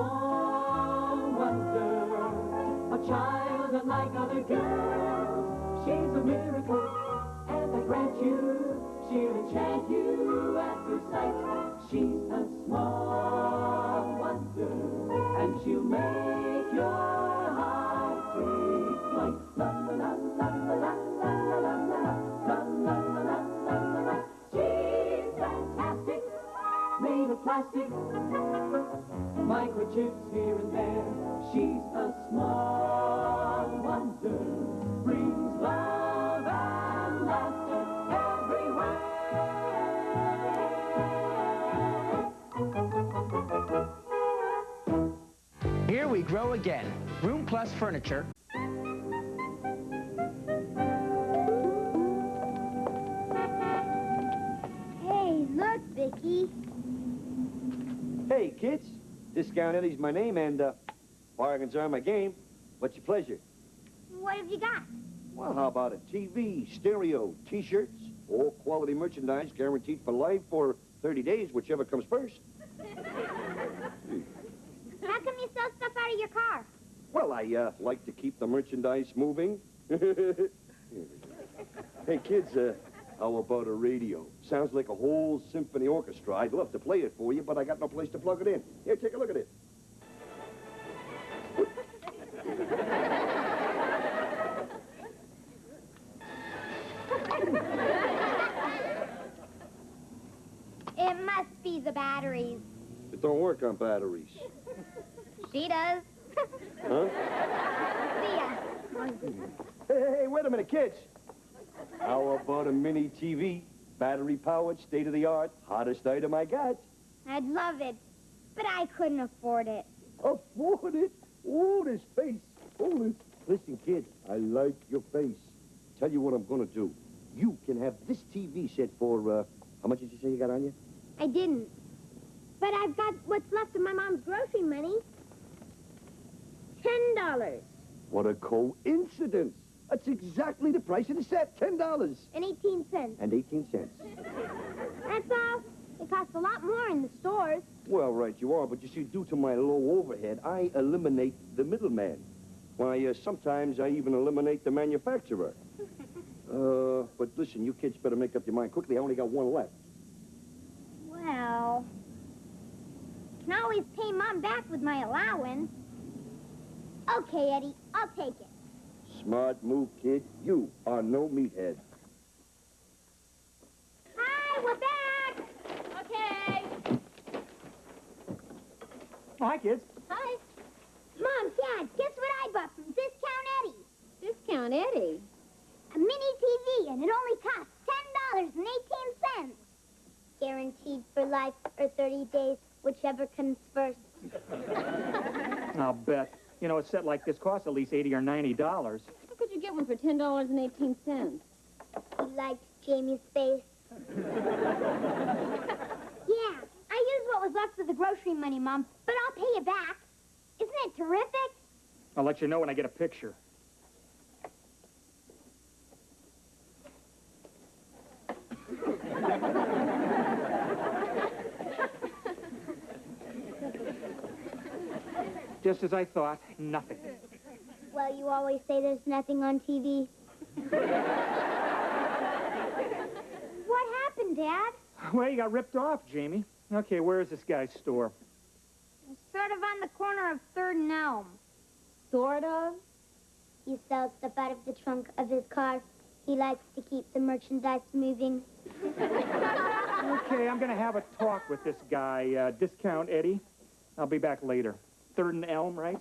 small wonder, a child unlike other girls. She's a miracle, and I grant you, she'll enchant you at first sight. She's a small wonder, and she'll make your heart take flight. La la la la la la la la la la la la la la. She's fantastic, made of plastic, microchips here and there. She's a small wonder, brings love and laughter everywhere. Here we grow again. Room Plus Furniture. Hey, look, Vicki. Hey, kids. Discount Eddie's my name, and, bargains are my game. What's your pleasure? What have you got? Well, how about a TV, stereo, T-shirts, all quality merchandise guaranteed for life for 30 days, whichever comes first. How come you sell stuff out of your car? Well, I, like to keep the merchandise moving. Hey, kids, how about a radio? Sounds like a whole symphony orchestra. I'd love to play it for you, but I got no place to plug it in. Here, take a look at it. It must be the batteries. It don't work on batteries. She does. Huh? See ya. Hey, wait a minute, kids. How about a mini TV? Battery-powered, state-of-the-art, hottest item I got. I'd love it, but I couldn't afford it. Afford it? Oh, this face. Oh, this. Listen, kid, I like your face. Tell you what I'm gonna do. You can have this TV set for, how much did you say you got on you? I didn't. But I've got what's left of my mom's grocery money. $10. What a coincidence. That's exactly the price of the set, $10. And 18 cents. And 18 cents. That's all. It costs a lot more in the stores. Well, right you are, but you see, due to my low overhead, I eliminate the middleman. Why, sometimes I even eliminate the manufacturer. But listen, you kids better make up your mind quickly. I only got one left. Well, can always pay Mom back with my allowance. Okay, Eddie, I'll take it. Smart move, kid. You are no meathead. Hi, we're back. Okay. Oh, hi, kids. Hi. Mom, Dad, guess what I bought from Discount Eddie? Discount Eddie? A mini TV, and it only costs $10.18. Guaranteed for life or 30 days, whichever comes first. I'll bet. You know, a set like this costs at least $80 or $90. How could you get one for $10.18? He liked Jamie's face. Yeah, I used what was left of the grocery money, Mom, but I'll pay you back. Isn't it terrific? I'll let you know when I get a picture. Just as I thought, nothing. Well, you always say there's nothing on TV. What happened, Dad? Well, you got ripped off, Jamie. Okay, where is this guy's store? Sort of on the corner of 3rd and Elm. Sort of? He sells stuff out of the trunk of his car. He likes to keep the merchandise moving. Okay, I'm going to have a talk with this guy, Discount Eddie. I'll be back later. 3rd and Elm, right?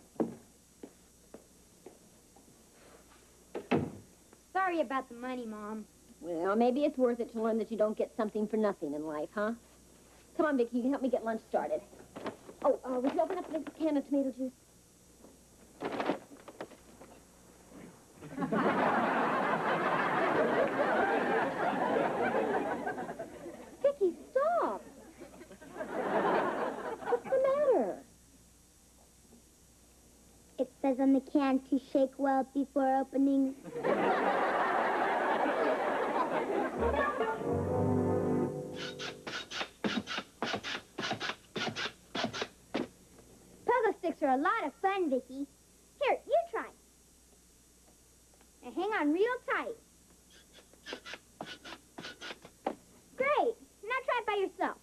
Sorry about the money, Mom. Well, maybe it's worth it to learn that you don't get something for nothing in life, huh? Come on, Vicki, you can help me get lunch started. Oh, would you open up this can of tomato juice? Vicki, stop! What's the matter? It says on the can to shake well before opening. tricks are a lot of fun, Vicki. Here, you try. Now hang on real tight. Great. Now try it by yourself.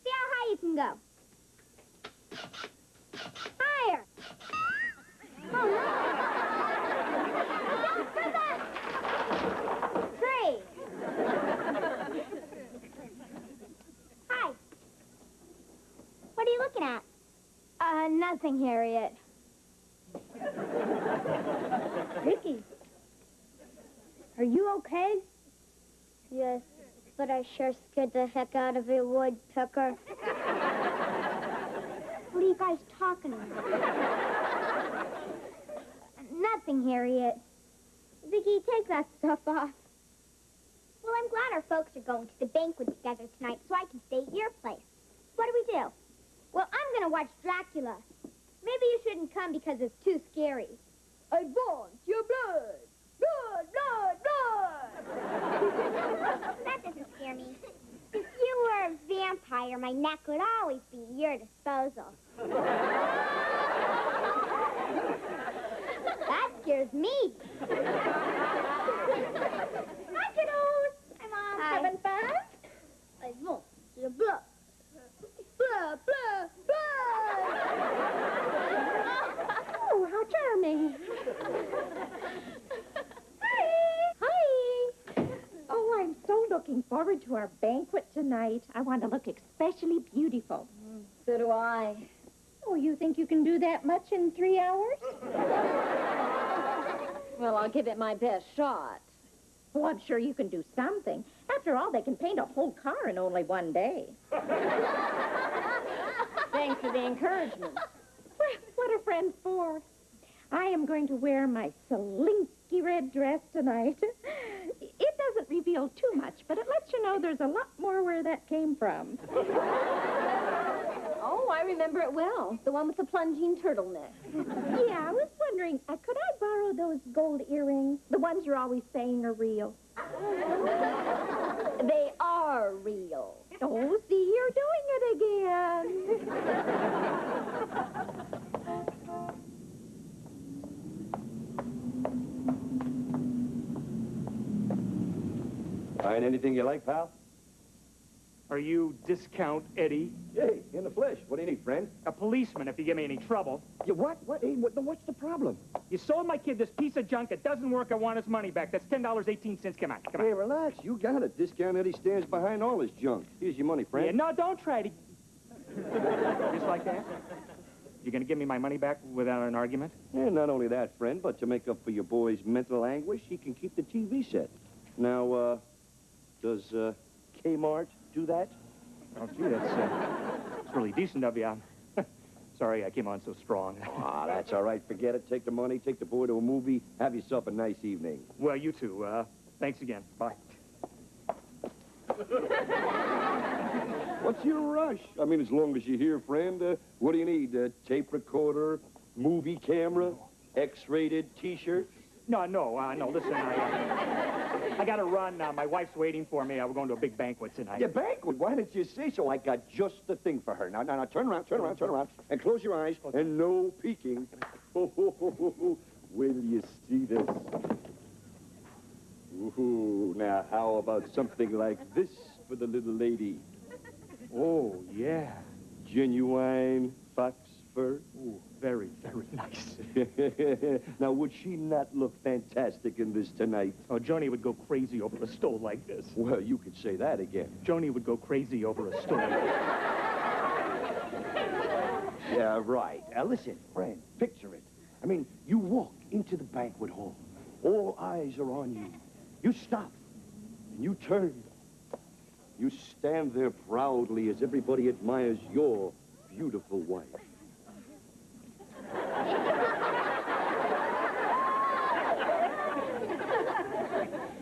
See how high you can go. Higher. Oh, no. Further. 3. Hi. What are you looking at? Nothing, Harriet. Vicki, are you okay? Yes, but I sure scared the heck out of a woodpecker. What are you guys talking about? Nothing, Harriet. Vicki, take that stuff off. Well, I'm glad our folks are going to the banquet together tonight so I can stay at your place. What do we do? Well, I'm going to watch Dracula. Maybe you shouldn't come because it's too scary. I want your blood. Blood, blood, blood. That doesn't scare me. If you were a vampire, my neck would always be at your disposal. That scares me. Hi, kiddos. Hi, Mom. Having fun? I want your blood. Blood, blood, blood. Oh, how charming. Hi. Hi. Oh, I'm so looking forward to our banquet tonight. I want to look especially beautiful. So do I. Oh, you think you can do that much in 3 hours? Well, I'll give it my best shot. Oh, I'm sure you can do something. After all, they can paint a whole car in only 1 day. Thanks for the encouragement. Well, what are friends for? I am going to wear my slinky red dress tonight. It doesn't reveal too much, but it lets you know there's a lot more where that came from. Oh, I remember it well. The one with the plunging turtleneck. Yeah, I was wondering, could I borrow those gold earrings? The ones you're always saying are real. They are real. Oh, see, you're doing it again. Find anything you like, pal? Are you Discount Eddie? Hey, in the flesh. What do you need, friend? A policeman if you give me any trouble. You what? What? Hey, what's the problem? You sold my kid this piece of junk. It doesn't work. I want his money back. That's $10.18. Come on. Come on. Hey, relax. You got it. Discount Eddie stands behind all this junk. Here's your money, friend. Yeah, no, don't try to... Just like that? You gonna give me my money back without an argument? Yeah, not only that, friend, but to make up for your boy's mental anguish, he can keep the TV set. Now, does Kmart do that? Oh, gee, that's really decent of you. Sorry I came on so strong. Ah, that's all right. Forget it. Take the money, take the boy to a movie, have yourself a nice evening. Well, you too. Thanks again. Bye. What's your rush? I mean, as long as you're here, friend, what do you need? A tape recorder, movie camera, X-rated T-shirt? No, listen, I gotta run. My wife's waiting for me. We're going to a big banquet tonight. Yeah, banquet? Why didn't you say so? I got just the thing for her. Now, turn around, and close your eyes, and no peeking. Will you see this? Ooh, now, how about something like this for the little lady? Oh, yeah. Genuine fox fur? Ooh, very, very nice. Now, would she not look fantastic in this tonight? Oh, Joni would go crazy over a stole like this. Well, you could say that again. Joni would go crazy over a stole. Yeah, right. Now, listen, friend, picture it. I mean, you walk into the banquet hall. All eyes are on you. You stop, and you turn. You stand there proudly as everybody admires your beautiful wife.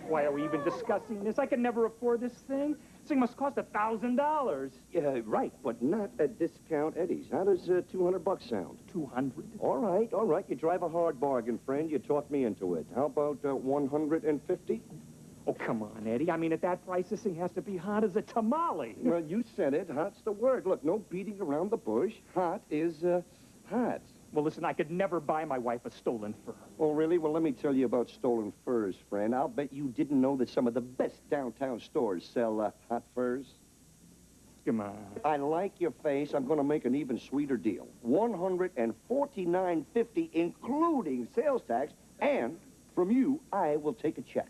Why are we even discussing this? I can never afford this thing. This thing must cost $1,000. Yeah, right, but not at Discount Eddie's. How does $200 sound? 200. All right. You drive a hard bargain, friend. You talked me into it. How about 150? Oh, come on, Eddie. I mean, at that price, this thing has to be hot as a tamale. Well, you said it. Hot's the word. Look, no beating around the bush. Hot is hats. Well, listen, I could never buy my wife a stolen fur. Oh, really? Well, let me tell you about stolen furs, friend. I'll bet you didn't know that some of the best downtown stores sell hot furs. Come on. I like your face. I'm going to make an even sweeter deal. $149.50, including sales tax, and from you, I will take a check.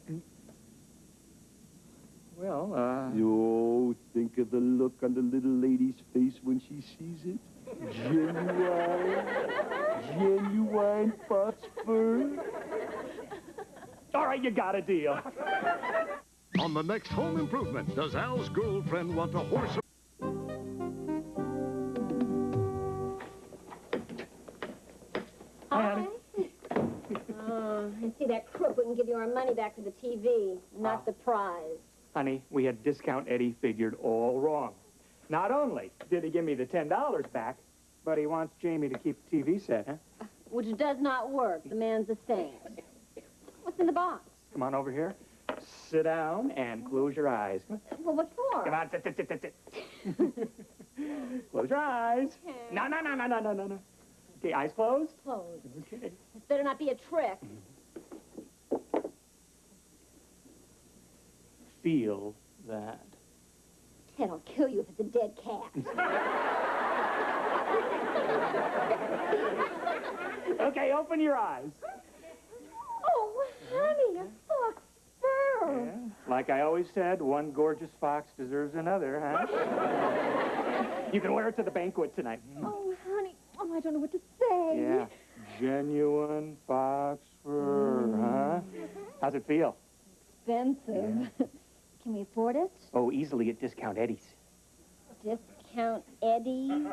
Well, You think of the look on the little lady's face when she sees it. Genuine fox fur. all right, you got a deal. On the next Home Improvement, does Al's girlfriend want a horse? Hi. I see that crook wouldn't give you our money back for the TV, not the prize. Honey, we had Discount Eddie figured all wrong. Not only did he give me the $10 back, but he wants Jamie to keep the TV set, huh? Which does not work. The man's a saint. What's in the box? Come on over here. Sit down and close your eyes. Well, what for? Come on, sit. Close your eyes. No. Okay, eyes closed? Closed. Okay. This better not be a trick. Feel that. Ted, I'll kill you if it's a dead cat. Okay, open your eyes. Oh, honey, a fox fur. Yeah. Like I always said, one gorgeous fox deserves another, huh? You can wear it to the banquet tonight. Oh, honey. Oh, I don't know what to say. Yeah. Genuine fox fur, huh? How's it feel? Expensive. Can we afford it? Oh, easily at Discount Eddie's. Discount Eddie?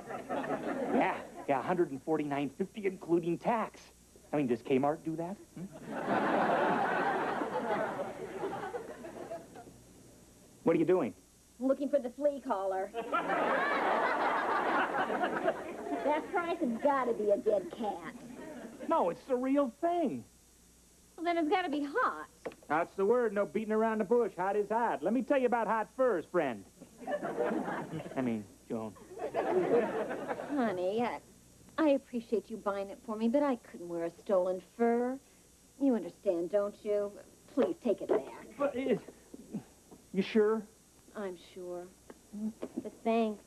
Yeah, $149.50 including tax. I mean, does Kmart do that? What are you doing? I'm looking for the flea collar. That price has got to be a dead cat. No, it's the real thing. Well, then it's got to be hot. That's the word, no beating around the bush. Hot is hot. Let me tell you about hot furs, friend. I mean, Joan. Honey, I appreciate you buying it for me, but I couldn't wear a stolen fur. You understand, don't you? Please take it back. But, you sure? I'm sure. But thanks.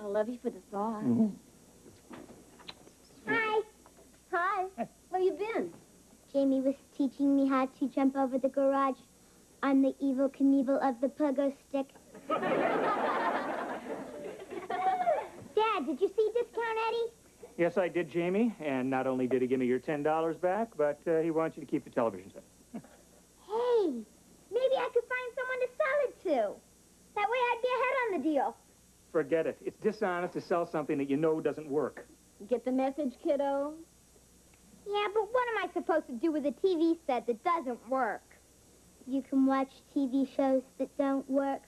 I love you for the thought. Hi. Hi. Where you been? Jamie was teaching me how to jump over the garage on the Evel Knievel of the pogo stick. Dad, did you see Discount Eddie? Yes, I did, Jamie. And not only did he give me your $10 back, but he wants you to keep the television set. Hey, maybe I could find someone to sell it to. That way I'd be ahead on the deal. Forget it. It's dishonest to sell something that you know doesn't work. Get the message, kiddo? Yeah, but what am I supposed to do with a TV set that doesn't work? You can watch TV shows that don't work.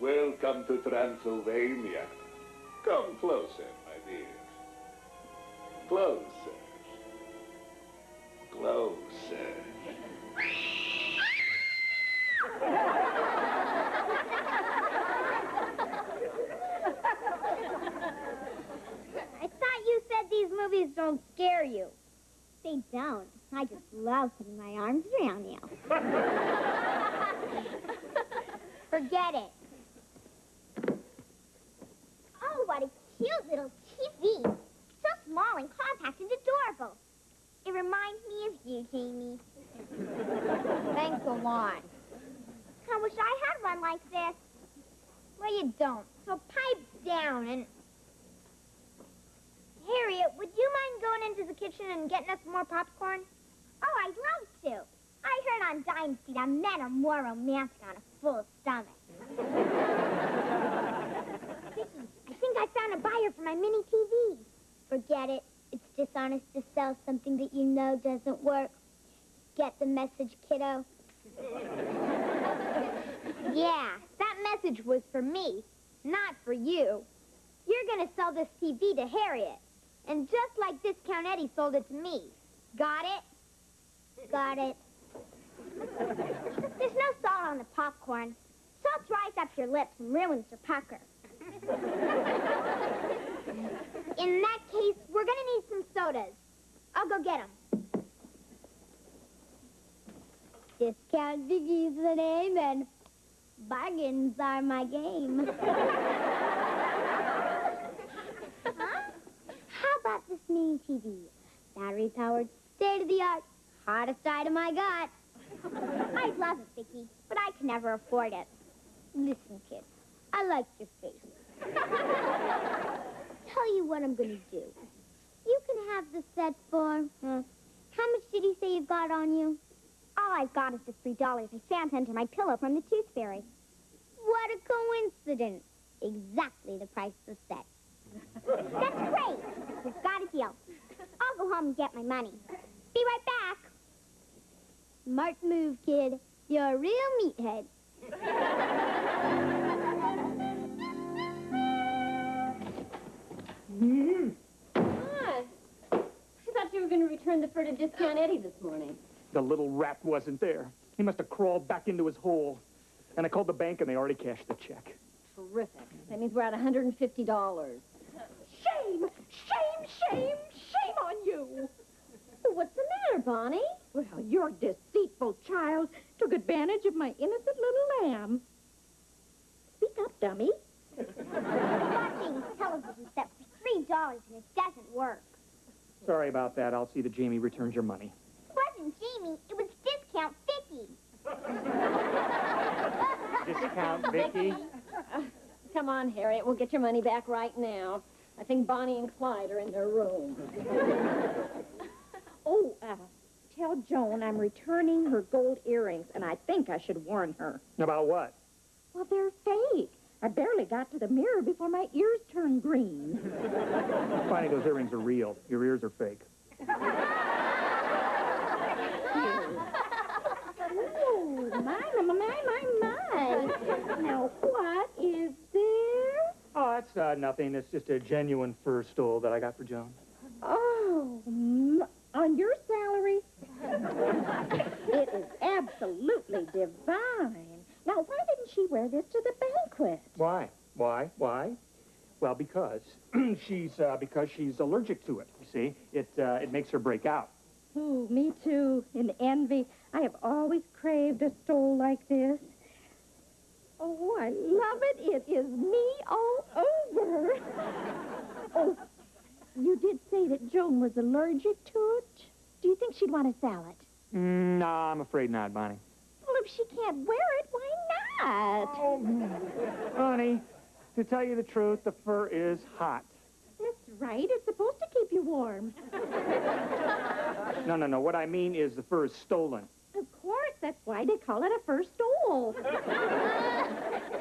Welcome to Transylvania. Come closer, my dear. Closer. Closer. I thought you said these movies don't scare you. They don't. I just love putting my arms around you. Forget it. Oh, what a cute little TV. So small and compact and adorable. It reminds me of you, Jamie. Thanks a lot. I wish I had one like this. Well, you don't. So pipe down and... Harriet, would you mind going into the kitchen and getting us more popcorn? Oh, I'd love to. I heard on Dynasty that men are more romantic on a full stomach. Vicki, I think I found a buyer for my mini TV. Forget it. It's dishonest to sell something that you know doesn't work. Get the message, kiddo? Yeah, that message was for me, not for you. You're gonna sell this TV to Harriet. And just like Discount Eddie sold it to me. Got it? Got it. There's no salt on the popcorn. Salt dries up your lips and ruins your pucker. In that case, we're gonna need some sodas. I'll go get them. Discount Vicky's the name, and bargains are my game. Huh? How about this mini TV? Battery-powered, state-of-the-art, hottest item I got. I'd love it, Vicki, but I can never afford it. Listen, kid, I like your face. Tell you what I'm gonna do. You can have the set for, how much did he say you've got on you? All I've got is just $3 I found under my pillow from the tooth fairy. What a coincidence. Exactly the price of the set. That's great. We've got a deal. I'll go home and get my money. Be right back. Smart move, kid. You're a real meathead. Hi. I thought you were going to return the fur to Discount Eddie this morning. The little rat wasn't there. He must have crawled back into his hole. And I called the bank, and they already cashed the check. Terrific. That means we're at $150. Shame! Shame, shame, shame on you! What's the matter, Bonnie? Well, your deceitful child took advantage of my innocent little lamb. Speak up, dummy. Watching television set for $3 and it doesn't work. Sorry about that. I'll see that Jamie returns your money. It wasn't Jamie. It was Discount Vicki. Discount Vicki? Come on, Harriet. We'll get your money back right now. I think Bonnie and Clyde are in their room. Oh, tell Joan I'm returning her gold earrings, and I think I should warn her. About what? Well, they're fake. I barely got to the mirror before my ears turned green. Bonnie, those earrings are real. Your ears are fake. Oh, my. Now, what is there? Oh, that's nothing. It's just a genuine fur stole that I got for Joan. Oh, on your salary? It is absolutely divine. Now, why didn't she wear this to the banquet? Why? Well, because she's allergic to it. You see, it makes her break out. Ooh, me too. In envy, I have always craved a stole like this. Oh, I love it. It is me all over. Oh, you did say that Joan was allergic to it. Do you think she'd want to sell it? No, I'm afraid not, Bonnie. Well, if she can't wear it, why not? Bonnie, to tell you the truth, the fur is hot. That's right. It's supposed to keep you warm. No. What I mean is the fur is stolen. Of course. That's why they call it a fur stole.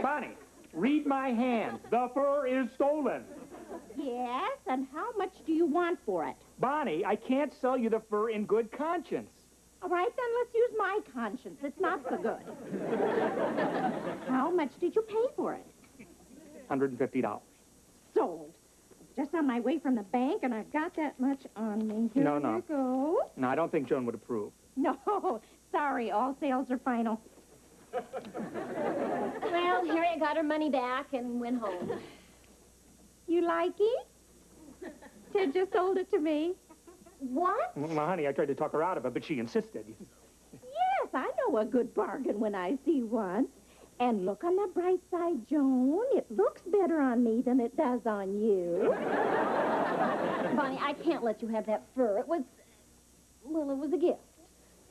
Bonnie, read my hand. The fur is stolen. Yes, and how much do you want for it? Bonnie, I can't sell you the fur in good conscience. All right, then let's use my conscience. It's not so good. How much did you pay for it? $150. Sold. Just on my way from the bank, and I've got that much on me. Here No. you go. No, I don't think Joan would approve. No, sorry, all sales are final. Well, Harriet got her money back and went home. You like it? Ted just sold it to me. What? Well, honey, I tried to talk her out of it, but she insisted. Yes, I know a good bargain when I see one. And look on the bright side, Joan. It looks better on me than it does on you. Bonnie, I can't let you have that fur. It was a gift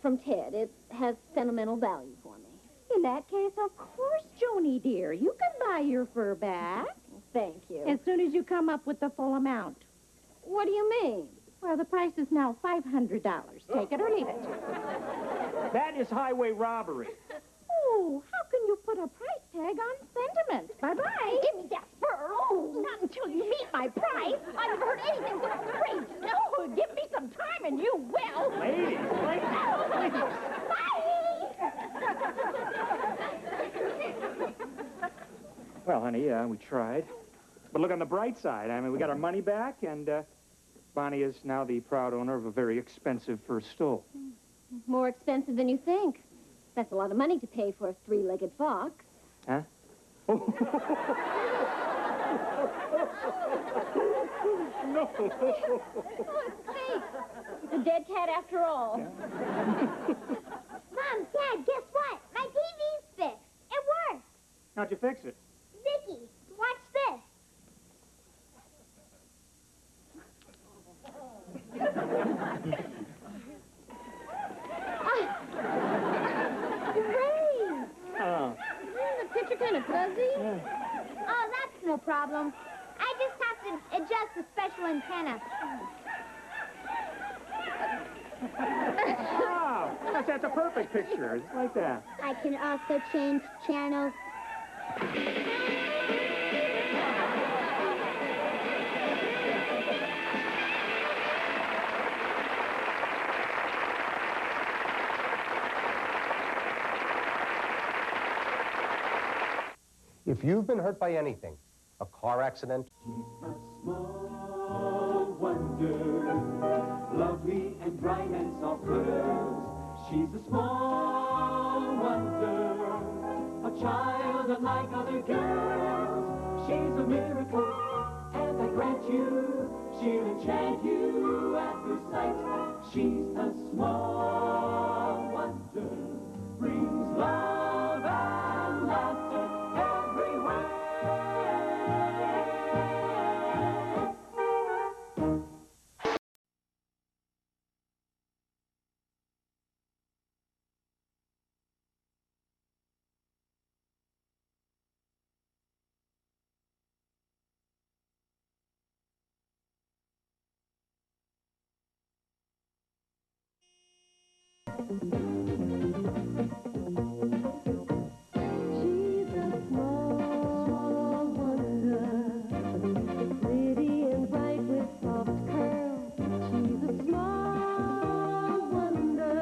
from Ted. It has sentimental value for me. In that case, of course, Joni, dear. You can buy your fur back. Thank you. As soon as you come up with the full amount. What do you mean? Well, the price is now $500. Take it or leave it. That is highway robbery. Oh, how can you put a price tag on sentiment? Bye-bye. Give me that fur. Oh, not until you meet my price. I've never heard anything so outrageous. No, give me some time and you will. Ladies. Well, honey, we tried. But look on the bright side. I mean, we got our money back, and Bonnie is now the proud owner of a very expensive fur stole. More expensive than you think. That's a lot of money to pay for a three-legged fox. Huh? It's a dead cat after all. Mom, Dad, guess what? My TV's fixed. It works. How'd you fix it? Vicki, watch this. Great! Oh. Isn't the picture kind of fuzzy? Oh, that's no problem. I just have to adjust the special antenna. Wow, that's a perfect picture. It's like that. I can also change channels. If you've been hurt by anything, a car accident, A small wonder, lovely and bright and soft curls. She's a small wonder, a child unlike other girls. She's a miracle, and I grant you, she'll enchant you at first sight. She's a small wonder, brings love and laughter everywhere. She's a small wonder, pretty and bright with soft curls. She's a small wonder,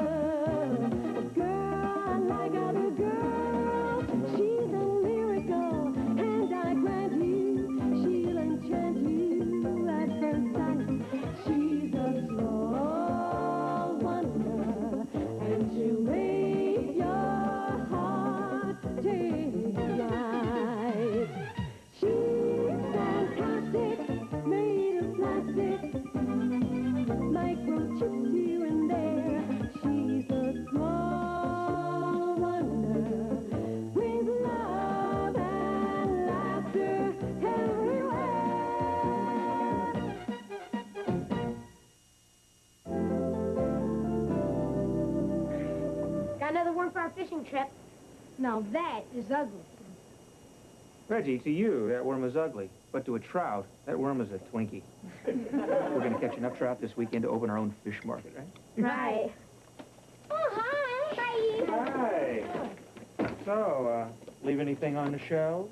a girl unlike other girls. She's a miracle, and I grant you, she'll enchant you at first sight. She's a small wonder, and she'll make your heart take flight. She's fantastic, made of plastic, microchips here and there. She's a small wonder, with love and laughter everywhere. Got another worm for our fishing trip. Now that is ugly. Reggie, to you, that worm is ugly. But to a trout, that worm is a Twinkie. We're going to catch enough trout this weekend to open our own fish market, right? Right. Oh, hi. Bye. Hi. So, leave anything on the shelves?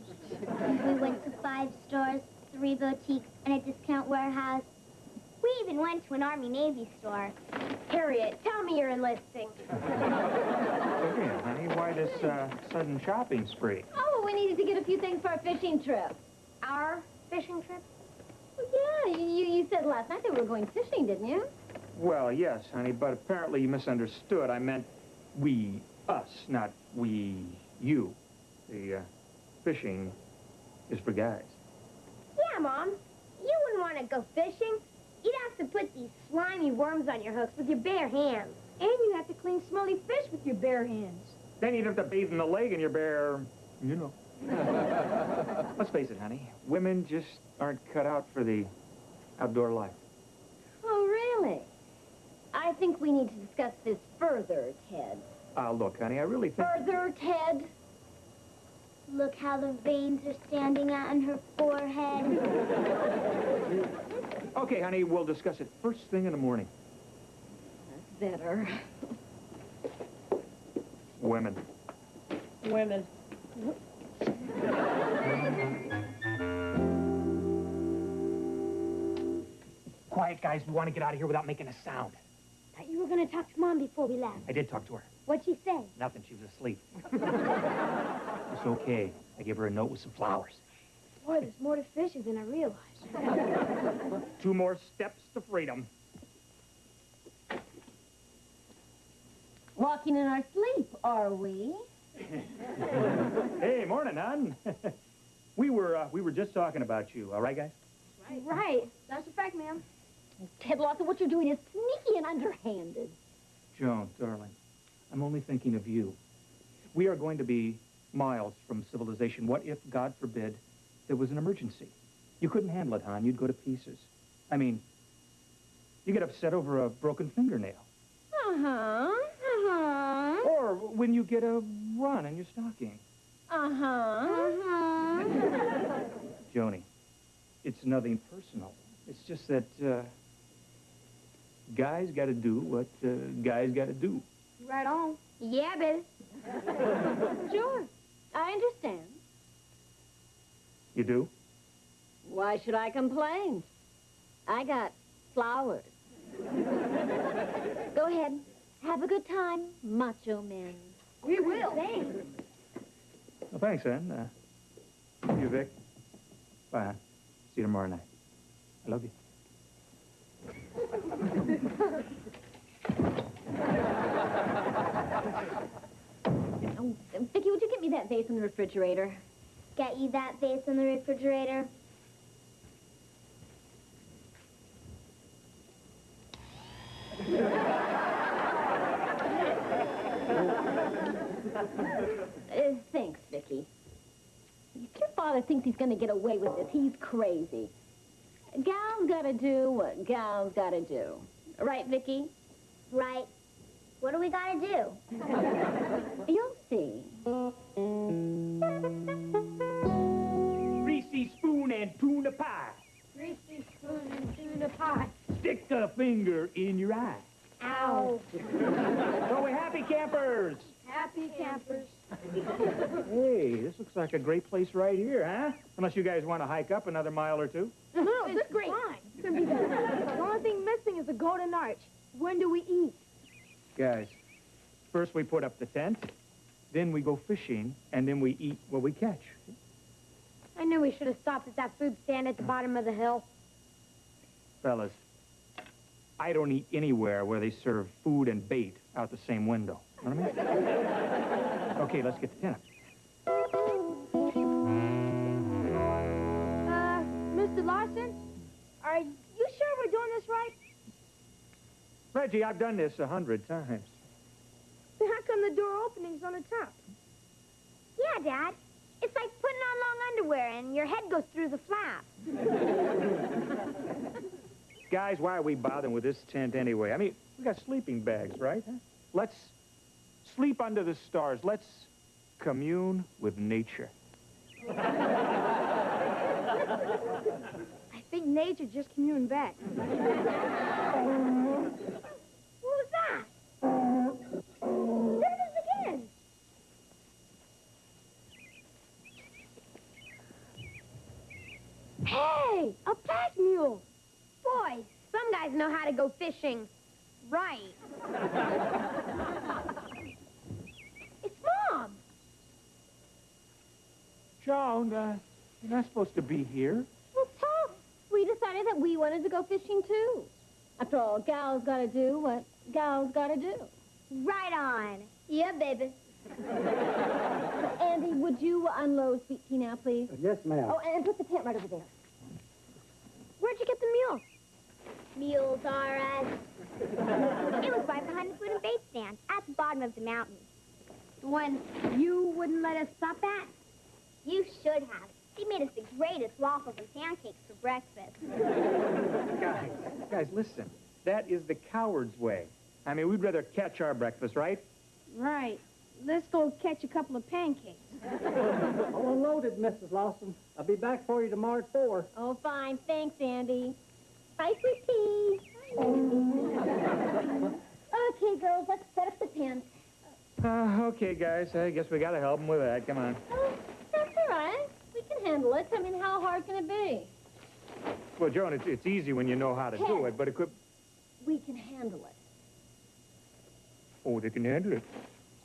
We went to 5 stores, 3 boutiques, and a discount warehouse. We even went to an Army-Navy store. Harriet, tell me you're enlisting. Okay, honey, why this sudden shopping spree? Oh, we needed to get a few things for our fishing trip. Our fishing trip? Well, yeah, you said last night that we were going fishing, didn't you? Well, yes, honey, but apparently you misunderstood. I meant we, us, not we, you. The fishing is for guys. Yeah, Mom. You wouldn't want to go fishing. You'd have to put these slimy worms on your hooks with your bare hands. And you have to clean smelly fish with your bare hands. Then you'd have to bathe in the lake in your bare, you know. Let's face it, honey. Women just aren't cut out for the outdoor life. Oh, really? I think we need to discuss this further, Ted. Look, honey, I really think... Further, Ted? Look how the veins are standing out on her forehead. Okay, honey, we'll discuss it first thing in the morning. That's better. Women. Women. Quiet, guys. We want to get out of here without making a sound. Thought you were going to talk to Mom before we left. I did talk to her. What'd she say? Nothing. She was asleep. It's okay. I gave her a note with some flowers. Boy, there's more to fishing than I realized. 2 more steps to freedom. Walking in our sleep, are we? Hey, morning, hon. We were just talking about you. All right, guys? Right. That's a fact, ma'am. Ted Lawson, what you're doing is sneaky and underhanded. Joan, darling, I'm only thinking of you. We are going to be miles from civilization. What if, God forbid, there was an emergency? You couldn't handle it, hon. You'd go to pieces. I mean, you get upset over a broken fingernail. Uh-huh. Uh-huh. Or when you get a run in your stocking. Uh-huh. Uh-huh. Joni, it's nothing personal. It's just that, guys gotta do what guys gotta do. Right on. Yeah, baby. Sure. I understand. You do? Why should I complain? I got flowers. Go ahead. Have a good time, macho men. We will. Thanks. Well, thanks, then. You, Vic. Bye, hon. See you tomorrow night. I love you. Oh, Vicki, would you get me that vase in the refrigerator? Get you that vase in the refrigerator? Thanks, Vicki. If your father thinks he's going to get away with this, he's crazy. Gals gotta do what gals gotta do. Right, Vicki? Right. What do we gotta do? You'll see. Greasy spoon and tuna pie. Greasy spoon and tuna pie. Stick a finger in your eye. Ow. So we're happy campers. Happy campers. Hey, this looks like a great place right here, huh? Unless you guys want to hike up another mile or two. No, this is great. Fine. It's gonna be better. The only thing missing is the golden arch. When do we eat? Guys, first we put up the tent, then we go fishing, and then we eat what we catch. I knew we should have stopped at that food stand at the bottom of the hill. Fellas, I don't eat anywhere where they serve food and bait out the same window. You know what I mean? Okay, let's get the tent up. Mr. Larson, are you sure we're doing this right? Reggie, I've done this 100 times. Then how come the door opening's on the top? Yeah, Dad. It's like putting on long underwear and your head goes through the flap. Guys, why are we bothering with this tent anyway? I mean, we got sleeping bags, right? Let's sleep under the stars. Let's commune with nature. I think nature just communed back. What was that? There it is again. Hey, a pack mule. Boy, some guys know how to go fishing. Right. It's Mom. Joan, you're not supposed to be here. Well, tough. We decided that we wanted to go fishing, too. After all, gals gotta do what gals gotta do. Right on. Yeah, baby. Andy, would you unload Sweet Pea now, please? Yes, ma'am. Oh, and put the tent right over there. Where'd you get the mule? Mules are us. It was right behind the food and bait stand at the bottom of the mountain. The one you wouldn't let us stop at? You should have. She made us the greatest waffles and pancakes for breakfast. Guys, listen. That is the coward's way. I mean, we'd rather catch our breakfast, right? Right. Let's go catch a couple of pancakes. All unloaded, Mrs. Lawson. I'll be back for you tomorrow at 4. Oh, fine. Thanks, Andy. Bye, Sweet Pea. Okay, girls, let's set up the tent. Okay, guys. I guess we gotta help them with that. Come on. Oh, that's all right. We can handle it. I mean, how hard can it be? Well, Joan, it's easy when you know how to do it, but it could... We can handle it. Oh, they can handle it.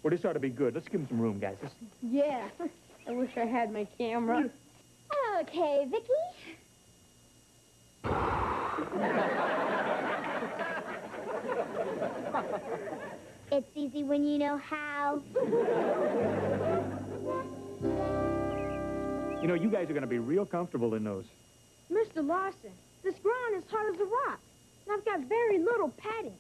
Well, this ought to be good. Let's give them some room, guys. Yeah. I wish I had my camera. Okay, Vicki. It's easy when you know how. You know, you guys are going to be real comfortable in those. Mr. Mr. Larson, this ground is hard as a rock, and I've got very little padding.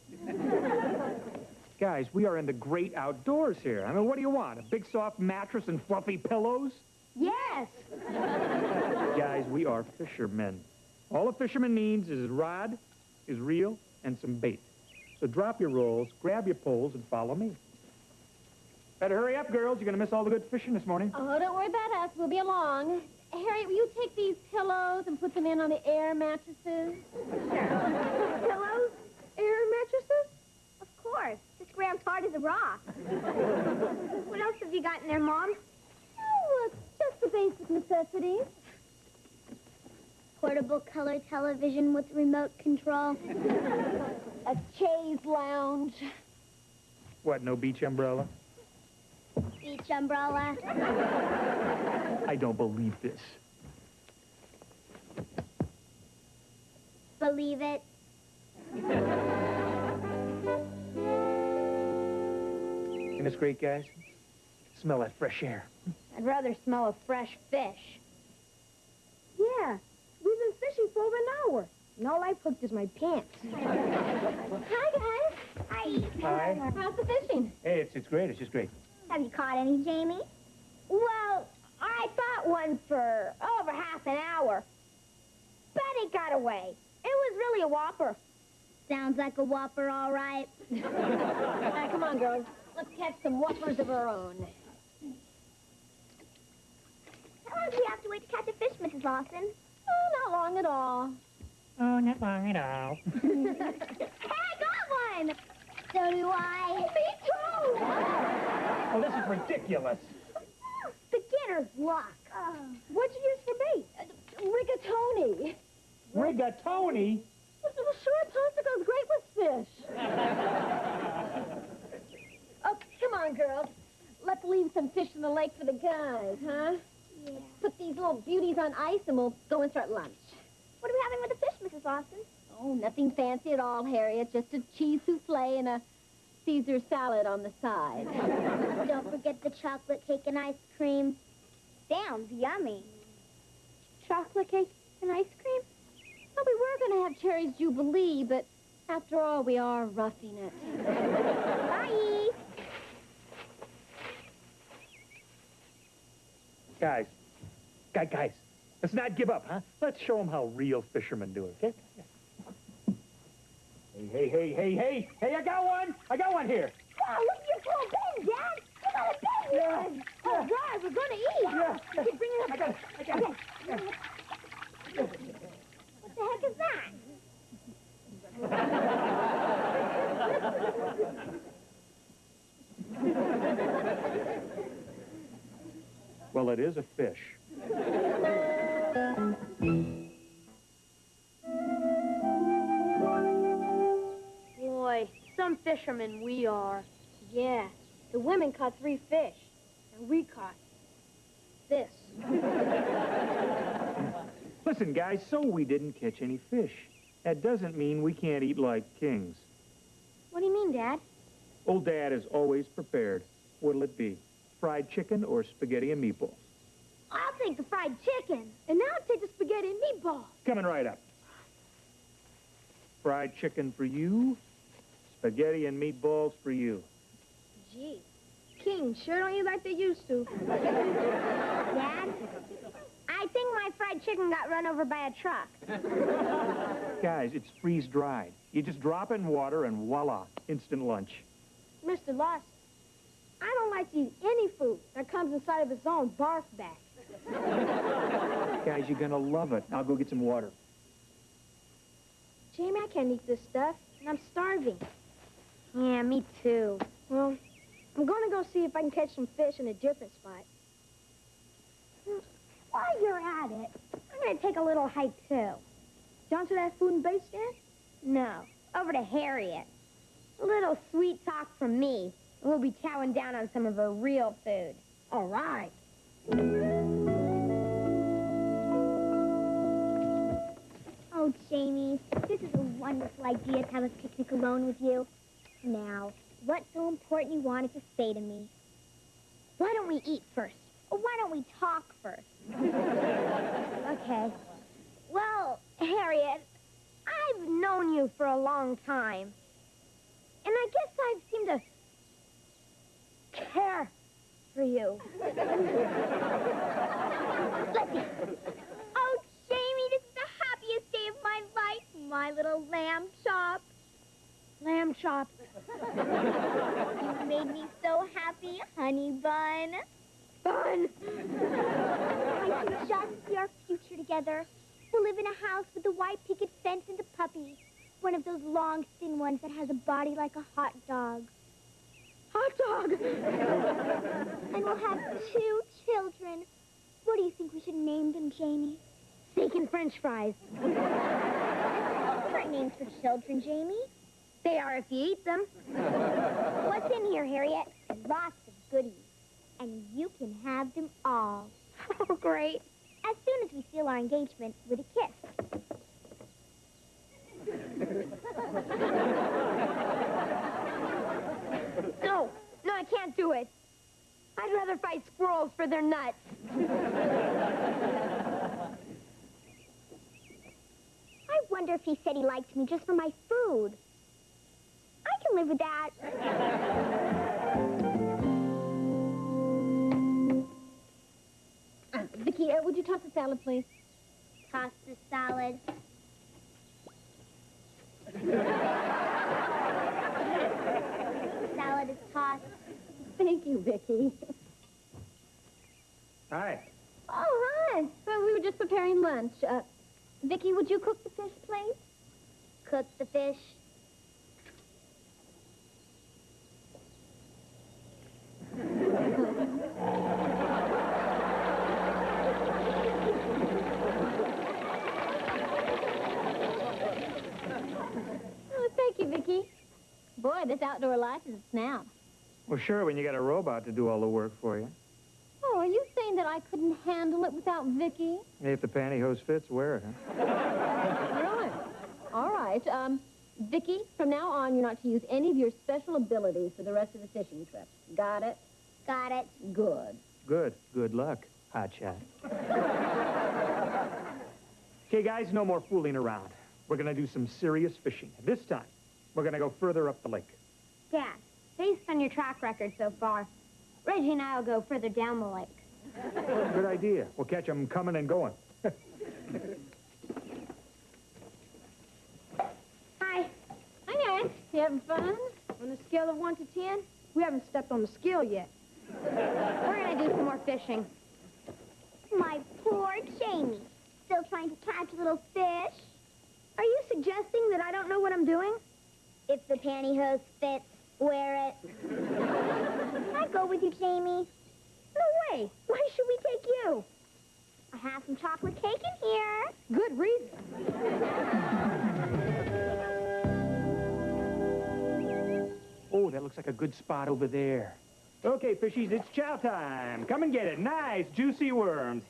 Guys, we are in the great outdoors here. I mean, what do you want? A big soft mattress and fluffy pillows? Yes! Guys, we are fishermen. All a fisherman needs is his rod, his reel, and some bait. So drop your rolls, grab your poles, and follow me. Better hurry up, girls. You're going to miss all the good fishing this morning. Oh, don't worry about us. We'll be along. Harriet, will you take these pillows and put them in on the air mattresses? Pillows? Air mattresses? Of course. This ground's hard as a rock. What else have you got in there, Mom? Oh, just the basic necessities. Portable color television with remote control. A chaise lounge. What, no beach umbrella? Beach umbrella. I don't believe this. Believe it. Isn't this great, guys? Smell that fresh air. I'd rather smell a fresh fish. Yeah, we've been fishing for over an hour, and all I've hooked is my pants. Hi, guys. Hi. Hi. How's the fishing? Hey, it's great. It's just great. Have you caught any, Jamie? Well, I caught one for over half an hour, but it got away. It was really a whopper. Sounds like a whopper, all right. All right, come on, girls. Let's catch some whoppers of our own. How long do you have to wait to catch a fish, Mrs. Lawson? Oh, not long at all. Oh, not long at all. Hey, I got one! So do I. Me too! Oh, this is ridiculous. Beginner's luck. What'd you use for bait? Rigatoni. Rigatoni? Sure, Tonsico's great with fish. Oh, come on, girls. Let's leave some fish in the lake for the guys, huh? Yeah. Put these little beauties on ice and we'll go and start lunch. What are we having with the fish, Mrs. Lawson? Oh, nothing fancy at all, Harriet. Just a cheese souffle and a Caesar salad on the side. Don't forget the chocolate cake and ice cream. Sounds yummy. Chocolate cake and ice cream? Well, we were going to have Cherry's Jubilee, but after all, we are roughing it. Bye. Guys, let's not give up, huh? Let's show them how real fishermen do it, okay? Hey, I got one here. Wow, look at your full bin, Dad. You got a big one. All right, we're going to eat. Yeah. Okay, bring it up. I got it. What the heck is that? Well, it is a fish. Boy, some fishermen we are. Yeah, the women caught 3 fish, and we caught this. Listen, guys, so we didn't catch any fish. That doesn't mean we can't eat like kings. What do you mean, Dad? Old Dad is always prepared. What'll it be? Fried chicken or spaghetti and meatballs? I'll take the fried chicken. And now I'll take the spaghetti and meatballs. Coming right up. Fried chicken for you, spaghetti and meatballs for you. Gee, kings sure don't eat like they used to. Dad, I think my fried chicken got run over by a truck. Guys, it's freeze-dried. You just drop it in water and voila, instant lunch. Mr. Larson, I don't like to eat any food that comes inside of its own barf bag. Guys, you're gonna love it. I'll go get some water. Jamie, I can't eat this stuff, and I'm starving. Yeah, me too. Well, I'm going to go see if I can catch some fish in a different spot. While you're at it, I'm going to take a little hike, too. Down to that food and bait stand? No, over to Harriet. A little sweet talk from me, and we'll be chowing down on some of her real food. All right. Oh, Jamie, this is a wonderful idea to have a picnic alone with you. Now, what's so important you wanted to say to me? Why don't we eat first? Or why don't we talk first? Okay. Well, you for a long time. And I guess I've seemed to care for you. Let's see. Oh, Jamie, this is the happiest day of my life. My little lamb chop. Lamb chop. You made me so happy, honey bun. Fun. I can just see our future together. We'll live in a house with a white picket fence and a puppy. One of those long, thin ones that has a body like a hot dog. Hot dog. And we'll have 2 children. What do you think we should name them, Jamie? Steak and French fries. Great names for children, Jamie. They are if you eat them. What's in here, Harriet? Lots of goodies. And you can have them all. Oh, great. As soon as we seal our engagement with a kiss. No, I can't do it. I'd rather fight squirrels for their nuts. I wonder if he said he liked me just for my food. I can live with that. Vicki, would you toss the salad, please? Toss the salad. Salad is tossed. Thank you, Vicki. Hi. Oh, hi. Well, we were just preparing lunch. Vicki, would you cook the fish, please? Cook the fish. Oh, thank you, Vicki. Boy, this outdoor life is a snap. Well, sure, when you got a robot to do all the work for you. Oh, are you saying that I couldn't handle it without Vicki? Hey, if the pantyhose fits, wear it, huh? Really? All right. Vicki, from now on, you're not to use any of your special abilities for the rest of the fishing trip. Got it? Got it. Good. Good. Good luck, hotshot. Okay, guys, no more fooling around. We're going to do some serious fishing. This time, we're going to go further up the lake. Dad, based on your track record so far, Reggie and I will go further down the lake. Good idea. We'll catch them coming and going. Hi. Hi, guys. You having fun? On a scale of 1 to 10, we haven't stepped on the scale yet. We're going to do some more fishing. My poor Jamie. Still trying to catch little fish. Are you suggesting that I don't know what I'm doing? If the pantyhose fits, wear it. Can I go with you, Jamie? No way. Why should we take you? I have some chocolate cake in here. Good reason. Oh, that looks like a good spot over there. Okay, fishies, it's chow time. Come and get it. Nice, juicy worms.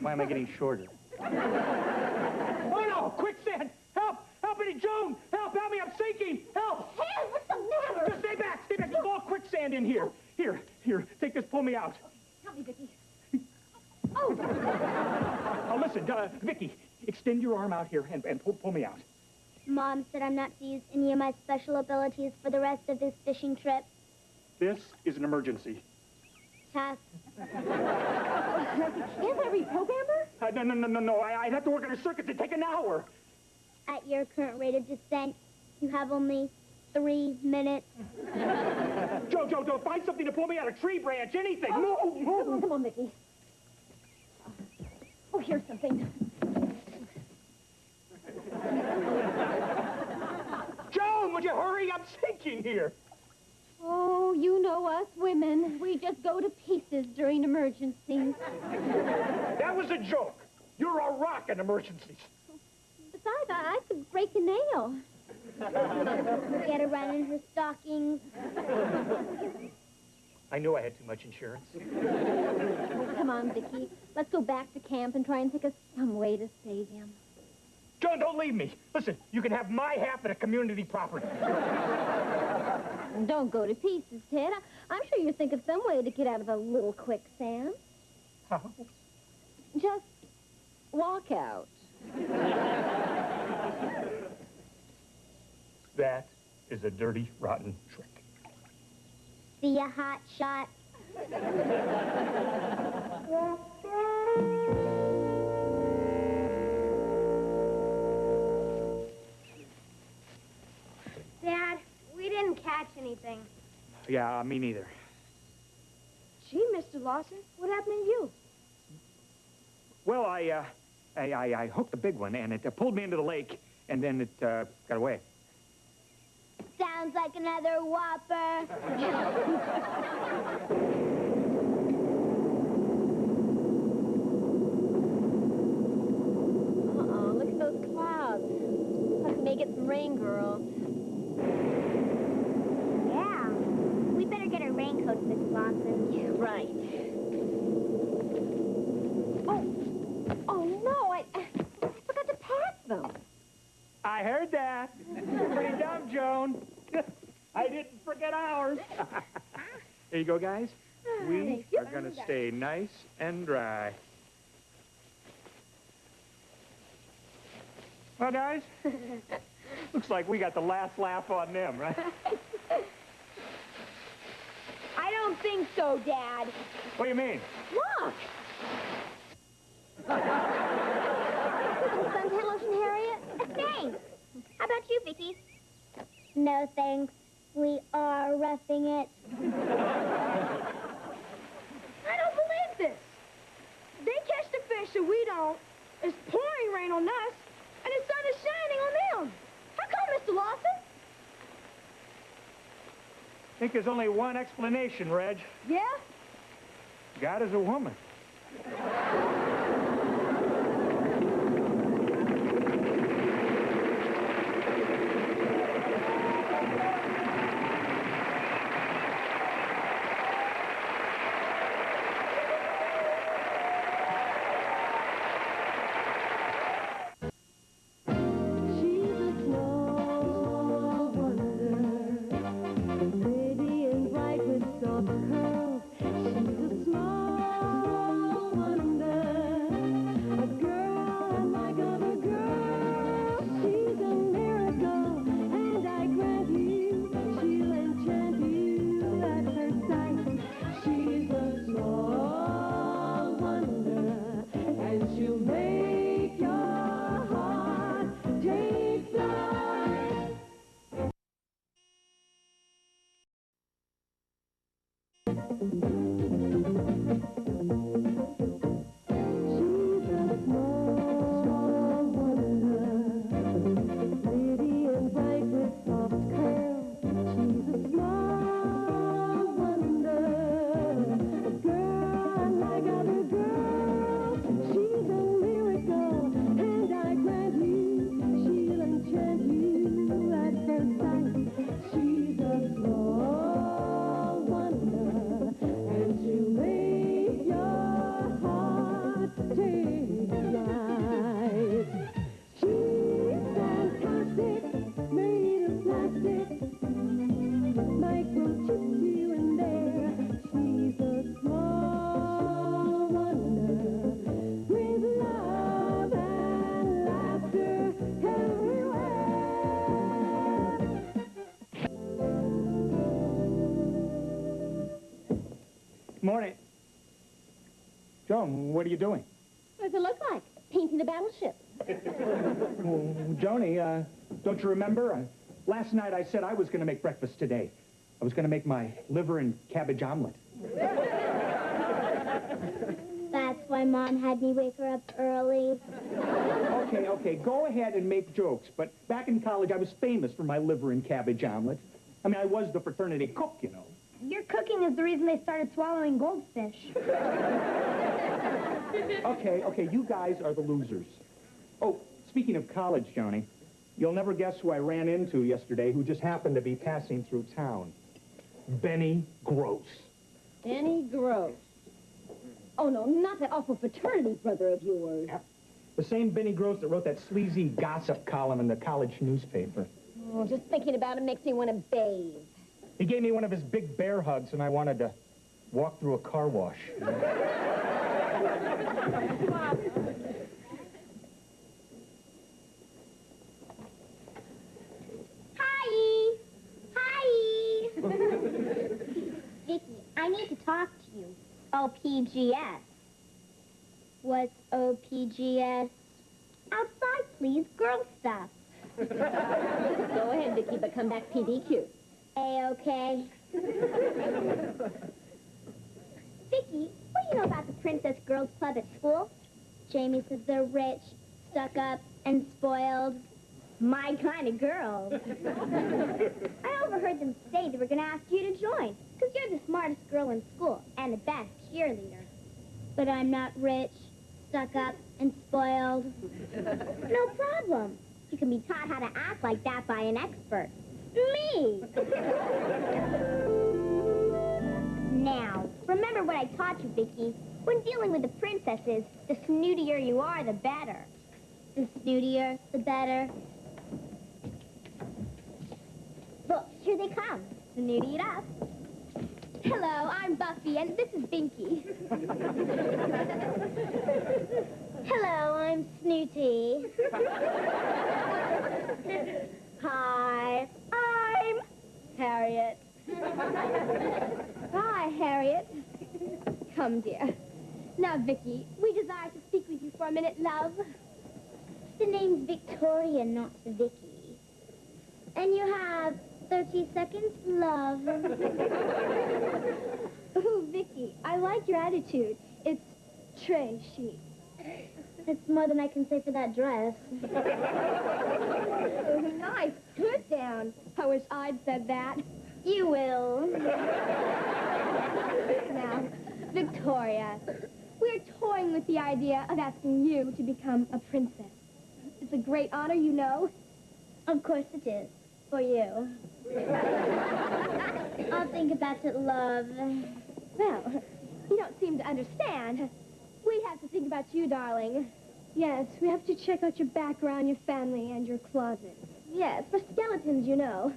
Why am I getting shorter? Oh, no! Quicksand! Help! Help me, Joan! Help! Help me! I'm sinking! Help! Hey, what's the matter? Just stay back! Stay back! There's all quicksand in here. Here. Take this. Pull me out. Help me, Vicki. Now, listen, Vicki, extend your arm out here and pull me out. Mom said I'm not to use any of my special abilities for the rest of this fishing trip. This is an emergency. Toss. Can't I reprogram her? No. I'd have to work on her circuits. It'd take an hour. At your current rate of descent, you have only 3 minutes. Joe, find something to pull me out, a tree branch, anything. Move. Come on, Vicki. Oh, here's something. Joan, would you hurry? I'm sinking here. Oh, you know us women. We just go to pieces during emergencies. That was a joke. You're a rock in emergencies. Besides, I could break a nail. Get her run in her stockings. I knew I had too much insurance. Oh, come on, Vicki. Let's go back to camp and try and think of some way to save him. Joan, don't leave me. Listen, you can have my half of the community property. Don't go to pieces, Ted. I'm sure you'll think of some way to get out of a little quicksand. How? Just walk out. That is a dirty, rotten trick. See ya, hot shot. Dad, we didn't catch anything. Yeah, me neither. Gee, Mr. Lawson, what happened to you? Well, I hooked a big one, and it pulled me into the lake, and then it got away. Sounds like another whopper. Uh-oh, look at those clouds. Let's make it some rain, girls. Yeah. We better get our raincoats, Miss Lawson. Yeah, right. Oh, no, I forgot to pack them. I heard that. Pretty dumb, Joan. I didn't forget ours. There you go, guys. We are going to stay nice and dry. Well, guys, looks like we got the last laugh on them, right? I don't think so, Dad. What do you mean? Look! Suntan lotion, Harriet? Thanks. How about you, Vicki? No, thanks. We are roughing it. I don't believe this. They catch the fish and we don't. It's pouring rain on us, and the sun is shining on them. How come, Mr. Lawson? I think there's only one explanation, Reg. Yeah? God is a woman. Morning. Joan, what are you doing? What does it look like? Painting the battleship. Well, Joni, don't you remember? Last night I said I was going to make breakfast today. I was going to make my liver and cabbage omelet. That's why Mom had me wake her up early. Okay, go ahead and make jokes, but back in college I was famous for my liver and cabbage omelet. I mean, I was the fraternity cook, you know. Your cooking is the reason they started swallowing goldfish. Okay, you guys are the losers. Oh, speaking of college, Joni, you'll never guess who I ran into yesterday who just happened to be passing through town. Benny Gross. Benny Gross. Oh, no, not that awful fraternity brother of yours. Yep. The same Benny Gross that wrote that sleazy gossip column in the college newspaper. Oh, just thinking about him makes me want to bathe. He gave me one of his big bear hugs, and I wanted to walk through a car wash. Hi, need to talk to you. OPGS. What's OPGS? Outside, please. Girl stuff. Go ahead, Vicki, but come back PDQ. A-okay. Vicki, what do you know about the Princess Girls Club at school? Jamie says they're rich, stuck up, and spoiled. My kind of girls. I overheard them say they were going to ask you to join, because you're the smartest girl in school and the best cheerleader. But I'm not rich, stuck up, and spoiled. No problem. You can be taught how to act like that by an expert. Me! Now, remember what I taught you, Vicki. When dealing with the princesses, the snootier you are, the better. The snootier, the better. Look, here they come. Snooty it up. Hello, I'm Buffy, and this is Binky. Hello, I'm Snooty. Hi, I'm Harriet. Hi, Harriet. Come, dear. Now, Vicki, we desire to speak with you for a minute, love. The name's Victoria, not Vicki. And you have 30 seconds, love. Ooh, Vicki, I like your attitude. It's très chic. It's more than I can say for that dress. Oh, nice. Good down. I wish I'd said that. You will. Now, Victoria, we're toying with the idea of asking you to become a princess. It's a great honor, you know. Of course it is. For you. I'll think about it, love. Well, you don't seem to understand. We have to think about you, darling. Yes, we have to check out your background, your family, and your closet. Yes, for skeletons, you know.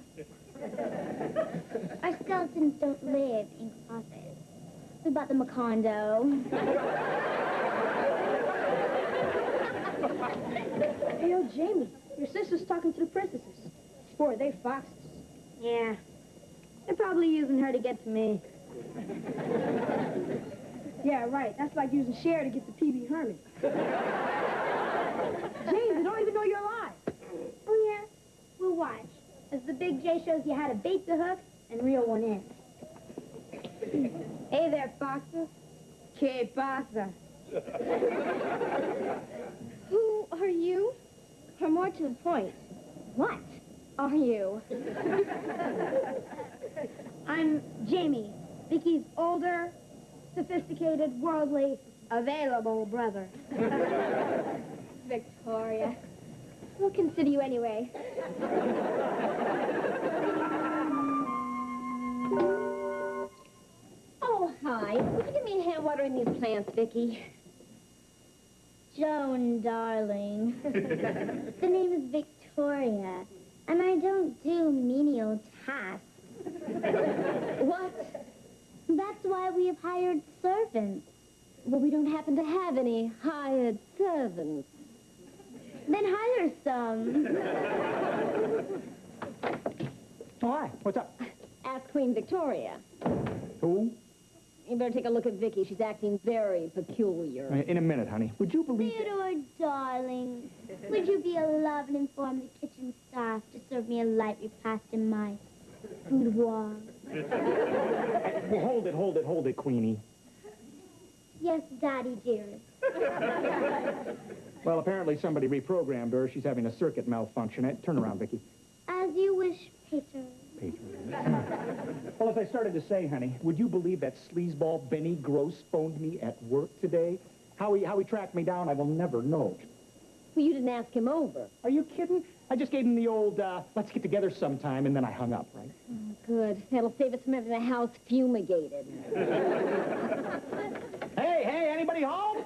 Our skeletons don't live in closets. We bought them a condo. Hey, oh, Jamie, your sister's talking to the princesses. Boy, they foxes. Yeah. They're probably using her to get to me. Yeah, right. That's like using Cher to get the PB Herman. James, I don't even know you're alive. Oh, yeah? We'll watch. As the Big J shows you how to bait the hook and reel one in. Hey there, foxes. Que pasa? Who are you? Or more to the point, what are you? I'm Jamie, Vicky's older, sophisticated, worldly, available brother. Victoria. We'll consider you anyway. Oh, hi. Would you give me a hand watering these plants, Vicki? Joan, darling. The name is Victoria, and I don't do menial tasks. What? That's why we have hired servants. Well, we don't happen to have any hired servants. Then hire some. Oh, hi. What's up? Ask Queen Victoria. Who? You better take a look at Vicki. She's acting very peculiar. In a minute, honey. Would you believe... Theodore, darling, would you be a love and inform the kitchen staff to serve me a light repast in my boudoir? Well, hold it, Queenie. Yes, Daddy, dearest. Well, apparently somebody reprogrammed her. She's having a circuit malfunction. Turn around, Vicki. As you wish, Peter. Well, as I started to say, honey, would you believe that sleazeball Benny Gross phoned me at work today? How he tracked me down, I will never know. Well, you didn't ask him over. Are you kidding? I just gave him the old, let's get together sometime, and then I hung up, right? Oh, good. That'll save us from having the house fumigated. Hey, anybody home?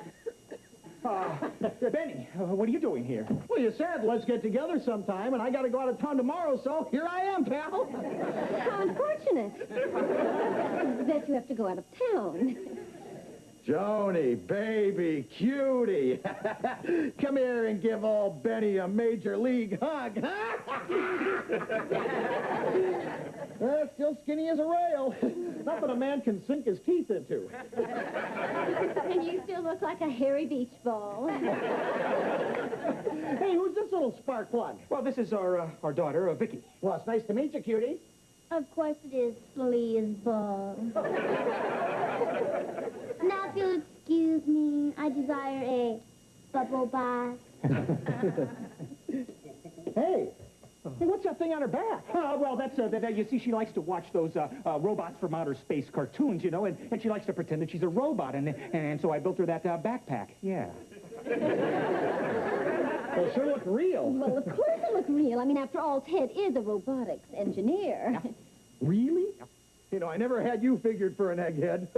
Benny, what are you doing here? Well, you said let's get together sometime, and I got to go out of town tomorrow, so here I am, pal. How unfortunate. That you have to go out of town. Joni, baby, cutie. Come here and give old Benny a major league hug. Still skinny as a rail. Nothing a man can sink his teeth into. And you still look like a hairy beach ball. Hey, who's this little spark plug? Well, this is our daughter, Vicki. Well, it's nice to meet you, cutie. Of course it is, sleazeball. Now, if you'll excuse me, I desire a bubble bath. Hey, what's that thing on her back? Well, that's, you see, she likes to watch those robots from outer space cartoons, you know, and she likes to pretend that she's a robot, and so I built her that backpack, yeah. Well, it sure looked real. Well, of course it looked real. I mean, after all, Ted is a robotics engineer. Yeah. Really? Yeah. You know, I never had you figured for an egghead.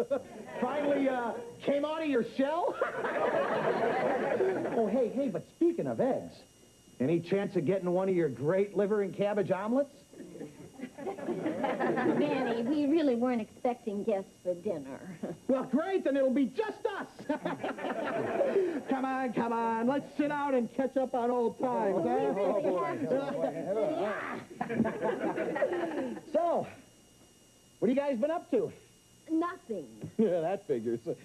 Finally, came out of your shell? Oh, hey, but speaking of eggs, any chance of getting one of your great liver and cabbage omelets? Manny, we really weren't expecting guests for dinner. Well, great, then it'll be just us. Come on, let's sit down and catch up on old times, huh? So, what have you guys been up to? Nothing. Yeah, that figures. What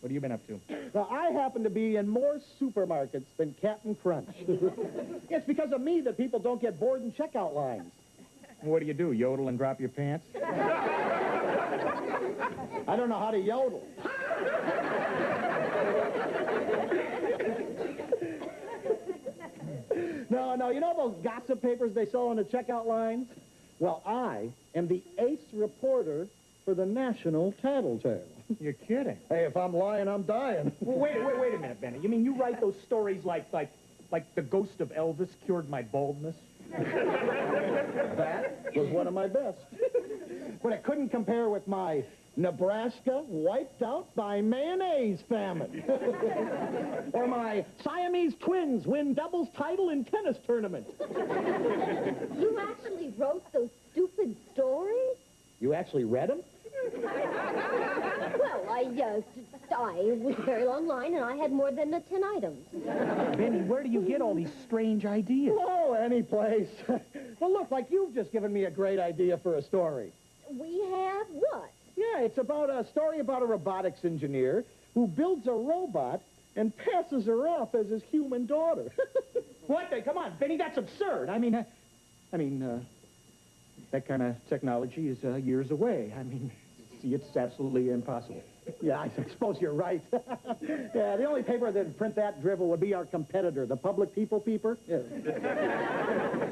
have you been up to? Well, I happen to be in more supermarkets than Captain Crunch. It's because of me that people don't get bored in checkout lines. What do you do, yodel and drop your pants? I don't know how to yodel. No, you know those gossip papers they sell on the checkout lines? Well, I am the ace reporter for the National Tattletale. You're kidding. Hey, if I'm lying, I'm dying. Well, wait a minute, Benny. You mean you write those stories like the ghost of Elvis cured my baldness? That was one of my best. But it couldn't compare with my Nebraska wiped out by mayonnaise famine. Or my Siamese twins win doubles title in tennis tournament. You actually wrote those stupid stories? You actually read them? Well, I was a very long line, and I had more than 10 items. Benny, where do you get all these strange ideas? Oh, any place. Well, look, like you've just given me a great idea for a story. We have what? Yeah, it's about a story about a robotics engineer who builds a robot and passes her off as his human daughter. What? Come on, Benny, that's absurd. I mean, that kind of technology is years away. I mean, see, it's absolutely impossible. Yeah, I suppose you're right. Yeah, the only paper that'd print that drivel would be our competitor, the Public People Peeper. Yeah.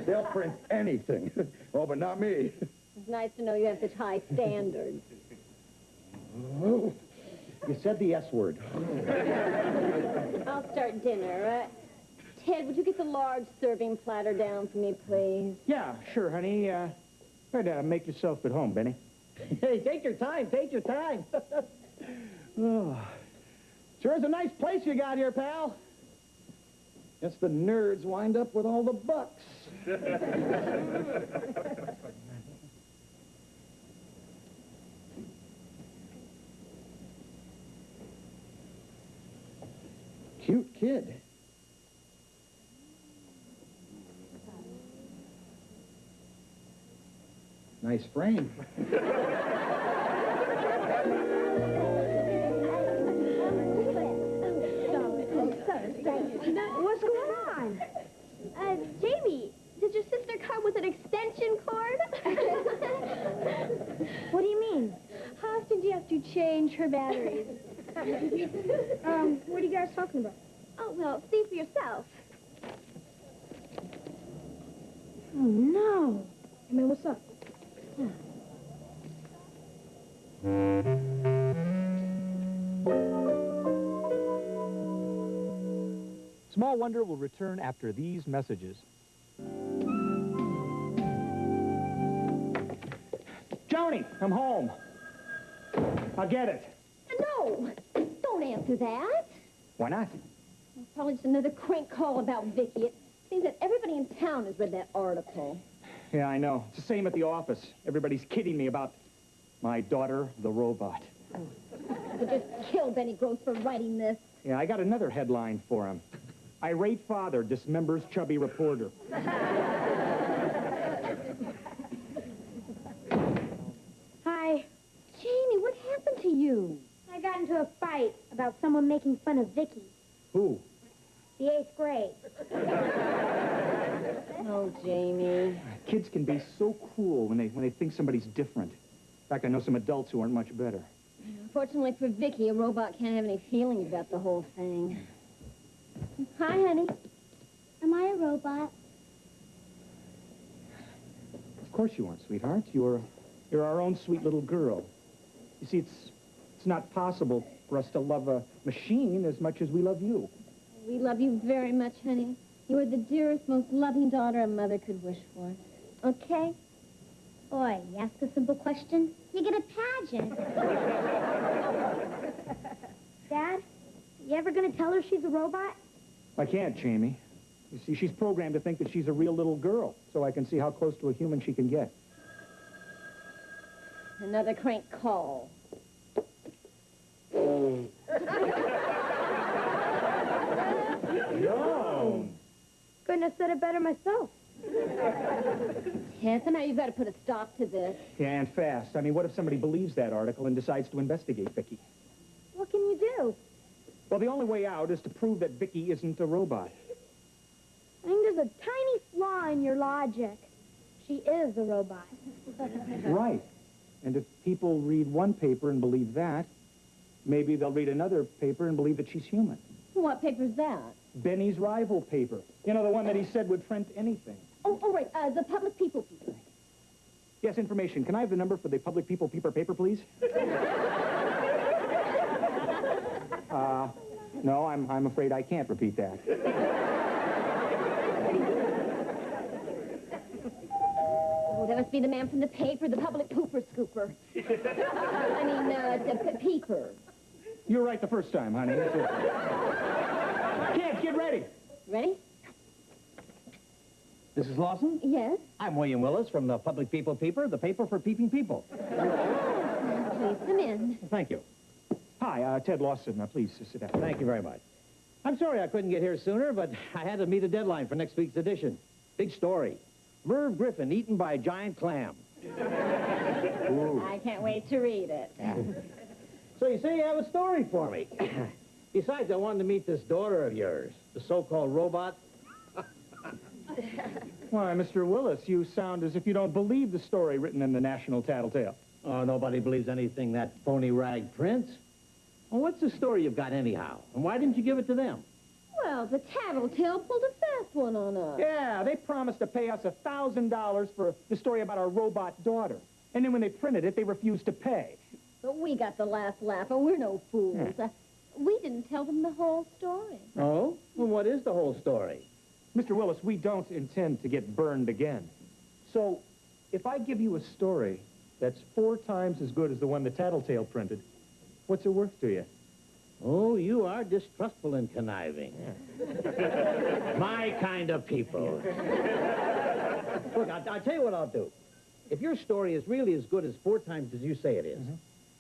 They'll print anything. Oh, but not me. It's nice to know you have such high standards. Oh, you said the S word. I'll start dinner. Ted, would you get the large serving platter down for me, please? Yeah, sure, honey. Try to make yourself at home, Benny. Hey, take your time, take your time. Oh, sure is a nice place you got here, pal. Guess the nerds wind up with all the bucks. Cute kid. Nice frame. What's going on? Jamie, did your sister come with an extension cord? What do you mean? How often do you have to change her batteries? What are you guys talking about? Oh, well, see for yourself. Oh, no. I mean, what's up? Small Wonder will return after these messages. Joni, I'm home. I'll get it. No! Don't answer that. Why not? It's probably just another crank call about Vicki. It seems that everybody in town has read that article. Yeah, I know. It's the same at the office. Everybody's kidding me about my daughter, the robot. You just kill Benny Gross for writing this. Yeah, I got another headline for him. Irate father dismembers chubby reporter. Hi. Jamie, what happened to you? I got into a fight about someone making fun of Vicki. Who? The 8th grade. Oh, Jamie. Kids can be so cruel when they think somebody's different. In fact, I know some adults who aren't much better. Unfortunately for Vicki, a robot can't have any feeling about the whole thing. Hi, honey. Am I a robot? Of course you aren't, sweetheart. You're our own sweet little girl. You see, it's not possible for us to love a machine as much as we love you. We love you very much, honey. You are the dearest, most loving daughter a mother could wish for. Okay? Boy, you ask a simple question, you get a pageant. Dad, you ever gonna tell her she's a robot? I can't, Jamie. You see, she's programmed to think that she's a real little girl, so I can see how close to a human she can get. Another crank call. No! Couldn't have said it better myself. Yeah, somehow you've got to put a stop to this. Yeah, and fast. I mean, what if somebody believes that article and decides to investigate Vicki? What can you do? Well, the only way out is to prove that Vicki isn't a robot. I think there's a tiny flaw in your logic. She is a robot. Right. And if people read one paper and believe that, maybe they'll read another paper and believe that she's human. What paper's that? Benny's rival paper. You know, the one that he said would print anything. Oh, right, the Public People paper. Yes, information. Can I have the number for the Public People paper, please? No, I'm afraid I can't repeat that. Oh, that must be the man from the paper, the Public Pooper Scooper. I mean, the peeper. You're right the first time, honey. Kids, get ready. Ready? Mrs. Lawson? Yes? I'm William Willis from the Public People Paper, the paper for peeping people. Please come in. Thank you. Hi, Ted Lawson. Please sit down. Thank you very much. I'm sorry I couldn't get here sooner, but I had to meet a deadline for next week's edition. Big story. Merv Griffin eaten by a giant clam. I can't wait to read it. So you say you have a story for me. Besides, I wanted to meet this daughter of yours, the so-called robot. Why, Mr. Willis, you sound as if you don't believe the story written in the National Tattletale. Oh, nobody believes anything that phony rag prints. Well, what's the story you've got anyhow? And why didn't you give it to them? Well, the Tattletale pulled a fast one on us. Yeah, they promised to pay us $1,000 for the story about our robot daughter. And then when they printed it, they refused to pay. But we got the last laugh, and we're no fools. We didn't tell them the whole story. Oh? Well, what is the whole story? Mr. Willis, we don't intend to get burned again. So, if I give you a story that's 4 times as good as the one the Tattletale printed, what's it worth to you? Oh, you are distrustful and conniving. My kind of people. Look, I'll tell you what I'll do. If your story is really as good as 4 times as you say it is,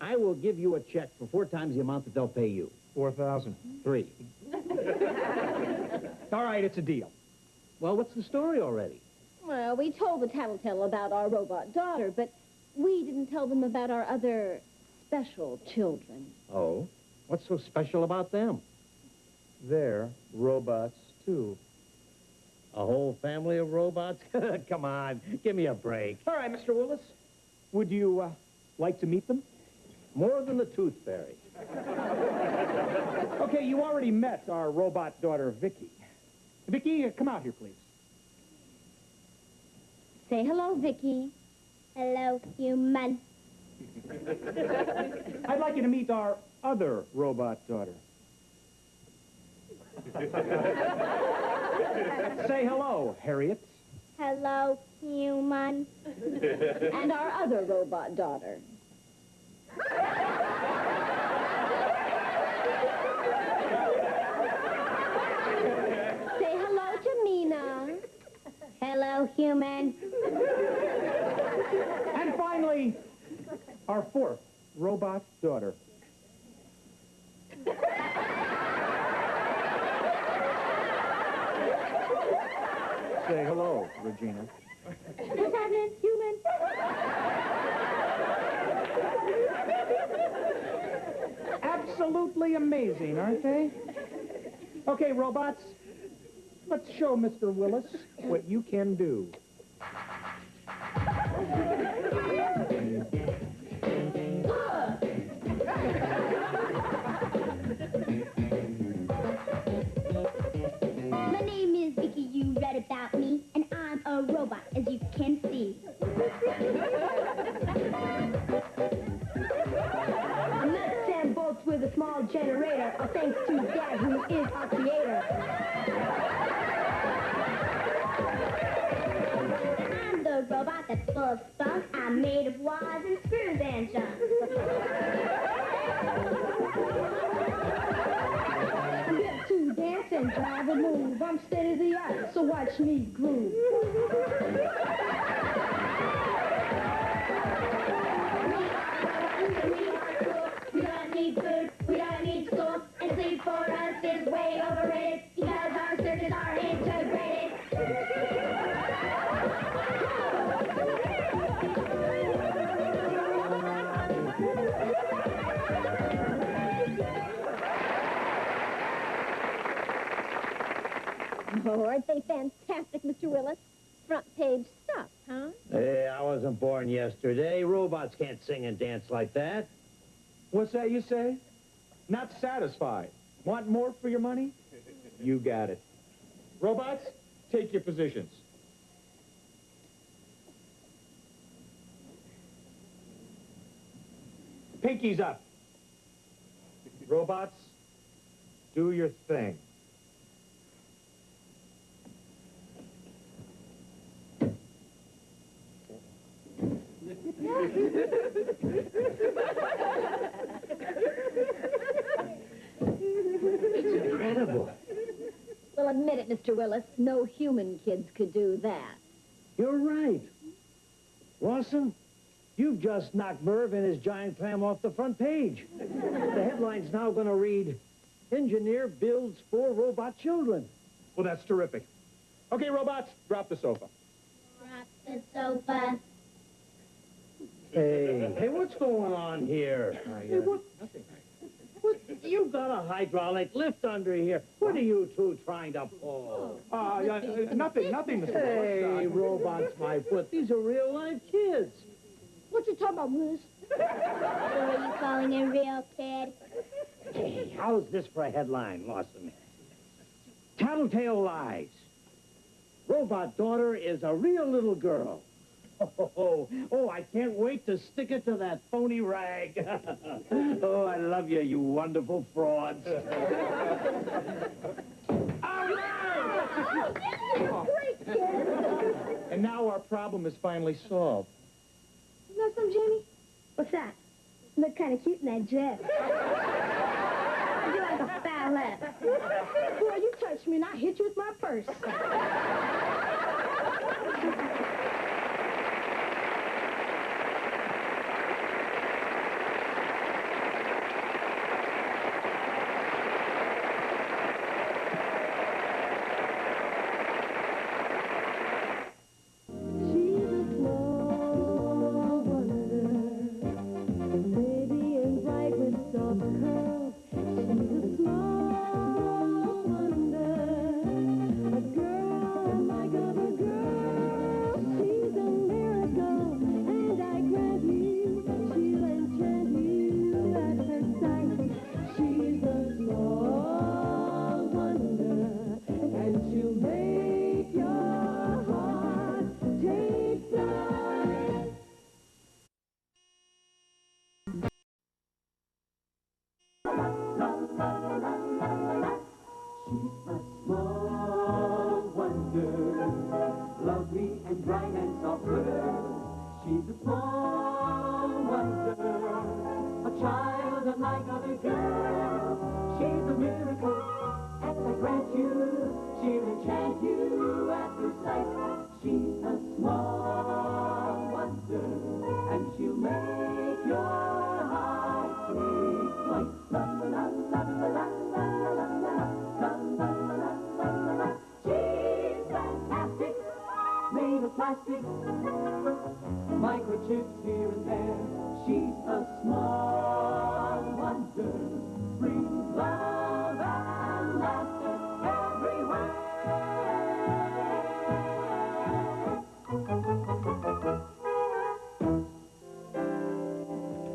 I will give you a check for 4 times the amount that they'll pay you. 4,000. 3. All right, it's a deal. Well, what's the story already? Well, we told the Tattletale about our robot daughter, but we didn't tell them about our other special children. Oh? What's so special about them? They're robots, too. A whole family of robots? Come on, give me a break. All right, Mr. Willis. Would you like to meet them? More than the Tooth Fairy. Okay, you already met our robot daughter, Vicki. Vicki, come out here, please. Say hello, Vicki. Hello, human. I'd like you to meet our other robot daughter. Say hello, Harriet. Hello, human. And our other robot daughter. Say hello to Mina. Hello, human. And finally, our 4th robot daughter. Say hello, Regina. What's happening, human? Absolutely amazing, aren't they? Okay, robots, let's show Mr. Willis what you can do. My name is Vicki, you read about me, and I'm a robot, as you can see. I'm not Sam Bolts with a small generator, all thanks to Dad, who is our creator. I'm the robot that's full of spunk. I'm made of wires and screws and junk. I get to dance and drive and move. I'm state of the art, so watch me groove. We don't need food, we don't need school, and sleep for us is way overrated because our circuits are integrated. Oh, aren't they fantastic, Mr. Willis? Front page stuff, huh? Hey, I wasn't born yesterday. Robots can't sing and dance like that. What's that you say? Not satisfied. Want more for your money? You got it. Robots, take your positions. Pinky's up. Robots, do your thing. It's incredible. Well, admit it, Mr. Willis. No human kids could do that. You're right. Lawson, you've just knocked Merv and his giant clam off the front page. The headline's now going to read, Engineer builds 4 robot children. Well, that's terrific. Okay, robots, drop the sofa. Drop the sofa. Hey, what's going on here? Hey, what? Nothing. You've got a hydraulic lift under here. What are you two trying to pull? Nothing, Mr. Hey, Willis. robots, my foot. These are real-life kids. What you talking about, Willis? Who are you calling a real kid? Hey, how's this for a headline, Lawson? Tattletale lies. Robot daughter is a real little girl. Oh, I can't wait to stick it to that phony rag. Oh, I love you, you wonderful frauds. Great kid. And now our problem is finally solved. You know something, Jamie? What's that? You look kind of cute in that dress. You're like a ballet. Boy, you touch me and I hit you with my purse. She's a small wonder, and she'll make your heart plastic, microchips here and there. She's a small wonder, brings love and laughter everywhere.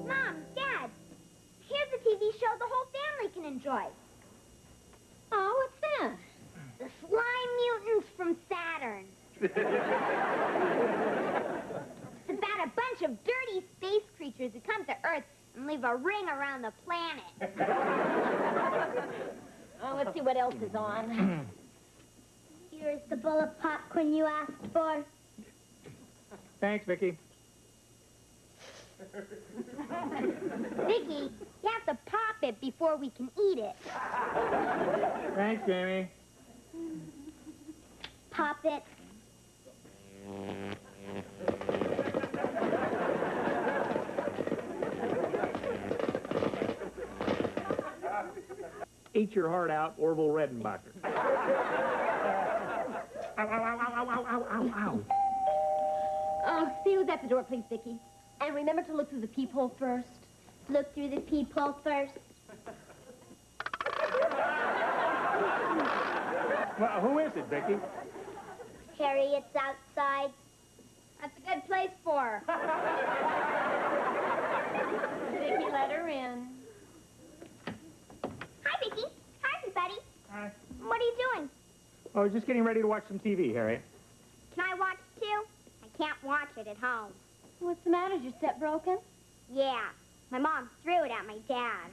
Mom, Dad, here's a TV show the whole family can enjoy. Oh, what's that? The Slime Mutants from Saturn. It's about a bunch of dirty space creatures who come to Earth and leave a ring around the planet. Oh, let's see what else is on. Here's the bowl of popcorn you asked for. Thanks, Vicki. Vicki, you have to pop it before we can eat it. Thanks, Jamie. Pop it. Eat your heart out, Orville Redenbacher. Ow, ow, ow, ow, ow, ow, ow, ow, ow. Oh, see who's at the door, please, Vicki. And remember to look through the peephole first. Look through the peephole first. Well, who is it, Vicki? Harriet's outside. That's a good place for her. Vicki, let her in. Hi, Vicki. Hi, everybody. Hi. What are you doing? Oh, just getting ready to watch some TV, Harriet. Can I watch too? I can't watch it at home. What's the matter? Is your set broken? Yeah. My mom threw it at my dad.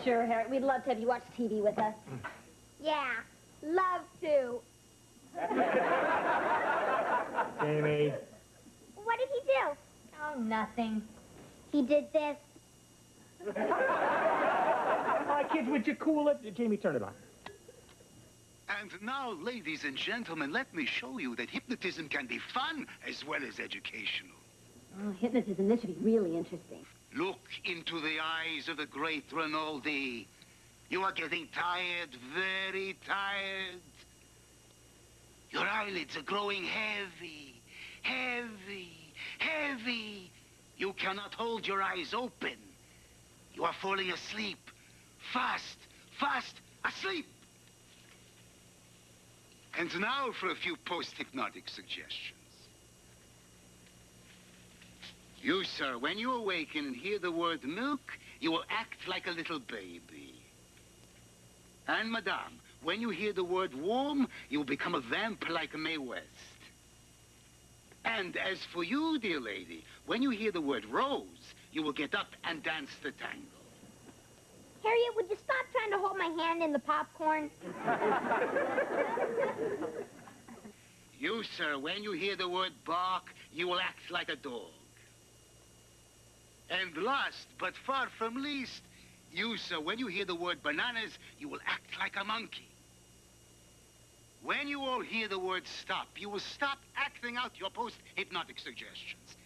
Sure, Harriet. We'd love to have you watch TV with us. Yeah. Love to. Jamie. What did he do? Oh, nothing. He did this. All right, kids, would you cool it? Jamie, turn it on. And now, ladies and gentlemen, let me show you that hypnotism can be fun as well as educational. Oh, hypnotism. This should be really interesting. Look into the eyes of the great Rinaldi. You are getting tired, very tired. Your eyelids are growing heavy, heavy, heavy. You cannot hold your eyes open. You are falling asleep. Fast, fast, asleep. And now for a few post-hypnotic suggestions. You, sir, when you awaken and hear the word milk, you will act like a little baby. And, madame, when you hear the word warm, you will become a vamp like Mae West. And as for you, dear lady, when you hear the word rose, you will get up and dance the tango. Harriet, would you stop trying to hold my hand in the popcorn? You, sir, when you hear the word bark, you will act like a dog. And last, but far from least, you, sir, when you hear the word bananas, you will act like a monkey. When you all hear the word stop, you will stop acting out your post-hypnotic suggestions.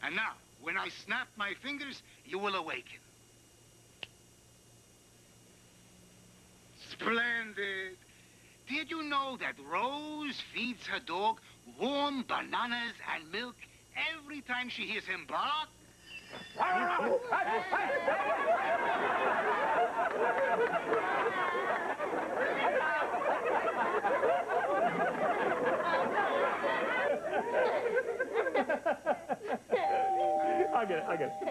And now, when I snap my fingers, you will awaken. Splendid. Did you know that Rose feeds her dog warm bananas and milk every time she hears him bark? I'll get it.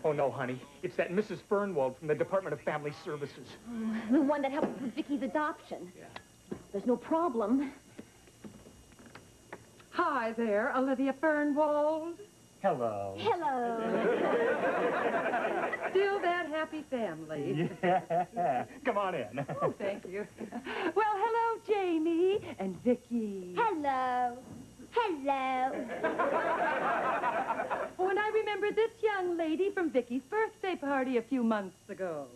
Oh, no, honey. It's that Mrs. Fernwald from the Department of Family Services. The one that helped with Vicky's adoption. Yeah. There's no problem. Hi there, Olivia Fernwald. Hello. Hello. Still that happy family. Yeah. Come on in. Oh, thank you. Well, hello, Jamie and Vicki. Hello. Hello. Oh, and I remember this young lady from Vicky's birthday party a few months ago.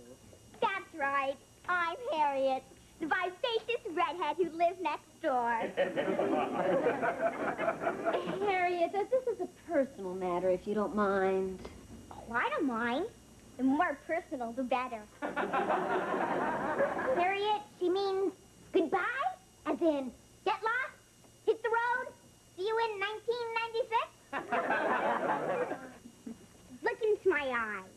That's right. I'm Harriet, the vivacious redhead who lives next door. Harriet, this is a personal matter, if you don't mind. Oh, I don't mind. The more personal, the better. Harriet, she means goodbye? As in, get lost, hit the road, see you in 1996? Look into my eyes.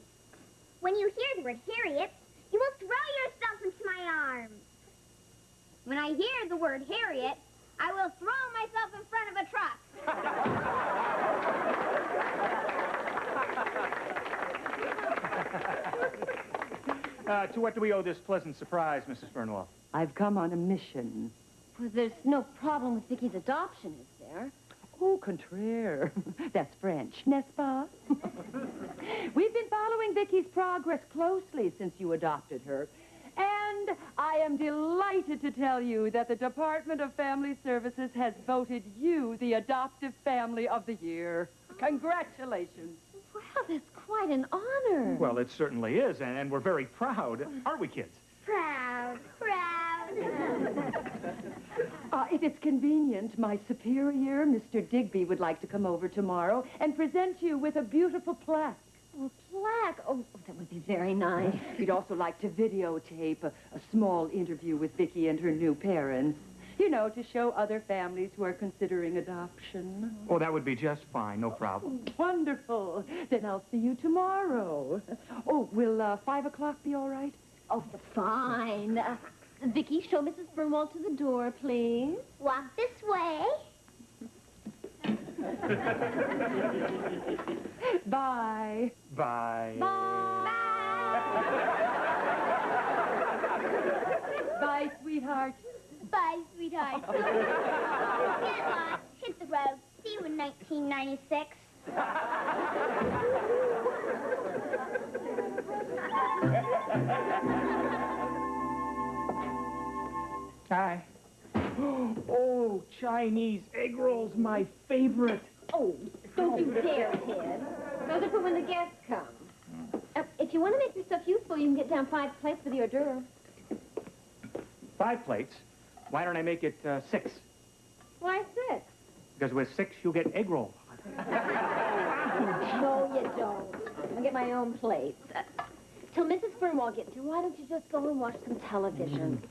When you hear the word Harriet, you will throw yourself into my arms. When I hear the word Harriet, I will throw myself in front of a truck. To what do we owe this pleasant surprise, Mrs. Burnwell? I've come on a mission. Well, there's no problem with Vicky's adoption, is there? Au contraire. That's French, n'est-ce pas? We've been following Vicky's progress closely since you adopted her. And I am delighted to tell you that the Department of Family Services has voted you the Adoptive Family of the Year. Congratulations. Well, that's quite an honor. Well, it certainly is, and we're very proud. Aren't we, kids? Proud, proud. If it's convenient, my superior, Mr. Digby, would like to come over tomorrow and present you with a beautiful plaque. A plaque? Oh, that would be very nice. We'd also like to videotape a small interview with Vicki and her new parents. You know, to show other families who are considering adoption. Oh, that would be just fine. No problem. Wonderful. Then I'll see you tomorrow. Oh, will 5 o'clock be all right? Oh, fine. Vicki, show Mrs. Burnwell to the door, please. Walk this way. Bye. Bye. Bye, sweetheart. Bye, sweetheart. Get lost, hit the road. See you in 1996. Hi. Oh, Chinese egg rolls, my favorite. Oh, don't you dare, Ted. Those are for when the guests come. If you want to make yourself useful, you can get down 5 plates with the hors d'oeuvre. 5 plates? Why don't I make it 6? Why 6? Because with 6, you'll get egg roll. No, you don't. I'll get my own plates. Till Mrs. Burnwell gets here, why don't you just go and watch some television?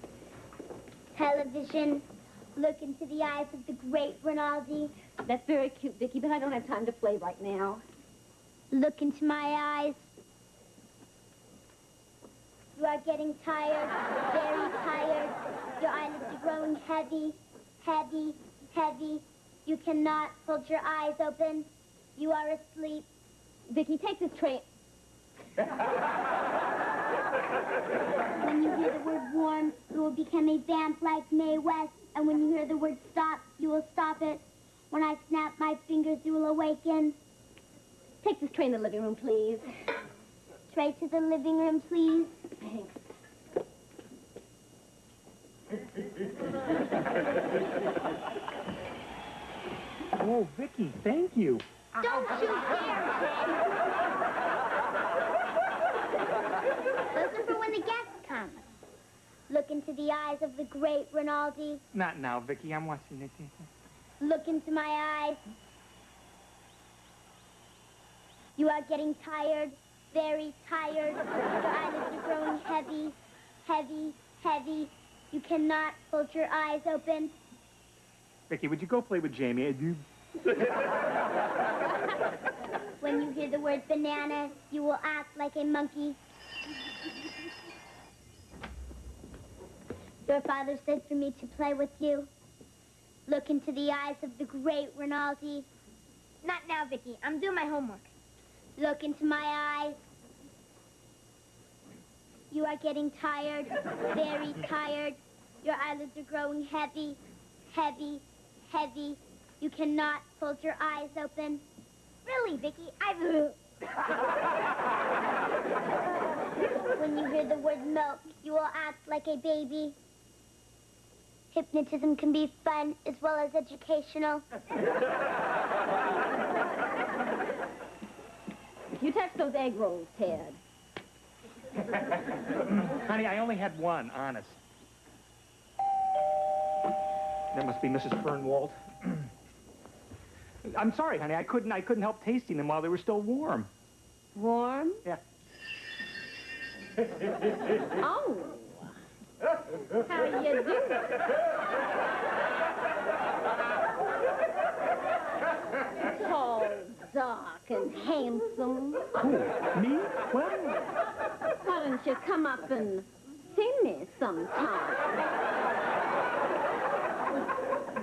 Television. Look into the eyes of the great Rinaldi. That's very cute, Vicki, but I don't have time to play right now. Look into my eyes. You are getting tired, very tired. Your eyelids are growing heavy, heavy, heavy. You cannot hold your eyes open. You are asleep. Vicki, take this train. When you hear the word warm, you will become a vamp like Mae West. And when you hear the word stop, you will stop it. When I snap my fingers, you will awaken. Take this train to the living room, please. Straight to the living room, please. Thanks. Oh, Vicki, thank you. Don't you dare! Those are for when the guests come. Look into the eyes of the great Rinaldi. Not now, Vicki. I'm watching it. Look into my eyes. You are getting tired, very tired. Your eyelids are growing heavy, heavy, heavy. You cannot hold your eyes open. Vicki, would you go play with Jamie? When you hear the word banana, you will act like a monkey. Your father said for me to play with you. Look into the eyes of the great Rinaldi. Not now, Vicki. I'm doing my homework. Look into my eyes. You are getting tired, very tired. Your eyelids are growing heavy, heavy, heavy. You cannot hold your eyes open. Really, Vicki, When you hear the word milk, you will act like a baby. Hypnotism can be fun as well as educational. You touch those egg rolls, Ted. Honey, I only had one, honest. That must be Mrs. Fernwald. I'm sorry, honey. I couldn't help tasting them while they were still warm. Warm? Yeah. Oh. How you do? Tall, dark, and handsome. Who? Me? What? Why don't you come up and see me sometime?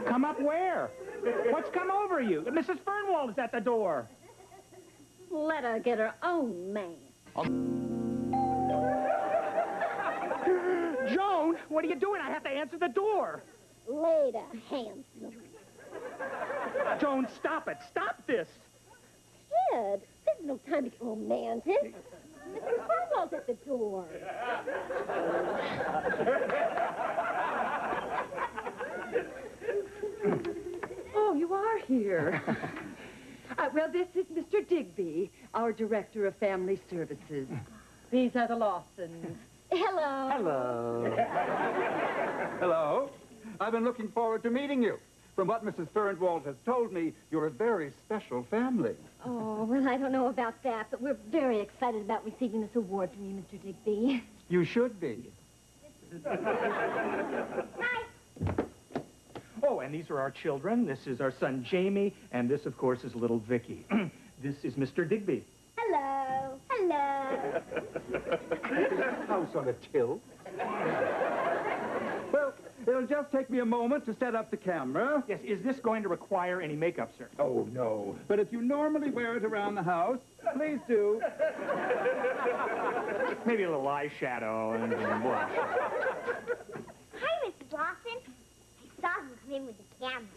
Come up where? What's come over you? Mrs. Fernwald is at the door. Let her get her own man. Joan, what are you doing? I have to answer the door. Later, handsome. Joan, stop it. Stop this. Kid, there's no time to get romantic. Mr. Fernwald's at the door. Oh, you are here. Well, this is Mr. Digby, our Director of Family Services. These are the Lawsons. Hello. Hello. Hello. I've been looking forward to meeting you. From what Mrs. Fernwald has told me, you're a very special family. Oh, well, I don't know about that, but we're very excited about receiving this award from you, Mr. Digby. You should be. Hi. Oh, and these are our children. This is our son, Jamie, and this, of course, is little Vicki. This is Mr. Digby. Hello. Hello. House on a tilt. Well, it'll just take me a moment to set up the camera. Yes, is this going to require any makeup, sir? Oh, no. But if you normally wear it around the house, please do. Maybe a little eyeshadow and blush. Hi, Mrs. Lawson. I saw him come in with the camera.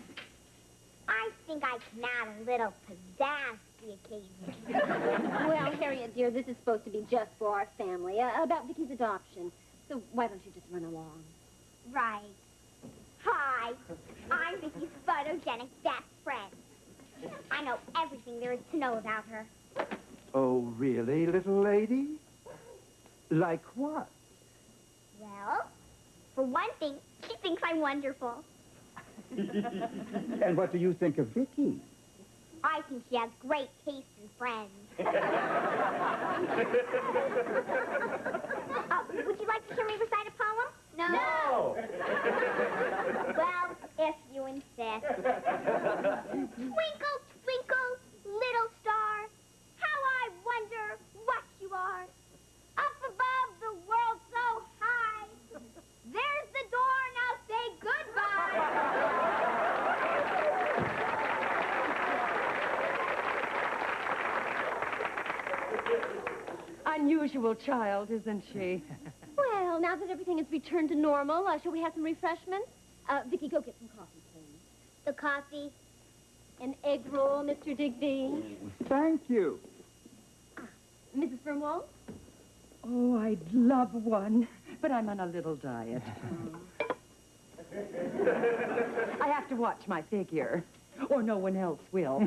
I think I can add a little pizzazz to the occasion. Well, Harriet, dear, this is supposed to be just for our family, about Vicky's adoption. So why don't you just run along? Right. Hi. I'm Vicky's photogenic best friend. I know everything there is to know about her. Oh, really, little lady? Like what? Well, for one thing, she thinks I'm wonderful. And what do you think of Vicki? I think she has great taste in friends. Would you like to hear me recite a poem? No. Well, if you insist. Twinkle, twinkle, little star, how I wonder what you are. Up above the world so high, there's the door, now say goodbye. Unusual child, isn't she? Well, now that everything has returned to normal, shall we have some refreshments? Vicki, go get some coffee, please. The coffee. An egg roll, Mr. Digby. Thank you. Mrs. Fernwald? Oh, I'd love one, but I'm on a little diet. I have to watch my figure, or no one else will.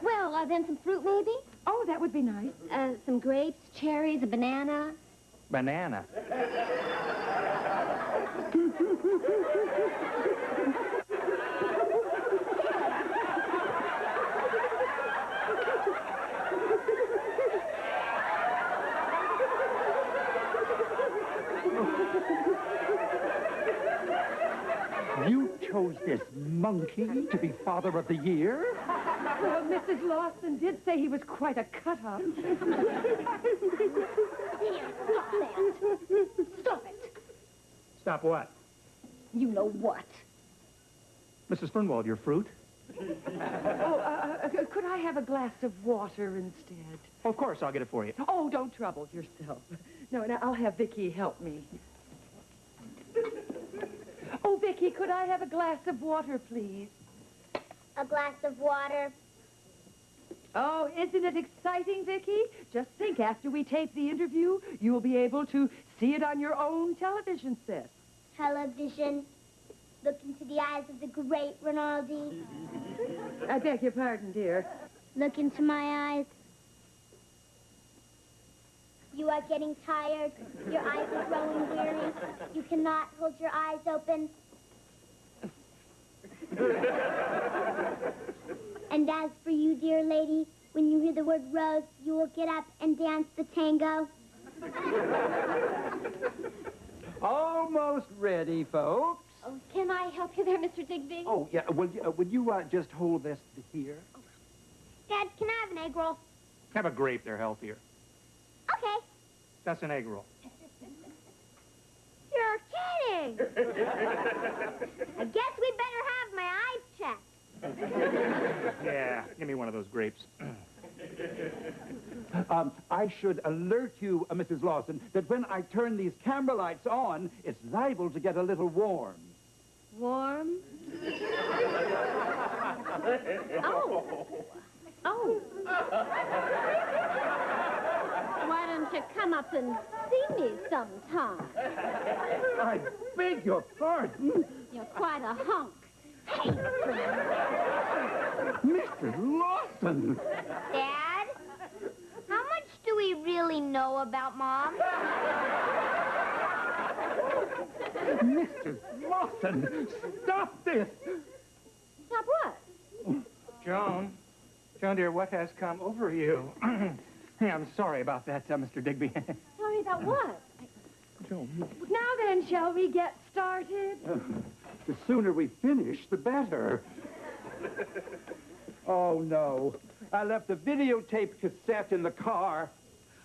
Well, then some fruit, maybe? Oh, that would be nice. Some grapes, cherries, a banana. Banana. You chose this monkey to be Father of the Year? Well, Mrs. Lawson did say he was quite a cut-up. Here, stop that. Stop it. Stop what? You know what? Mrs. Fernwald, your fruit? Oh, could I have a glass of water instead? Oh, of course, I'll get it for you. Oh, don't trouble yourself. No, I'll have Vicki help me. Oh, Vicki, could I have a glass of water, please? A glass of water. Oh, isn't it exciting, Vicki? Just think, after we tape the interview, you'll be able to see it on your own television set. Television. Look into the eyes of the great Rinaldi. I beg your pardon, dear. Look into my eyes. You are getting tired. Your eyes are growing weary. You cannot hold your eyes open. And as for you, dear lady, when you hear the word rose, you will get up and dance the tango. Almost ready, folks. Oh, can I help you there, Mr. Digby? Oh, yeah. Would you just hold this here? Dad, can I have an egg roll? Have a grape, they're healthier. Okay. That's an egg roll. You're kidding. I guess we better have my eyes checked. Yeah, give me one of those grapes. I should alert you, Mrs. Lawson, that when I turn these camera lights on, it's liable to get a little warm. Warm? Oh. Oh. Why don't you come up and see me sometime? I beg your pardon. You're quite a hunk. Mrs. Lawson! Dad, how much do we really know about Mom? Mrs. Lawson, stop this! Stop what? Joan, dear, what has come over you? Hey, I'm sorry about that, Mr. Digby. Sorry about what? Joan. Now then, shall we get started? The sooner we finish, the better. Oh, no. I left a videotape cassette in the car.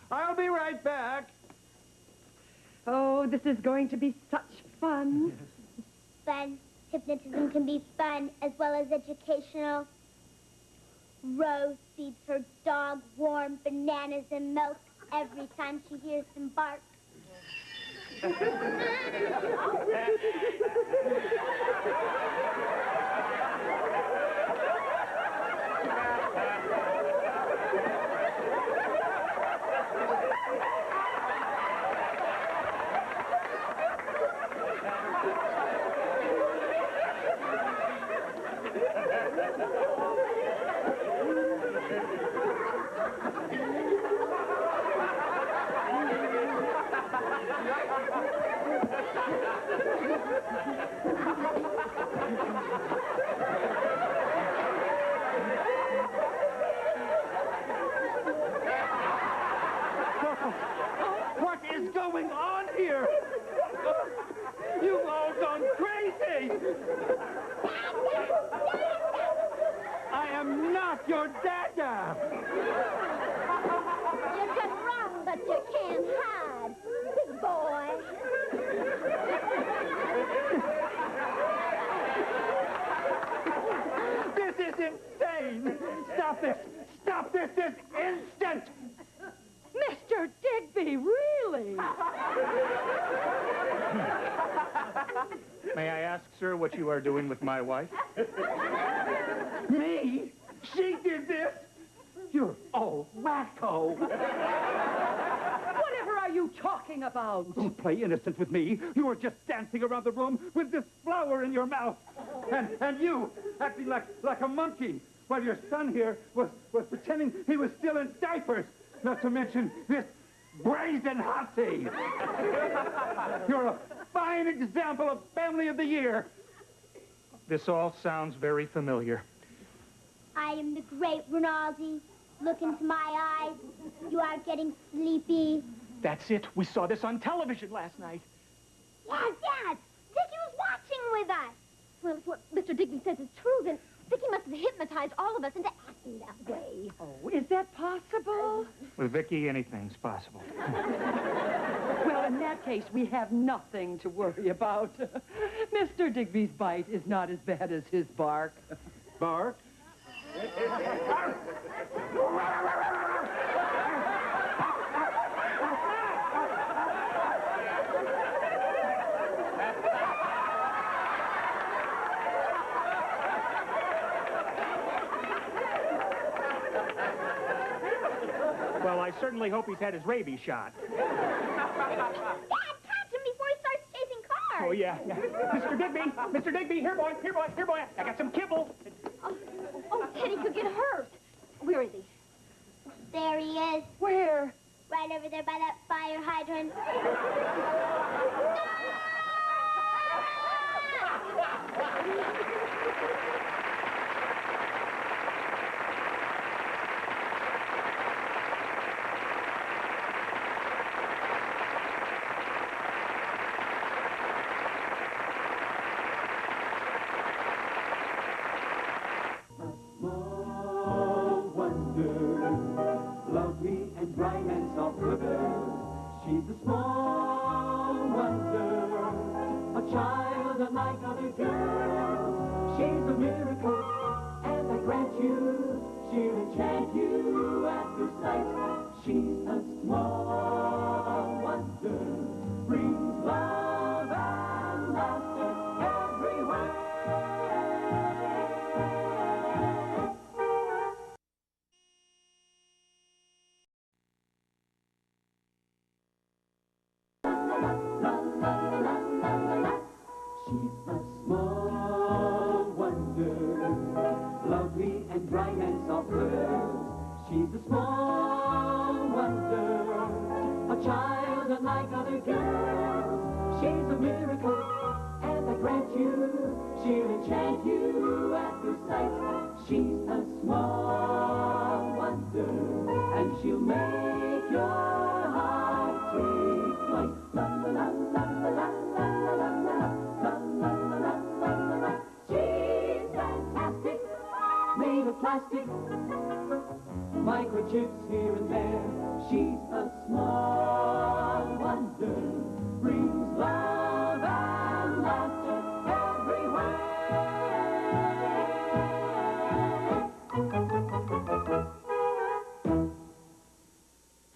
I'll be right back. Oh, this is going to be such fun. Fun. Hypnotism can be fun as well as educational. Rose feeds her dog warm bananas and milk every time she hears them bark. What is going on here? You've all gone crazy! I am not your dada! You can run, but you can't hide, big boy. This is insane! Stop this! Stop this instant! Mr. Digby, really? May I ask, sir, what you are doing with my wife? Me? She did this? You're all wacko. Whatever are you talking about? Don't play innocent with me. You were just dancing around the room with this flower in your mouth. And you acting like a monkey while your son here was pretending he was still in diapers. Not to mention this brazen hussy. You're a fine example of family of the year. This all sounds very familiar. I am the great Rinaldi. Look into my eyes. You are getting sleepy. That's it. We saw this on television last night. Yes, yes. Vicki was watching with us. Well, if what Mr. Digby says is true, then Vicki must have hypnotized all of us into acting that way. Oh, is that possible? With Vicki, anything's possible. Well, in that case, we have nothing to worry about. Mr. Digby's bite is not as bad as his bark. Bark? Well, I certainly hope he's had his rabies shot. Dad, catch him before he starts chasing cars. Oh, yeah. Mr. Digby, here, boy. I got some kibble. Oh, Teddy could get hurt. Where is he? There he is. Where? Right over there by that fire hydrant. She's a small wonder, a child unlike other girls. She's a miracle, and I grant you, she'll enchant you at first sight. She's a small wonder, brings love and laughter everywhere. She's a small wonder, lovely and bright and soft curves. She's a small wonder, a child unlike other girls. She's a miracle, and I grant you, she'll enchant you at first sight. She's a small wonder, and she'll make your heart take flight. La la la la la la la la la la. She's fantastic, made of plastic, microchips here and there. She's a small wonder, brings love and laughter everywhere.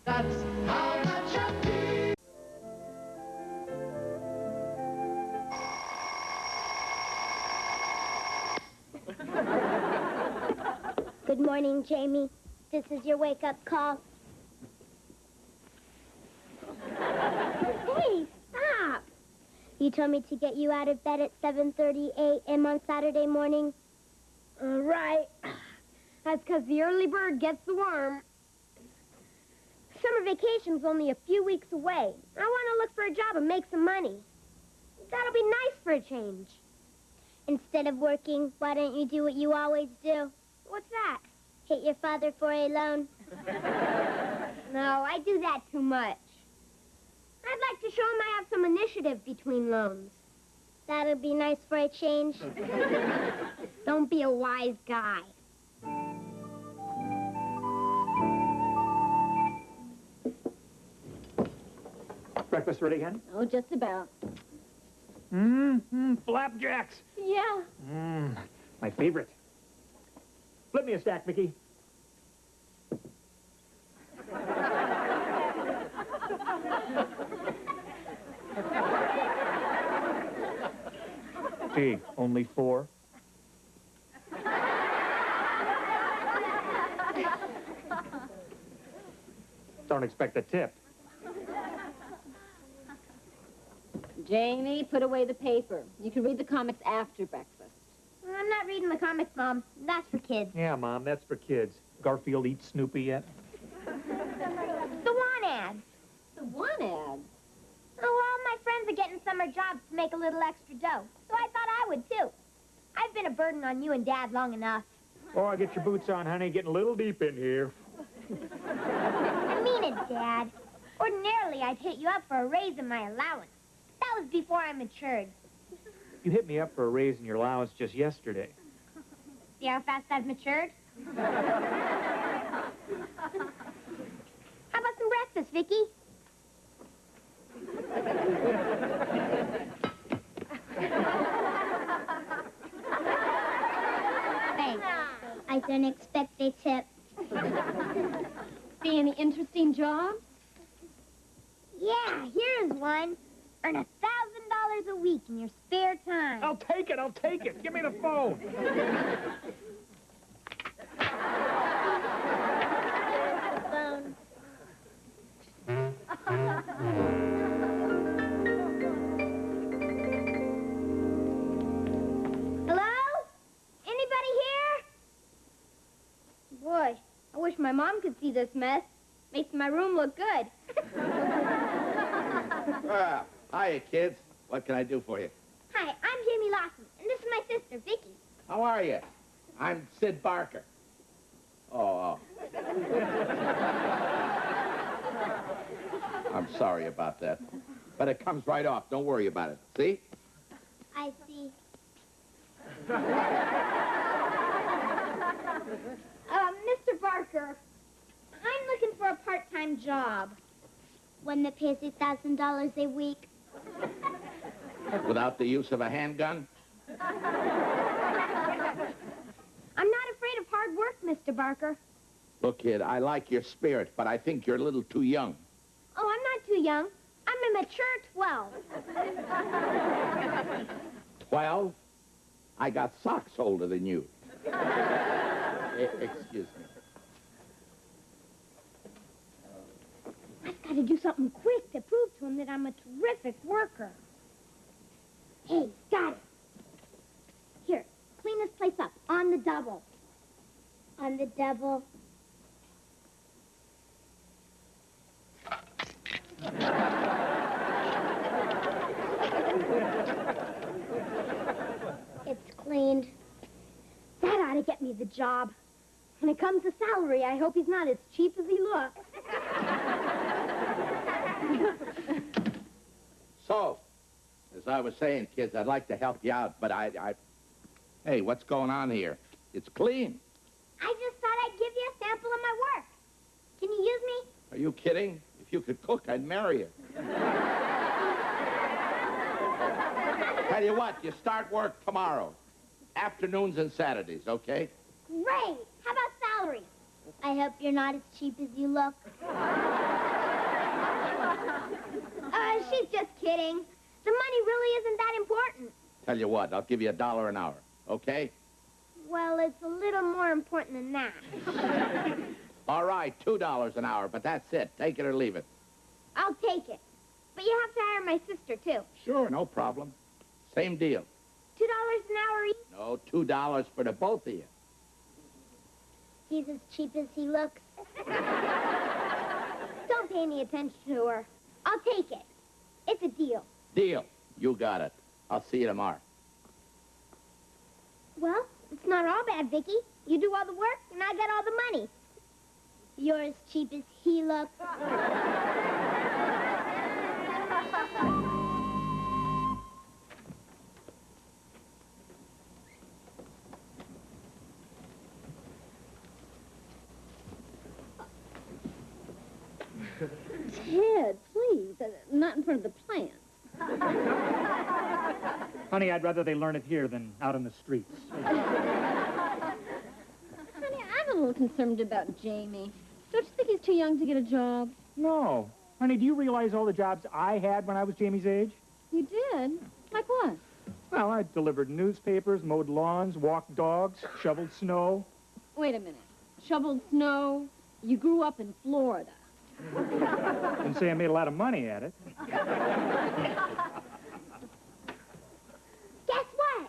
That's how much I feel. Good morning, Jamie. This is your wake-up call. Hey, stop! You told me to get you out of bed at 7:30 a.m. on Saturday morning. Right. That's because the early bird gets the worm. Summer vacation's only a few weeks away. I want to look for a job and make some money. That'll be nice for a change. Instead of working, why don't you do what you always do? What's that? Hit your father for a loan. No, I do that too much. I'd like to show him I have some initiative between loans. That'll be nice for a change. Don't be a wise guy. Breakfast ready, again? Oh, just about. Flapjacks. Yeah. My favorite. Flip me a stack, Vicki. Gee, only 4? Don't expect a tip. Jamie, put away the paper. You can read the comics after breakfast. I'm not reading the comics, Mom. That's for kids. Yeah, Mom, that's for kids. Garfield eats Snoopy yet? The want ads. The one ad? Oh, well, all my friends are getting summer jobs to make a little extra dough, so I thought I would, too. I've been a burden on you and Dad long enough. Oh, get your boots on, honey. Getting a little deep in here. I mean it, Dad. Ordinarily, I'd hit you up for a raise in my allowance. That was before I matured. You hit me up for a raise in your allowance just yesterday. See how fast I've matured? How about some breakfast, Vicki? Thanks. I don't expect a tip. See any interesting jobs? Yeah, here's one. Earn $1,000 a week in your spare time. I'll take it. I'll take it. Give me the phone. Phone. Hello? Anybody here? Boy, I wish my mom could see this mess. Makes my room look good. Hiya, kids. What can I do for you? Hi, I'm Jamie Lawson, and this is my sister, Vicki. How are you? I'm Sid Barker. Oh. I'm sorry about that. But it comes right off. Don't worry about it. See? I see. Mr. Barker, I'm looking for a part-time job. One that pays $1,000 a week. Without the use of a handgun? I'm not afraid of hard work, Mr. Barker. Look, kid, I like your spirit, but I think you're a little too young. Oh, I'm not too young. I'm a mature 12. 12? I got socks older than you. Excuse me. I've got to do something quick to prove to him that I'm a terrific worker. Hey, got it. Here, clean this place up on the double. On the double. It's cleaned. That ought to get me the job. When it comes to salary, I hope he's not as cheap as he looks. So, as I was saying, kids, I'd like to help you out, but Hey, what's going on here? It's clean. I just thought I'd give you a sample of my work. Can you use me? Are you kidding? If you could cook, I'd marry you. Tell you what, you start work tomorrow. Afternoons and Saturdays, okay? Great. How about salary? I hope you're not as cheap as you look. She's just kidding. The money really isn't that important. Tell you what, I'll give you $1 an hour, okay? Well, it's a little more important than that. All right, $2 an hour, but that's it. Take it or leave it. I'll take it. But you have to hire my sister, too. Sure, no problem. Same deal. $2 an hour each? No, $2 for the both of you. He's as cheap as he looks. Don't pay any attention to her. I'll take it. It's a deal. Deal. You got it. I'll see you tomorrow. Well, it's not all bad, Vicki. You do all the work, and I get all the money. You're as cheap as he looks. Ted, please, not in front of the plants. Honey, I'd rather they learn it here than out on the streets. Honey, I'm a little concerned about Jamie. Don't you think he's too young to get a job? No. Honey, do you realize all the jobs I had when I was Jamie's age? You did? Like what? Well, I delivered newspapers, mowed lawns, walked dogs, shoveled snow. Wait a minute. Shoveled snow? You grew up in Florida. Didn't say I made a lot of money at it. Guess what?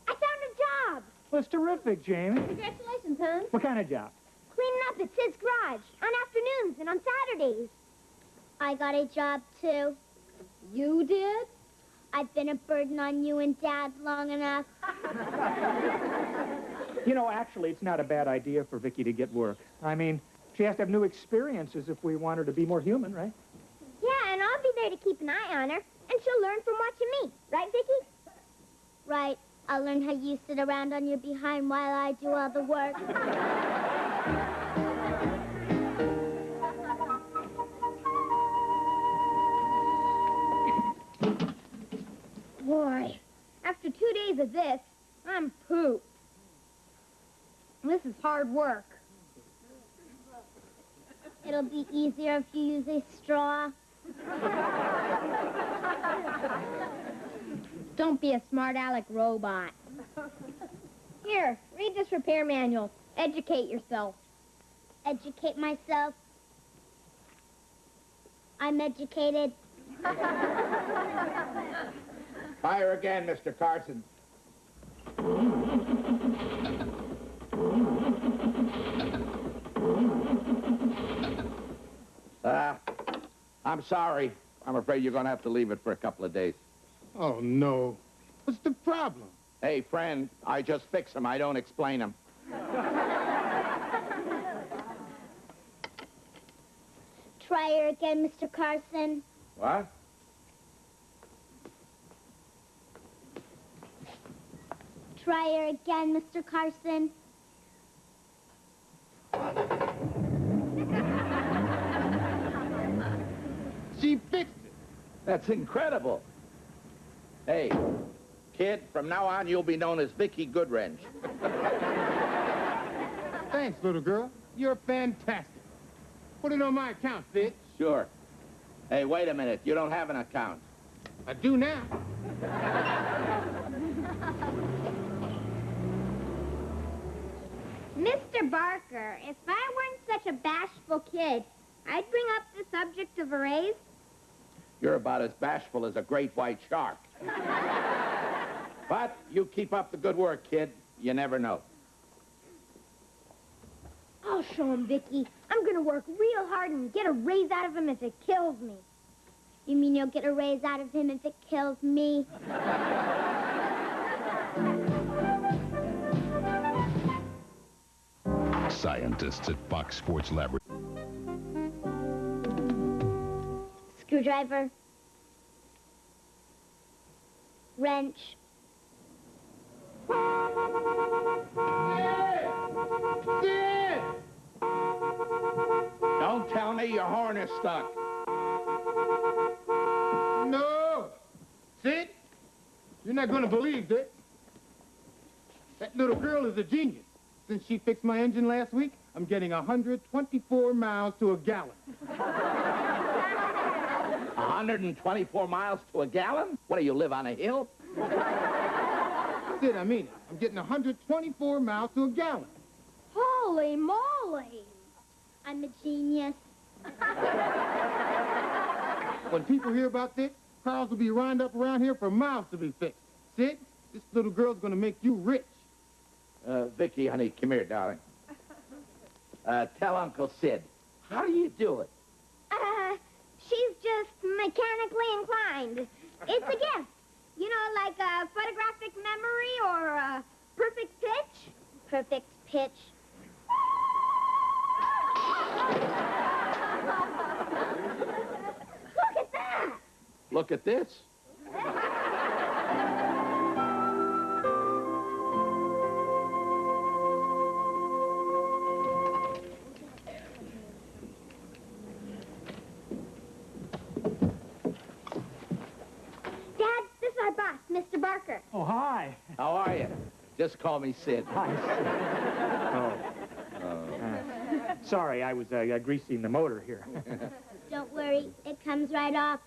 I found a job. Well, it's terrific, Jamie. Congratulations, hon. What kind of job? Cleaning up at Sid's garage on afternoons and on Saturdays. I got a job, too. You did? I've been a burden on you and Dad long enough. You know, actually, it's not a bad idea for Vicki to get work. I mean, she has to have new experiences if we want her to be more human, right? Yeah, and I'll be there to keep an eye on her, and she'll learn from watching me. Right, Vicki? Right. I'll learn how you sit around on your behind while I do all the work. Boy, after 2 days of this, I'm pooped. This is hard work. It'll be easier if you use a straw. Don't be a smart aleck robot. Here, read this repair manual. Educate yourself. Educate myself? I'm educated. Fire again, Mr. Carson. I'm sorry. I'm afraid you're going to have to leave it for a couple of days. Oh, no. What's the problem? Hey, friend, I just fix them. I don't explain them. Try her again, Mr. Carson. What? Try her again, Mr. Carson. she fixed it. That's incredible. Hey, kid, from now on, you'll be known as Vicki Goodwrench. Thanks, little girl. You're fantastic. Put it on my account, Fitz. Sure. Hey, wait a minute. You don't have an account. I do now. Mr. Barker, if I weren't such a bashful kid, I'd bring up the subject of a raise. You're about as bashful as a great white shark. But you keep up the good work, kid. You never know. I'll show him, Vicki. I'm going to work real hard and get a raise out of him if it kills me. You mean you'll get a raise out of him if it kills me? Scientists at Fox Sports Laboratory. Screwdriver. Wrench. Sid! Don't tell me your horn is stuck. No! Sid, you're not going to believe this. That little girl is a genius. Since she fixed my engine last week, I'm getting 124 miles to a gallon. 124 miles to a gallon? What, do you live on a hill? Sid, I mean it. I'm getting 124 miles to a gallon. Holy moly! I'm a genius. When people hear about this, cars will be lined up around here for miles to be fixed. Sid, this little girl's going to make you rich. Vicki, honey, come here, darling. Tell Uncle Sid, how do you do it? She's just mechanically inclined. It's a gift. You know, like a photographic memory or a perfect pitch. Perfect pitch. Look at that! Look at this. Dad, this is our boss, Mr. Barker. Oh, hi. How are you? Just call me Sid. Hi, Sid. Sorry, I was greasing the motor here. Don't worry, it comes right off.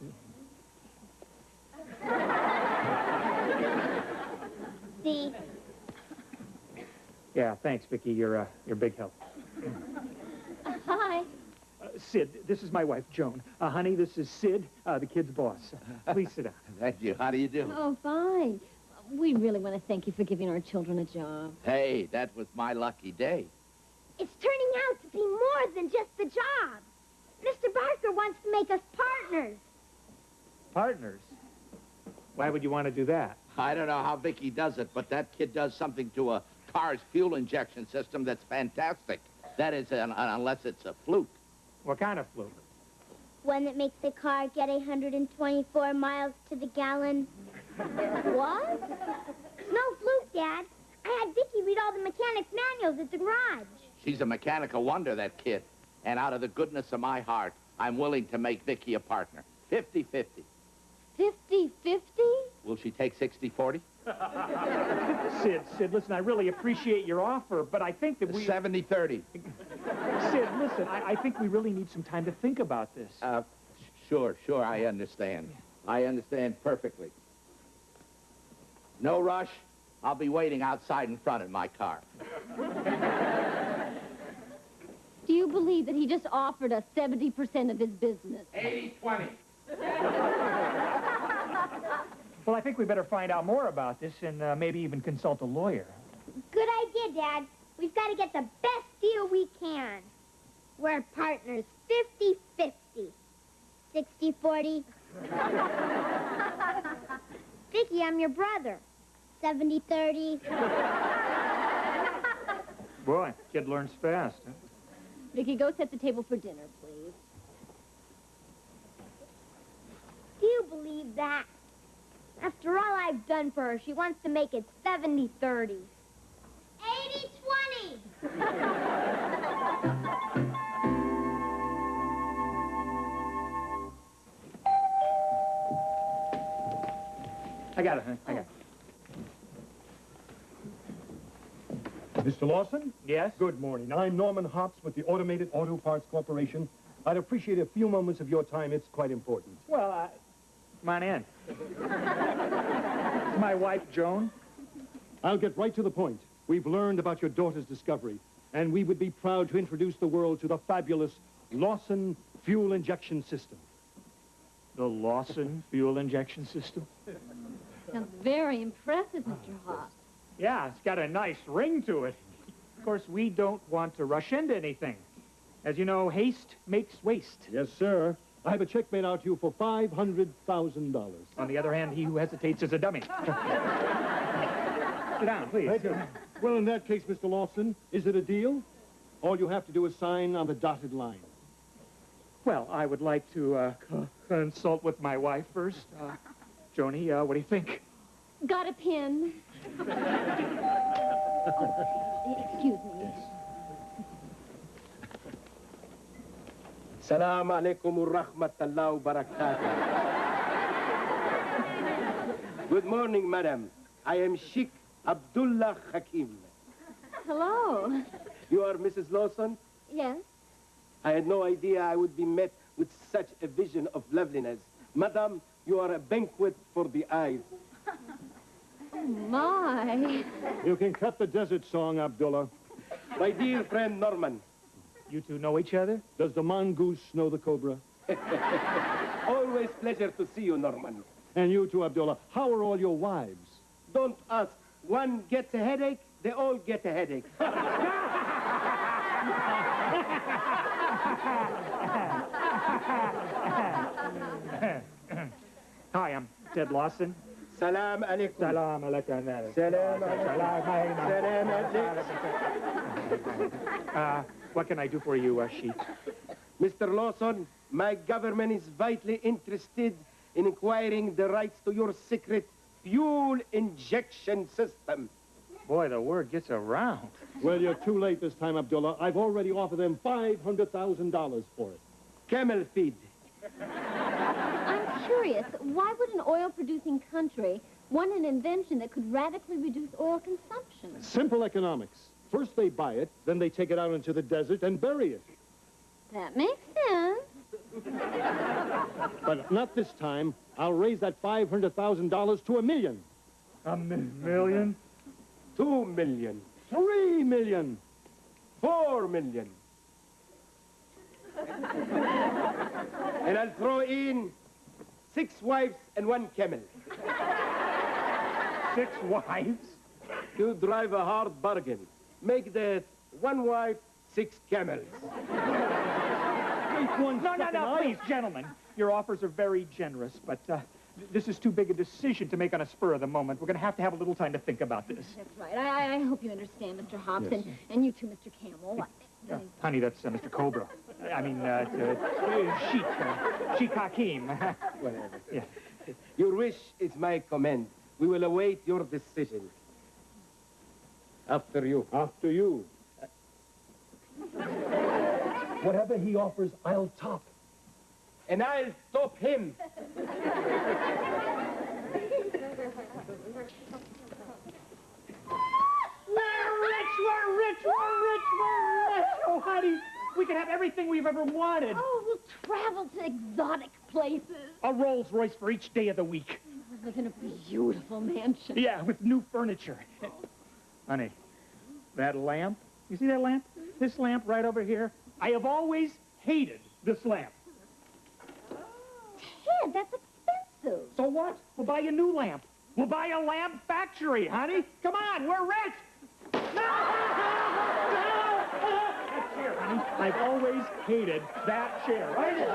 See? Yeah, thanks, Vicki. You're big help. Hi. Sid, this is my wife, Joan. Honey, this is Sid, the kid's boss. Please sit down. Thank you. How do you do? Oh, fine. We really want to thank you for giving our children a job. Hey, that was my lucky day. It's turning out to be more than just the job. Mr. Barker wants to make us partners. Partners? Why would you want to do that? I don't know how Vicki does it, but that kid does something to a car's fuel injection system that's fantastic. That is, unless it's a fluke. What kind of fluke? One that makes the car get 124 miles to the gallon. What? No fluke, Dad. I had Vicki read all the mechanics' manuals at the garage. She's a mechanical wonder, that kid. And out of the goodness of my heart, I'm willing to make Vicki a partner. 50-50. 50-50? Will she take 60-40? Sid, listen, I really appreciate your offer, but I think that we... 70-30. Sid, listen, I think we really need some time to think about this. Sure, I understand. I understand perfectly. No rush. I'll be waiting outside in front of my car. Do you believe that he just offered us 70% of his business? 80-20. Well, I think we better find out more about this and maybe even consult a lawyer. Good idea, Dad. We've got to get the best deal we can. We're partners 50-50. 60-40. Vicki, I'm your brother. 70-30. Boy, kid learns fast, huh? Vicki, go set the table for dinner, please. Do you believe that? After all I've done for her, she wants to make it 70-30. 80-20! I got it, honey. I got it. Mr. Lawson? Yes? Good morning. I'm Norman Hops with the Automated Auto Parts Corporation. I'd appreciate a few moments of your time. It's quite important. Well, come on in. It's my wife, Joan. I'll get right to the point. We've learned about your daughter's discovery, and we would be proud to introduce the world to the fabulous Lawson fuel injection system. The Lawson fuel injection system? Sounds very impressive, Mr. Hopp. Yeah, it's got a nice ring to it. Of course, we don't want to rush into anything. As you know, haste makes waste. Yes, sir. I have a check made out to you for $500,000. On the other hand, he who hesitates is a dummy. Sit down, please. Thank you. Well, in that case, Mr. Lawson, is it a deal? All you have to do is sign on the dotted line. Well, I would like to consult with my wife first. Joni, what do you think? Got a pin? Excuse me. Assalamu alaikum wa rahmatullahi wa barakatuh. Good morning, madam. I am Sheikh Abdullah Hakim. Hello. You are Mrs. Lawson? Yes? I had no idea I would be met with such a vision of loveliness. Madam, you are a banquet for the eyes. Oh, my. You can cut the desert song, Abdullah. My dear friend Norman. You two know each other? Does the mongoose know the cobra? Always pleasure to see you, Norman. And you too, Abdullah. How are all your wives? Don't ask. One gets a headache, they all get a headache. Hi, I'm Ted Lawson. Salam alaikum. Salam alaikum. Salam alaikum. What can I do for you, Sheik? Mr. Lawson, my government is vitally interested in acquiring the rights to your secret fuel injection system. Boy, the word gets around. Well, you're too late this time, Abdullah. I've already offered them $500,000 for it. Camel feed. I'm curious, why would an oil-producing country want an invention that could radically reduce oil consumption? Simple economics. First they buy it, then they take it out into the desert and bury it. That makes sense. But not this time. I'll raise that $500,000 to $1 million. $1 million? 2 million. 3 million. 4 million. And I'll throw in 6 wives and 1 camel. 6 wives? You drive a hard bargain. Make that 1 wife, 6 camels. No, please, gentlemen. Your offers are very generous, but this is too big a decision to make on a spur of the moment. We're going to have a little time to think about this. That's right. I hope you understand, Mr. Hobbs, Yes. and you too, Mr. Camel. Honey, that's Mr. Cobra. I mean, Sheik Hakim. Whatever. Yeah. Your wish is my command. We will await your decision. After you. After you. Whatever he offers, I'll top. And I'll top him. We're rich. Oh, honey, we can have everything we've ever wanted. Oh, we'll travel to exotic places. A Rolls Royce for each day of the week. We'll live in a beautiful mansion. Yeah, with new furniture. Honey, that lamp, you see that lamp? This lamp right over here? I have always hated this lamp. Ted, that's expensive. So what? We'll buy you a new lamp. We'll buy a lamp factory, honey. Come on, we're rich. No! That chair, honey. I've always hated that chair. Right here.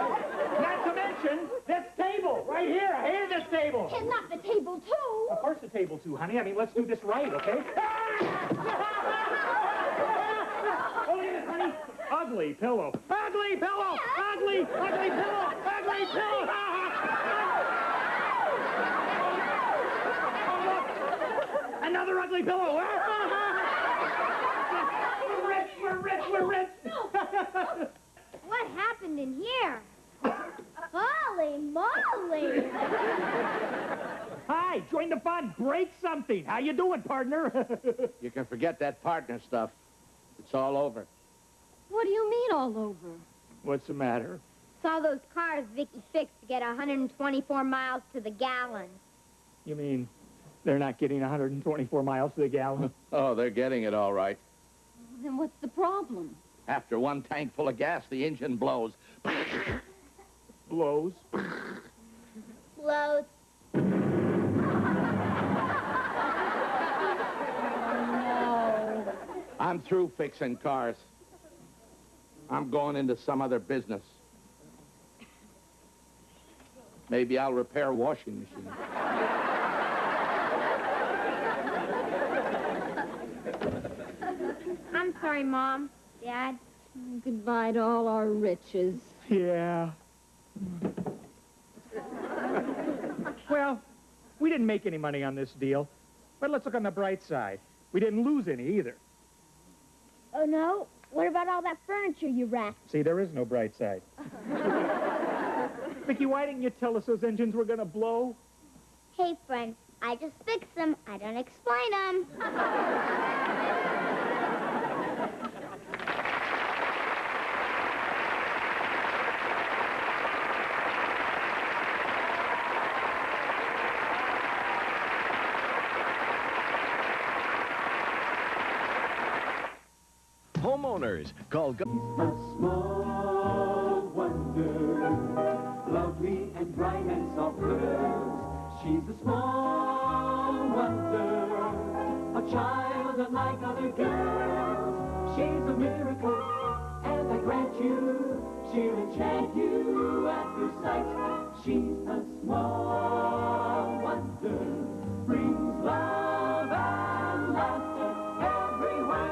Not to mention this table right here. I hated this table. And not the table, too. Of course the table, too, honey. I mean, let's do this right, okay? Oh, look at this, honey. Ugly pillow. Ugly pillow. Ugly pillow. Ugly pillow. Oh, look. Another ugly pillow. We're rich. What happened in here? Holy moly! Hi, join the fun. Break something. How you doing, partner? You can forget that partner stuff. It's all over. What do you mean all over? What's the matter? Saw those cars Vicki fixed to get 124 miles to the gallon. You mean they're not getting 124 miles to the gallon? Oh, they're getting it all right. Then what's the problem? After one tank full of gas, the engine blows. Blows? Blows. I'm through fixing cars. I'm going into some other business. Maybe I'll repair a washing machine. I'm sorry, Mom. Dad. Goodbye to all our riches. Yeah. Well, we didn't make any money on this deal. But let's look on the bright side. We didn't lose any either. Oh, no? What about all that furniture you wrecked? See, there is no bright side. Vicki, why didn't you tell us those engines were going to blow? Hey, friend, I just fix them. I don't explain them. Homeowners, call... Small wonder, lovely and bright and soft curves. She's a small wonder, a child unlike other girls. She's a miracle, and I grant you, she'll enchant you at first sight. She's a small wonder, brings love and laughter everywhere.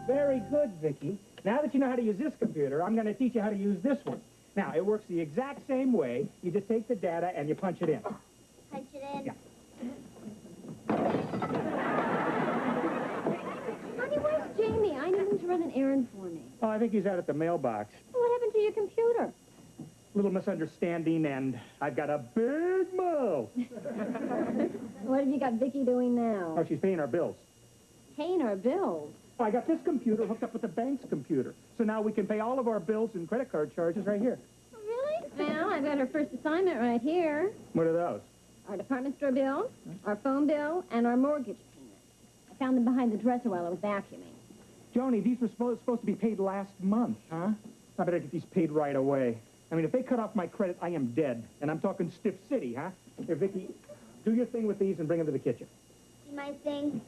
Very good, Vicki. Now that you know how to use this computer, I'm going to teach you how to use this one. Now, it works the exact same way. You just take the data and you punch it in. Punch it in? Yeah. Honey, where's Jamie? I need him to run an errand for me. Oh, I think he's out at the mailbox. What happened to your computer? Little misunderstanding, and I've got a big mouth. What have you got Vicki doing now? Oh, she's paying our bills. Paying our bills? Oh, I got this computer hooked up with the bank's computer. So now we can pay all of our bills and credit card charges right here. Oh, really? Well, I've got our first assignment right here. What are those? Our department store bill, our phone bill, and our mortgage payment. I found them behind the dresser while I was vacuuming. Joni, these were supposed to be paid last month, huh? I better get these paid right away. I mean, if they cut off my credit, I am dead. And I'm talking Stiff City, huh? Here, Vicki, do your thing with these and bring them to the kitchen. My thing?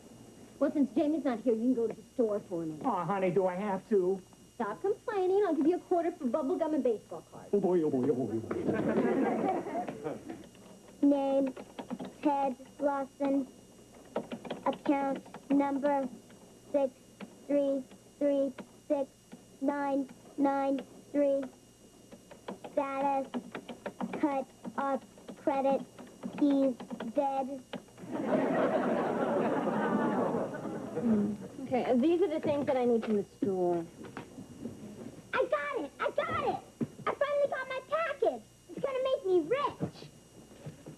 Well, since Jamie's not here, you can go to the store for me. Oh, honey, do I have to? Stop complaining. I'll give you a quarter for bubble gum and baseball cards. Oh, boy, oh, boy, oh, boy, oh, boy. Name, Ted Lawson. Account number 6336993. Status, cut off credit. He's dead. Okay, these are the things that I need from the store. I got it! I got it! I finally got my package! It's gonna make me rich!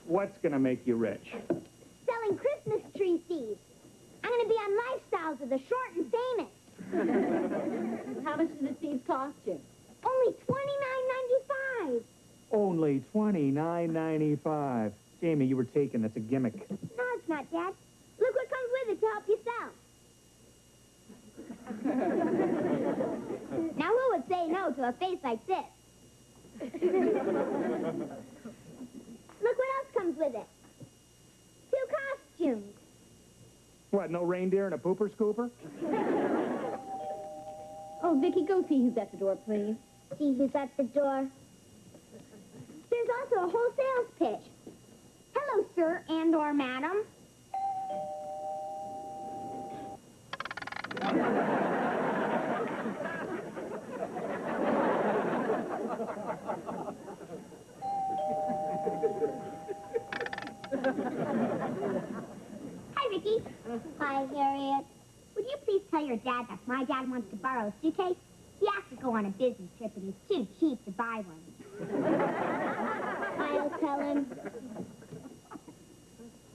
What's going to make you rich? Selling Christmas tree seeds. I'm gonna be on Lifestyles with the short and famous. How much do the seeds cost you? Only $29.95. Only $29.95. Jamie, you were taken. That's a gimmick. No, it's not, Dad. Look what comes with it to help yourself. Now, who would say no to a face like this? Look what else comes with it. 2 costumes. What, no reindeer and a pooper scooper? Oh, Vicki, go see who's at the door, please. See who's at the door. There's also a whole sales pitch. Hello, sir and/or madam. Hi, Vicki. Hi, Harriet. Would you please tell your dad that my dad wants to borrow a suitcase? He has to go on a business trip and he's too cheap to buy one. I'll tell him.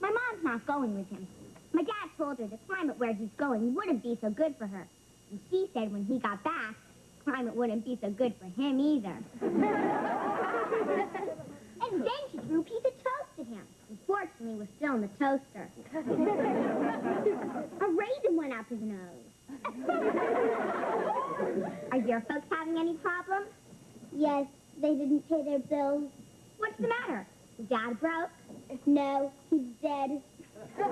My mom's not going with him. My dad told her the climate where he's going wouldn't be so good for her. And she said when he got back, climate wouldn't be so good for him either. And then she threw a piece of toast at him. Unfortunately, it was still in the toaster. A raisin went up his nose. Are your folks having any problems? Yes, they didn't pay their bills. What's the matter? Dad broke? No, he's dead. Dead?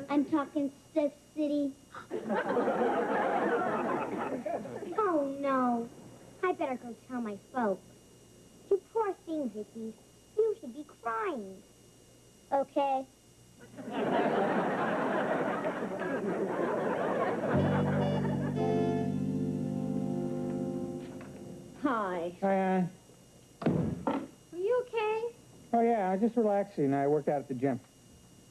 I'm talking Stiff City. Oh, no. I better go tell my folks. You poor thing, Vicki. You should be crying. Okay. Hi. Hi, Are you okay? Oh, yeah, I was just relaxing. I worked out at the gym.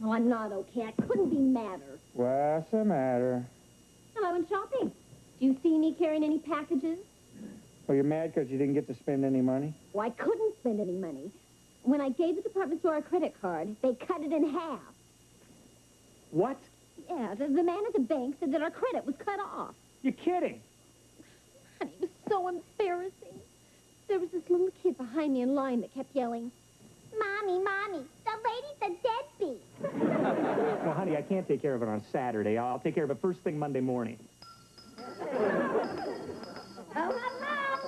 Oh, I'm not okay. I couldn't be madder. What's the matter? Well, I went shopping. Do you see me carrying any packages? Well, you're mad because you didn't get to spend any money? Well, I couldn't spend any money. When I gave the department store a credit card, they cut it in half. What? Yeah, the man at the bank said that our credit was cut off. You're kidding. Honey, it was so embarrassing. There was this little kid behind me in line that kept yelling, Mommy, Mommy, the lady's a deadbeat. Well, honey, I can't take care of it on Saturday. I'll take care of it first thing Monday morning. Ho, ho, ho!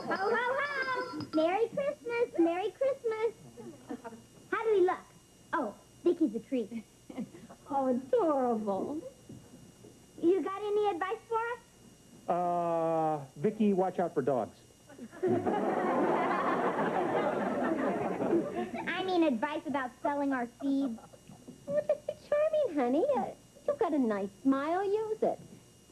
Ho, ho, ho! Merry Christmas! Merry Christmas! How do we look? Oh, Vicky's a treat. Oh, adorable. You got any advice for us? Vicki, watch out for dogs. I mean advice about selling our seeds. Oh, just be charming, honey. You've got a nice smile. Use it.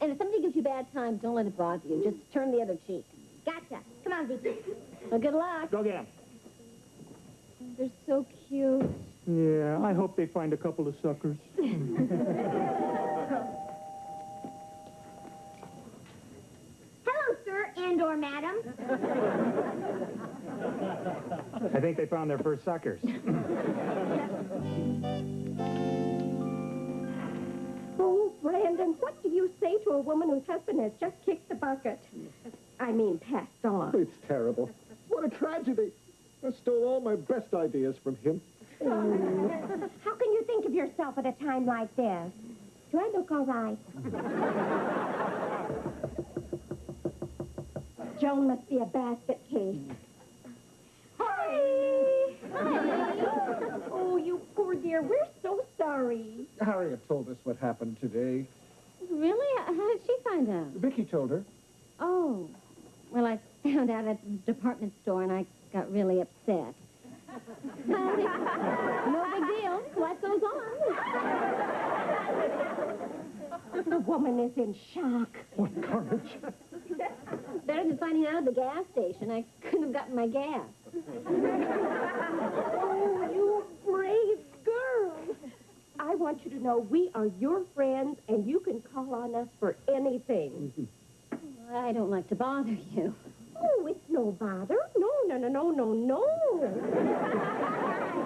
And if somebody gives you a bad time, don't let it bother you. Just turn the other cheek. Gotcha. Come on, Vicki. Well, good luck. Go get them. They're so cute. Yeah, I hope they find a couple of suckers. Hello, sir and/or madam. I think they found their first suckers. Oh, Brandon, what do you say to a woman whose husband has just kicked the bucket? I mean, passed on. It's terrible. What a tragedy. I stole all my best ideas from him. How can you think of yourself at a time like this? Do I look all right? Joan must be a basket case. Hi! Oh, you poor dear. We're so sorry. Harriet told us what happened today. Really? How did she find out? Vicky told her. Oh. Well, I found out at the department store, and I got really upset. No big deal. Life goes on. The woman is in shock. What carnage. Better than finding out at the gas station. I couldn't have gotten my gas. Oh, you brave girl. I want you to know we are your friends, and you can call on us for anything. I don't like to bother you. Oh, it's no bother. No.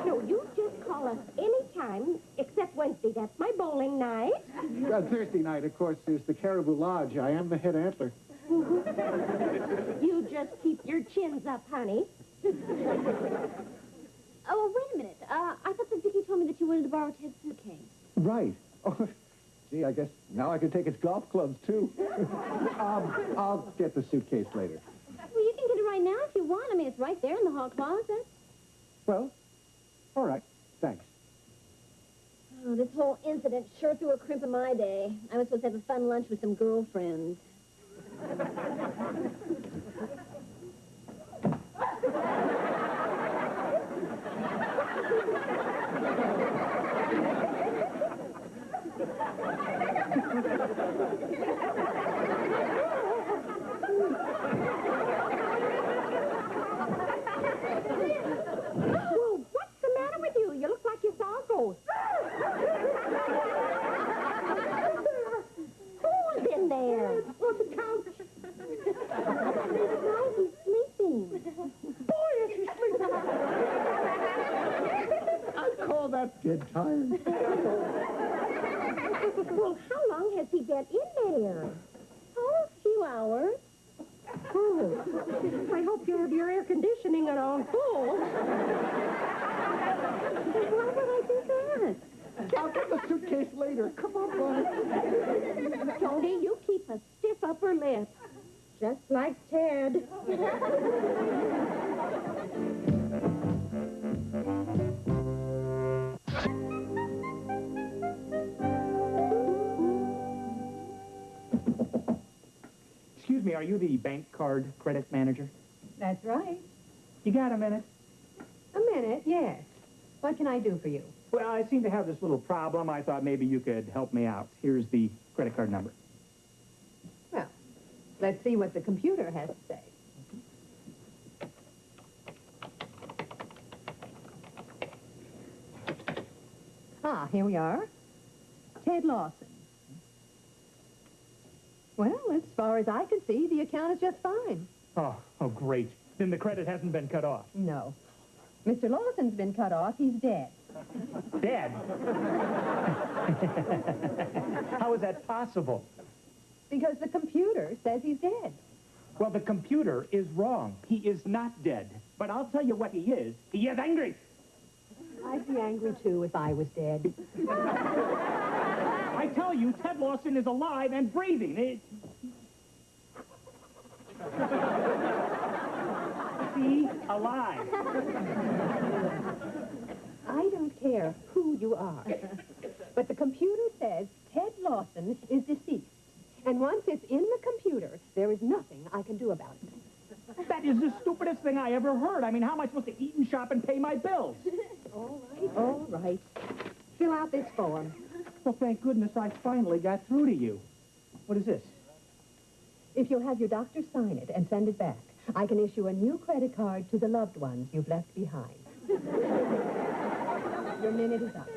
No, you just call us anytime, except Wednesday. That's my bowling night. Thursday night, of course, is the Caribou Lodge. I am the head antler. You just keep your chins up, honey. Oh, wait a minute. I thought that Vicki told me that you wanted to borrow Ted's suitcase. Right. Oh, gee, I guess now I can take his golf clubs, too. I'll get the suitcase later. Well, you can get it right now if you want. I mean, it's right there in the hall closet. Well, all right. Thanks. Oh, this whole incident sure threw a crimp in my day. I was supposed to have a fun lunch with some girlfriends. Well, what's the matter with you? You look like you saw a ghost. Who's in there? On the couch. Why is he sleeping? Boy, is he sleeping. I call that dead tired. Well, how long has he been in there? Oh, a few hours. Oh, I hope you have your air conditioning on full. Why would I do that? I'll get the suitcase later. Come on, Bonnie. Tony, you keep a stiff upper lip. Just like Ted. Excuse me, are you the bank card credit manager? That's right. You got a minute? A minute, yes. What can I do for you? Well, I seem to have this little problem. I thought maybe you could help me out. Here's the credit card number. Well, let's see what the computer has to say. Ah, here we are. Ted Lawson. Well, as far as I can see, the account is just fine. Oh, great. Then the credit hasn't been cut off. No. Mr. Lawson's been cut off. He's dead. Dead? How is that possible? Because the computer says he's dead. Well, the computer is wrong. He is not dead. But I'll tell you what he is. He is angry. I'd be angry, too, if I was dead. I tell you, Ted Lawson is alive and breathing. See? Alive. I don't care who you are. But the computer says Ted Lawson is deceased. And once it's in the computer, there is nothing I can do about it. That is the stupidest thing I ever heard. I mean, how am I supposed to eat and shop and pay my bills? All right. Fill out this form. Well, thank goodness I finally got through to you. What is this? If you'll have your doctor sign it and send it back, I can issue a new credit card to the loved ones you've left behind. Your minute is up.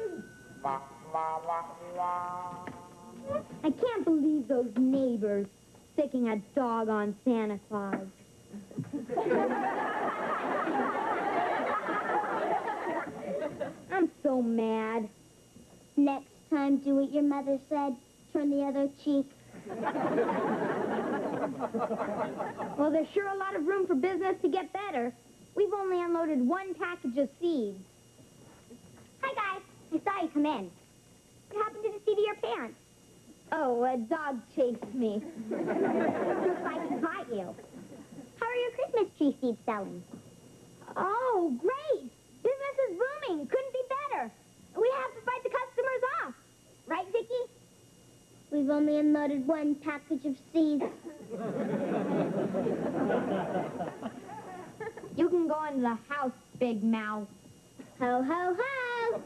I can't believe those neighbors sticking a dog on Santa Claus. I'm so mad. Next time, do what your mother said. Turn the other cheek. Well, there's sure a lot of room for business to get better. We've only unloaded one package of seeds. Hi, guys. I saw you come in. What happened to the seat of your pants? Oh, a dog chased me. Looks like he caught you. How are your Christmas tree seeds selling? Oh, great! Business is booming. Couldn't be better. We have to fight the customers off. Right, Vicki? We've only unloaded one package of seeds. You can go into the house, big mouth. Ho, ho, ho!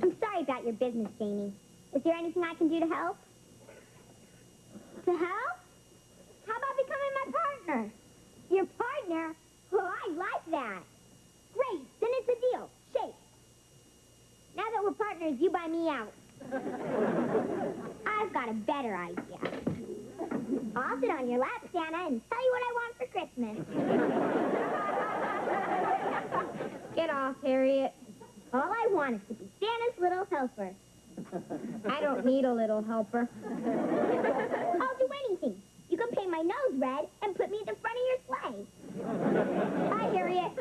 I'm sorry about your business, Jamie. Is there anything I can do to help? To help? How about becoming my partner? Your partner? Oh, I like that. Great, then it's a deal. Shake. Now that we're partners, you buy me out. I've got a better idea. I'll sit on your lap, Santa, and tell you what I want for Christmas. Get off, Harriet. All I want is to be Santa's little helper. I don't need a little helper. I'll do anything. You can paint my nose red and put me at the front of your sleigh. Bye, Harriet.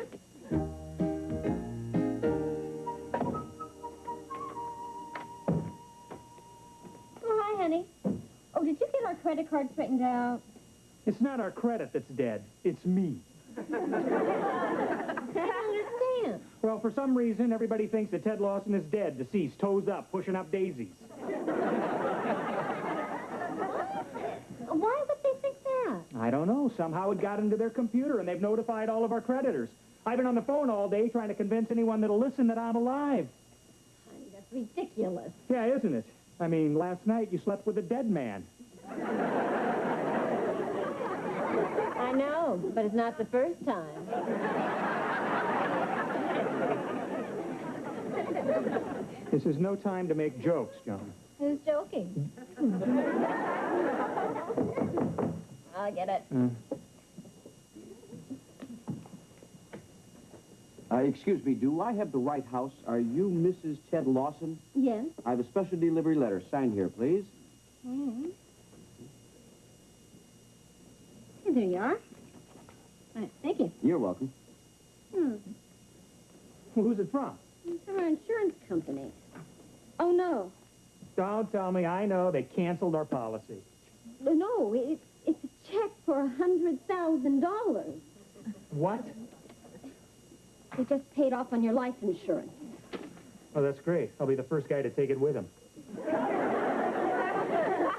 Oh, hi, honey. Oh, did you get our credit card straightened out? It's not our credit that's dead. It's me. I don't understand. Well, for some reason, everybody thinks that Ted Lawson is dead, deceased, toes up, pushing up daisies. Why would they think that? I don't know. Somehow it got into their computer, and they've notified all of our creditors. I've been on the phone all day trying to convince anyone that'll listen that I'm alive. Honey, that's ridiculous. Yeah, isn't it? I mean, last night you slept with a dead man. I know, but it's not the first time. This is no time to make jokes, John. Who's joking? I get it. Excuse me, do I have the right house? Are you Mrs. Ted Lawson? Yes. I have a special delivery letter. Sign here, please. Mm-hmm. Hey, there you are. Right, thank you. You're welcome. Who's it from? It's from our insurance company. Oh, no. Don't tell me. I know. They canceled our policy. No, it's a check for $100,000. What? They just paid off on your life insurance. Oh, that's great. I'll be the first guy to take it with him.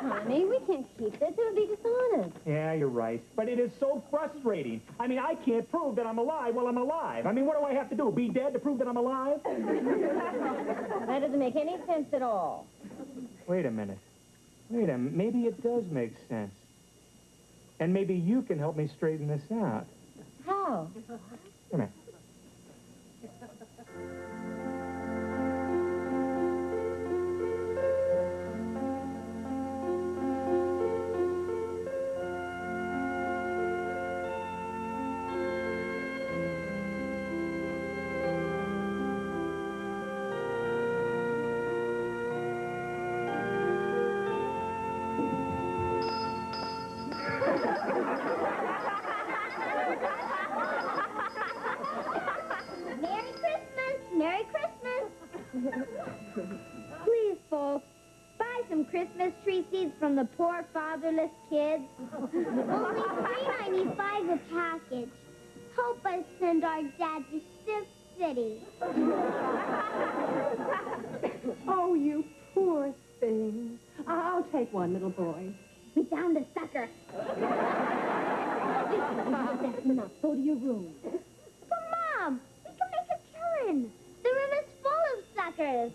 Honey, we can't keep this. It would be dishonest. Yeah, you're right. But it is so frustrating. I mean, I can't prove that I'm alive while I'm alive. I mean, what do I have to do? Be dead to prove that I'm alive? That doesn't make any sense at all. Wait a minute. Maybe it does make sense. And maybe you can help me straighten this out. How? Come here. Merry Christmas! Merry Christmas! Please, folks, buy some Christmas tree seeds from the poor fatherless kids. Only $3.95 a package. Help us send our dad to Stiff City. Oh, you poor thing. I'll take one, little boy. We found a sucker. That's enough. Go to your room. But, Mom, we can make a killing. The room is full of suckers.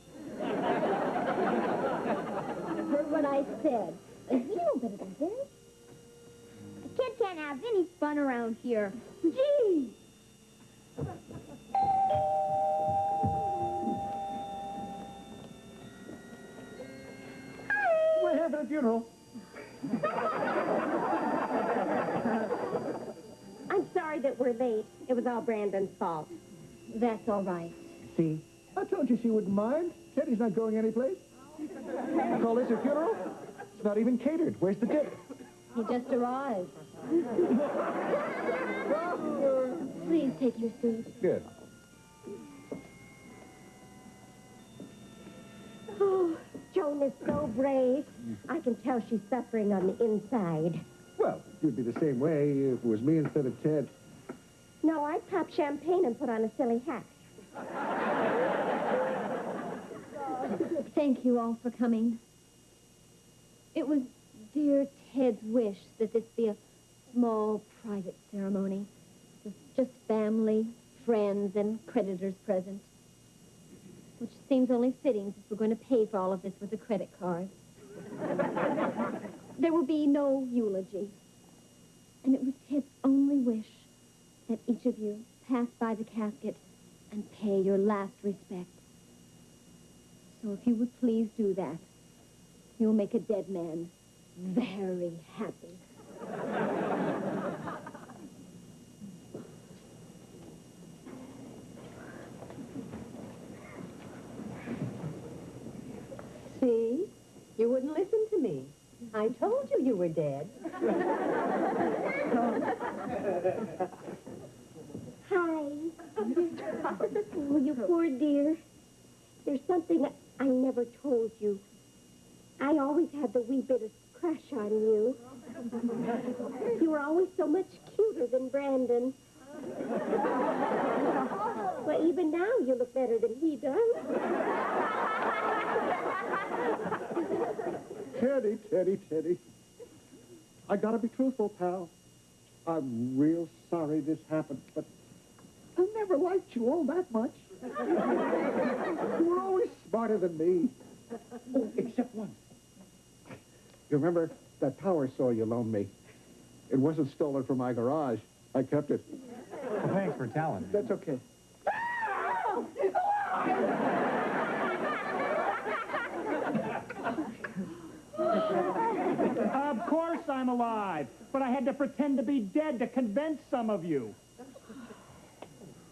You heard what I said. You know better than this. A kid can't have any fun around here. Gee! We're having a funeral. I'm sorry that we're late. It was all Brandon's fault. That's all right. See? I told you she wouldn't mind. Teddy's not going anyplace. Call this a funeral? It's not even catered. Where's the tip? He just arrived. Please take your seat. Good. Oh, Joan is so brave. I can tell she's suffering on the inside. Well, you'd be the same way if it was me instead of Ted. No, I'd pop champagne and put on a silly hat. Thank you all for coming. It was dear Ted's wish that this be a small, private ceremony with just family, friends, and creditors present, which seems only fitting since we're going to pay for all of this with a credit card. There will be no eulogy, and it was Ted's only wish that each of you pass by the casket and pay your last respect. So if you would please do that, you'll make a dead man very happy. me. I told you were dead. Hi. Oh, you poor dear. There's something I never told you. I always had the wee bit of crush on you. You were always so much cuter than Brandon. Well, even now you look better than he does. Teddy. I gotta be truthful, pal. I'm real sorry this happened, but I never liked you all that much. You were always smarter than me. Oh, except one. You remember that power saw you loaned me? It wasn't stolen from my garage. I kept it. Well, thanks for telling me. That's okay. Of course I'm alive, but I had to pretend to be dead to convince some of you.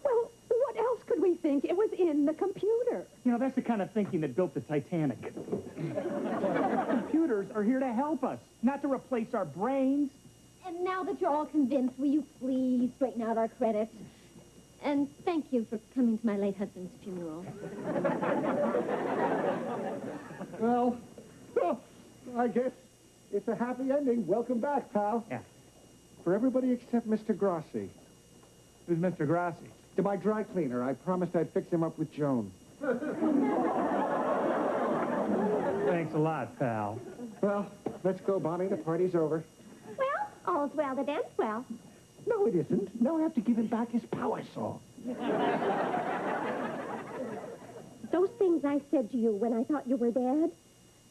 Well, what else could we think? It was in the computer. You know, that's the kind of thinking that built the Titanic. Computers are here to help us, not to replace our brains. And now that you're all convinced, will you please straighten out our credits? And thank you for coming to my late husband's funeral. Well, I guess it's a happy ending. Welcome back, pal. Yeah. For everybody except Mr. Grossi. Who's Mr. Grossi? To my dry cleaner. I promised I'd fix him up with Joan. Thanks a lot, pal. Well, let's go, Bonnie. The party's over. Well, all's well that ends well. No, it isn't. Now I have to give him back his power saw. Those things I said to you when I thought you were dead,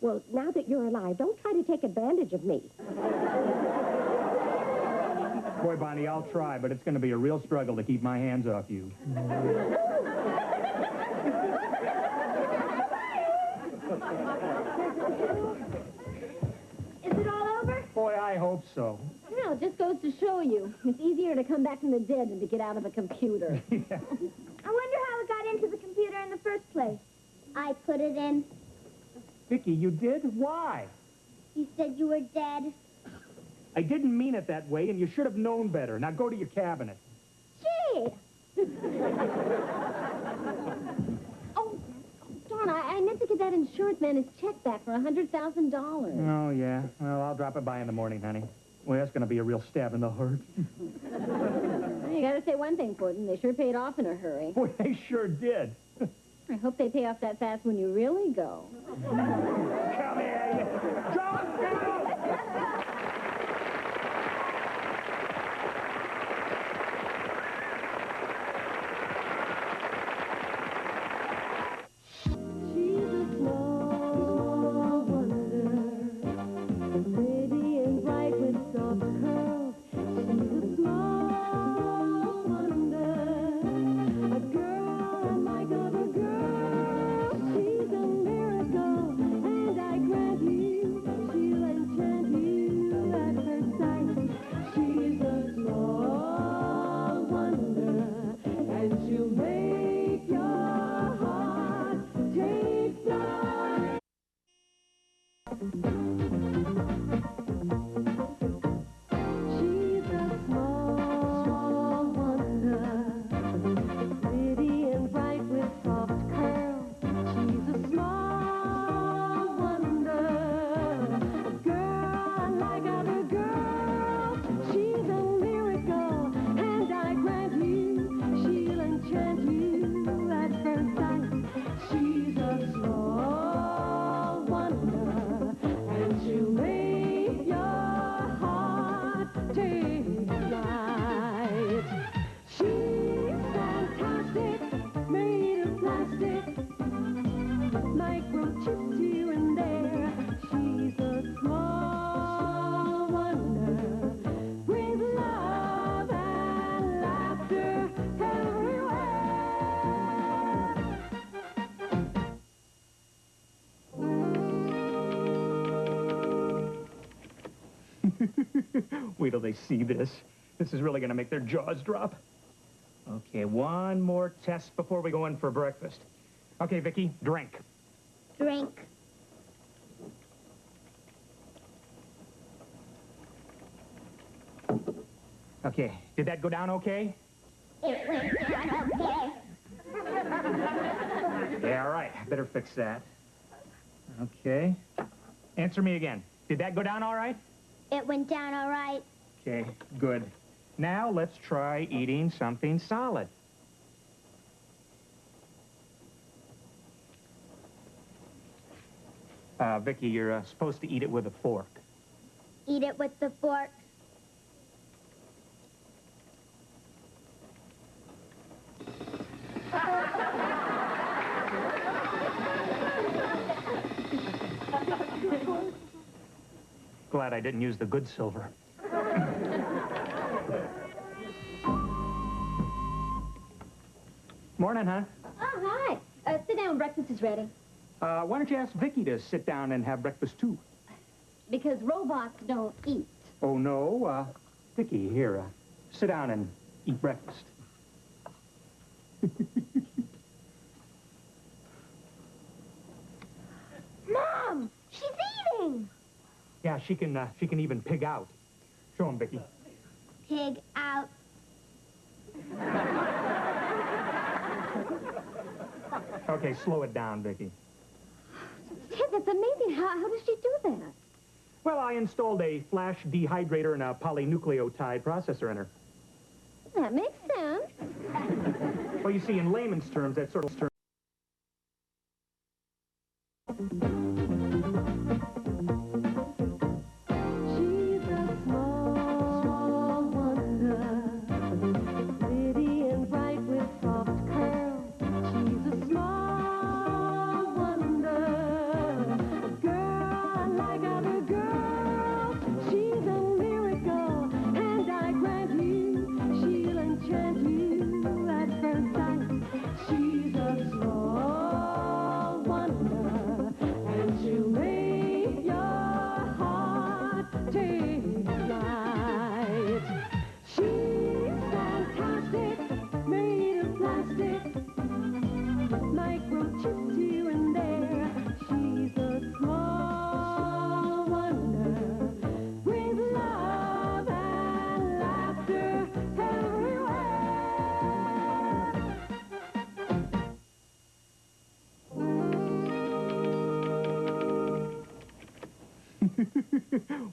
well, now that you're alive, don't try to take advantage of me. Boy, Bonnie, I'll try, but it's going to be a real struggle to keep my hands off you. Is it all over? Boy, I hope so. Well, it just goes to show you. It's easier to come back from the dead than to get out of a computer. I wonder how it got into the computer in the first place. I put it in. Vicki, you did? Why? You said you were dead. I didn't mean it that way, and you should have known better. Now go to your cabinet. Gee! Oh, darn, I meant to give that insurance man his check back for $100,000. Oh, yeah? Well, I'll drop it by in the morning, honey. Well, that's going to be a real stab in the heart. Well, you got to say one thing for them. They sure paid off in a hurry. Boy, they sure did. I hope they pay off that fast when you really go. Come here, you. Don't go! Wait till they see this. This is really going to make their jaws drop. Okay, one more test before we go in for breakfast. Okay, Vicki, drink. Drink. Okay, did that go down okay? It went down okay. Yeah, all right. Better fix that. Okay. Answer me again. Did that go down all right? It went down all right. Okay, good. Now let's try eating something solid. Vicki, you're supposed to eat it with a fork. Eat it with the fork. Glad I didn't use the good silver. Morning, huh? Oh, hi. Sit down. Breakfast is ready. Why don't you ask Vicki to sit down and have breakfast, too? Because robots don't eat. Oh, no. Vicki, here, sit down and eat breakfast. Mom, she's eating. Yeah, she can even pig out. Show him, Vicki. Pig out. Okay, slow it down, Vicki. Ted, that's amazing. How does she do that? Well, I installed a flash dehydrator and a polynucleotide processor in her. That makes sense. Well, you see, in layman's terms, that sort of term. She's a small wonder, pretty and bright with soft curls. She's a small wonder, a girl like other girls. She's a miracle, and I grant you, she'll enchant you at first sight. She's a small wonder, and she'll make your heart take flight. She's fantastic, made of plastic, microchips here and there. She's a small wonder, with love and laughter everywhere.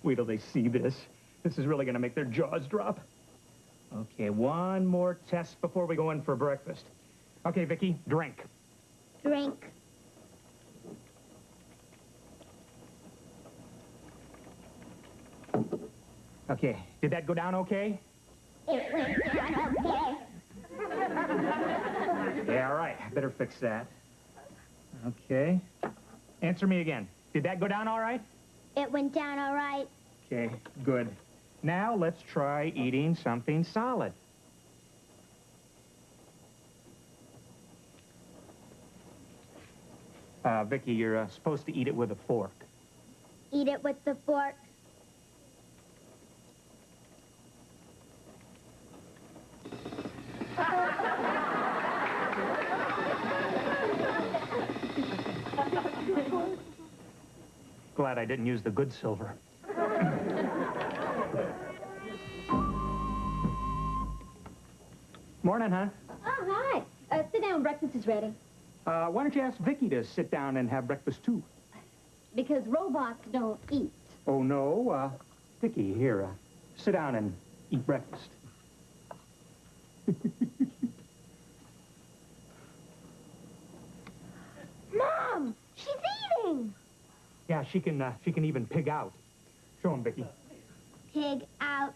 Wait till they see this. This is really going to make their jaws drop. Okay, one more test before we go in for breakfast. Okay, Vicki, drink. Drink. Okay, did that go down okay? It went down okay. Yeah, all right. Better fix that. Okay. Answer me again. Did that go down all right? It went down all right. Okay, good. Now let's try eating something solid. Vicki, you're supposed to eat it with a fork. Eat it with the fork. Glad I didn't use the good silver. Morning, huh? Oh, hi. Sit down. Breakfast is ready. Why don't you ask Vicki to sit down and have breakfast, too? Because robots don't eat. Oh, no. Vicki, here, sit down and eat breakfast. Mom, she's eating. Yeah, she can even pig out. Show him, Vicki. Pig out.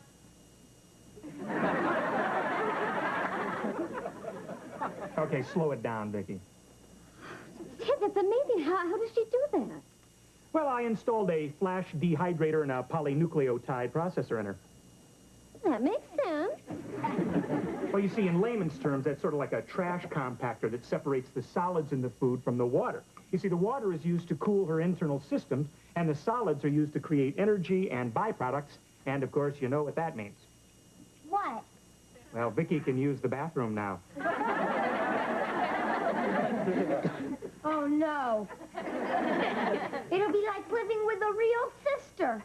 Okay, slow it down, Vicki. Ted, that's amazing. How does she do that? Well, I installed a flash dehydrator and a polynucleotide processor in her. That makes sense. Well, you see, in layman's terms, that's sort of like a trash compactor that separates the solids in the food from the water. You see, the water is used to cool her internal systems, and the solids are used to create energy and byproducts, and, of course, you know what that means. What? Well, Vicki can use the bathroom now. Oh, no. It'll be like living with a real sister.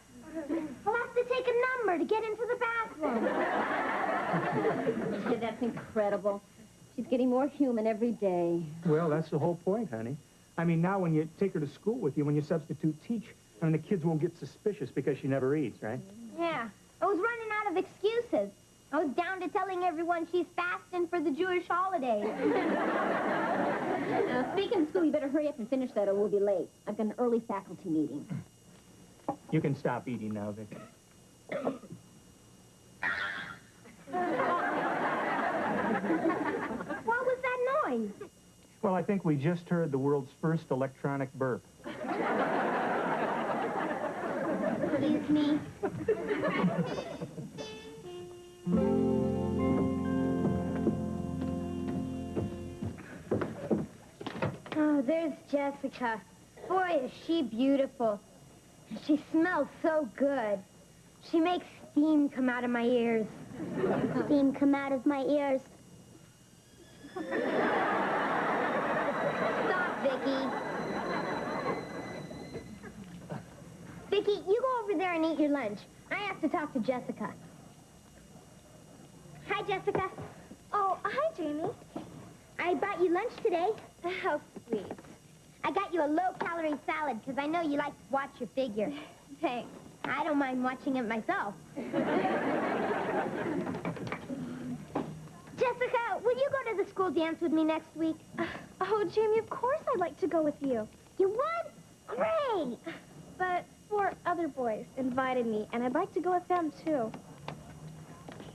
I'll have to take a number to get into the bathroom. That's incredible. She's getting more human every day. Well, that's the whole point, honey. I mean, now when you take her to school with you, when you substitute teach, I mean, the kids won't get suspicious because she never eats, right? Yeah, I was running out of excuses. I was down to telling everyone she's fasting for the Jewish holidays. Speaking of school, you better hurry up and finish that or we'll be late. I've got an early faculty meeting. You can stop eating now, Vicki. What was that noise? Well, I think we just heard the world's first electronic burp. Excuse me. Oh, there's Jessica. Boy, is she beautiful. She smells so good. She makes steam come out of my ears. Steam come out of my ears. Stop, Vicki. Vicki, you go over there and eat your lunch. I have to talk to Jessica. Hi, Jessica. Oh, hi, Jamie. I bought you lunch today. How sweet. I got you a low-calorie salad because I know you like to watch your figure. Thanks. I don't mind watching it myself. Jessica, will you go to the school dance with me next week? Oh, Jamie, of course I'd like to go with you. You would? Great! But 4 other boys invited me, and I'd like to go with them, too.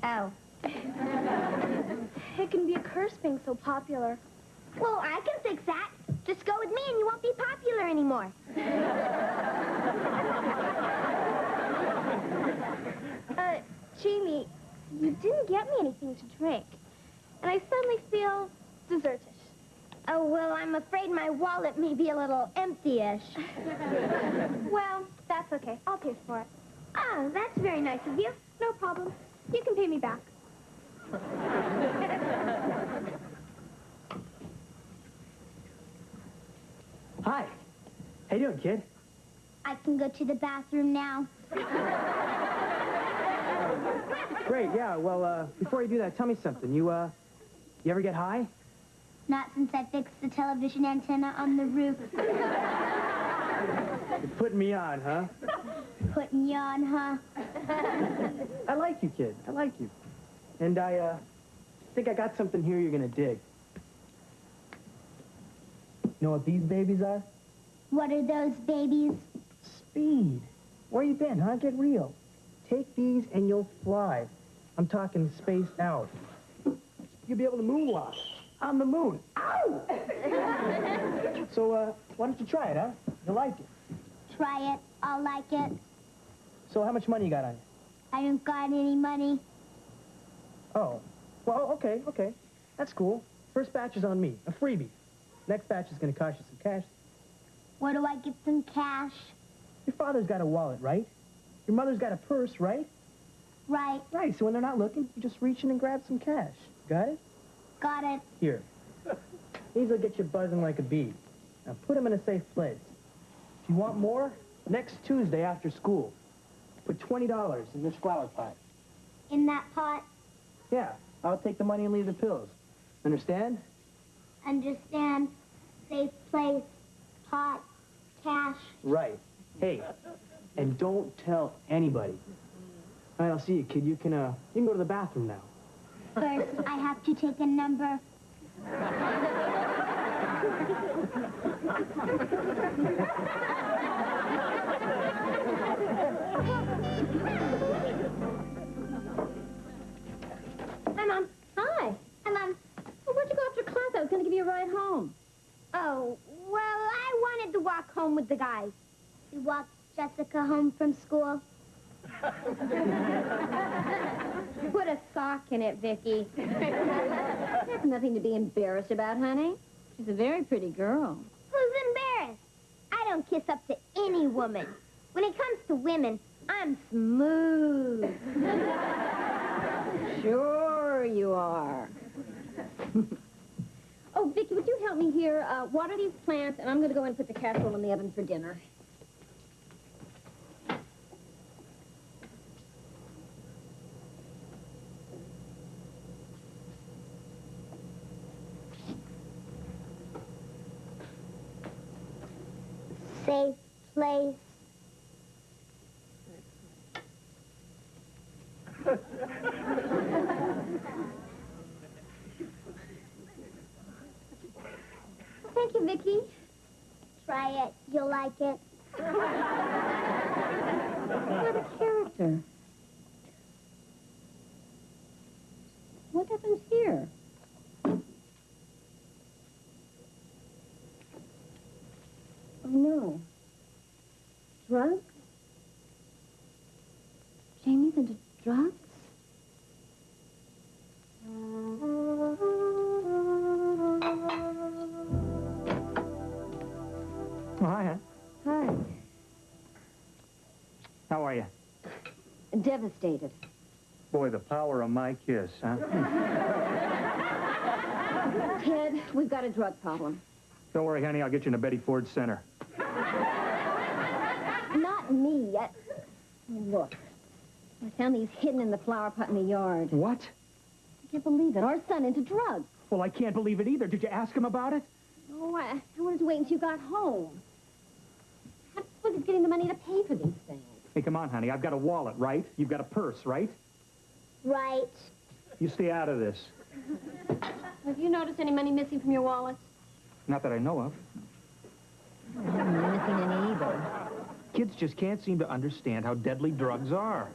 Oh. It can be a curse being so popular. Well, I can fix that. Just go with me and you won't be popular anymore. Jamie, you didn't get me anything to drink. And I suddenly feel desertish. Oh, well, I'm afraid my wallet may be a little empty-ish. Well, that's okay. I'll pay for it. Oh, that's very nice of you. No problem. You can pay me back. Hi. How you doing, kid? I can go to the bathroom now. Great, yeah. Well, before you do that, tell me something. You ever get high? Not since I fixed the television antenna on the roof. You're putting me on, huh? Putting you on, huh? I like you, kid. I like you. And I think I got something here you're gonna dig. You know what these babies are? What are those babies? Speed. Where you been, huh? Get real. Take these and you'll fly. I'm talking spaced out. You'll be able to moonwalk on the moon. Ow! So, why don't you try it, huh? You'll like it. Try it. I'll like it. So how much money you got on you? I don't got any money. Oh. Well, okay. That's cool. First batch is on me. A freebie. Next batch is going to cost you some cash. Where do I get some cash? Your father's got a wallet, right? Your mother's got a purse, right? Right. Right, so when they're not looking, you just reach in and grab some cash. Got it? Got it. Here. These will get you buzzing like a bee. Now put them in a safe place. If you want more, next Tuesday after school, put $20 in this flower pot. In that pot? Yeah, I'll take the money and leave the pills. Understand? Understand. Safe place. Pot. Cash. Right. Hey, and don't tell anybody. All right, I'll see you, kid. You can go to the bathroom now. First, I have to take a number. Hi, Mom. Hi. Hi, Mom. Well, where'd you go after class? I was going to give you a ride home. Oh, well, I wanted to walk home with the guys. You walked Jessica home from school? Put a sock in it, Vicki. That's nothing to be embarrassed about, honey. She's a very pretty girl. Who's embarrassed? I don't kiss up to any woman. When it comes to women, I'm smooth. Sure you are. Oh, Vicki, would you help me here? Water these plants, and I'm going to go and put the casserole in the oven for dinner. safe place. Thank you, Vicki. Try it. You'll like it. What a character. What happens here? Oh, no. Drugs? Jamie's into drugs? Oh, hi, hon. Hi. How are you? Devastated. Boy, the power of my kiss, huh? Ted, we've got a drug problem. Don't worry, honey. I'll get you in a Betty Ford Center. Not me. Look. I found these hidden in the flower pot in the yard. What? I can't believe it. Our son into drugs. Well, I can't believe it either. Did you ask him about it? Oh, I wanted to wait until you got home. How was it getting the money to pay for these things? Hey, come on, honey. I've got a wallet, right? You've got a purse, right? Right. You stay out of this. Have you noticed any money missing from your wallet? Not that I know of. I haven't been missing any either. Kids just can't seem to understand how deadly drugs are.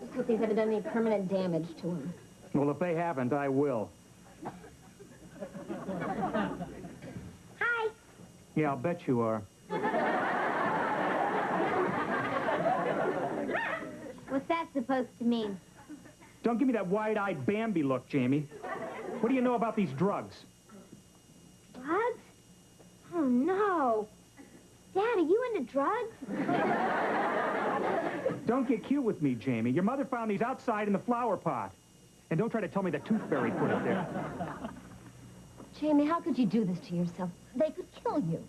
Just hope these haven't done any permanent damage to him. Well, if they haven't, I will. Hi. Yeah, I'll bet you are. What's that supposed to mean? Don't give me that wide-eyed Bambi look, Jamie. What do you know about these drugs? Drugs? Oh, no. Dad, are you into drugs? Don't get cute with me, Jamie. Your mother found these outside in the flower pot. And don't try to tell me the tooth fairy put it there. Jamie, how could you do this to yourself? They could kill you.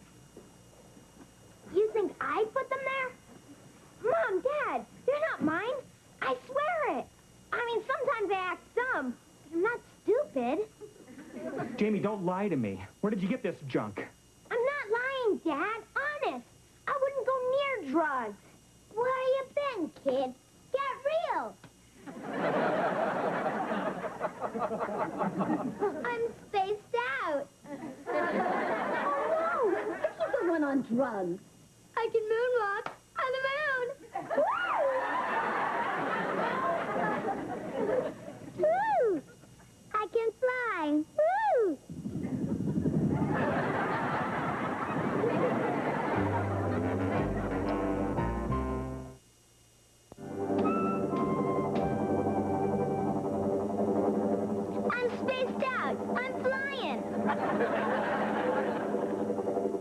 You think I put them there? Mom, Dad, they're not mine. I swear it. I mean, sometimes I act dumb, but I'm not stupid. Jamie, don't lie to me. Where did you get this junk? I'm not lying, Dad. Honest. I wouldn't go near drugs. Where you been, kid? Get real. I'm spaced out. Oh, no! Vicki's the one on drugs. I can moonwalk on the moon. Woo! Woo! I can fly. Woo! I'm spaced out. I'm flying.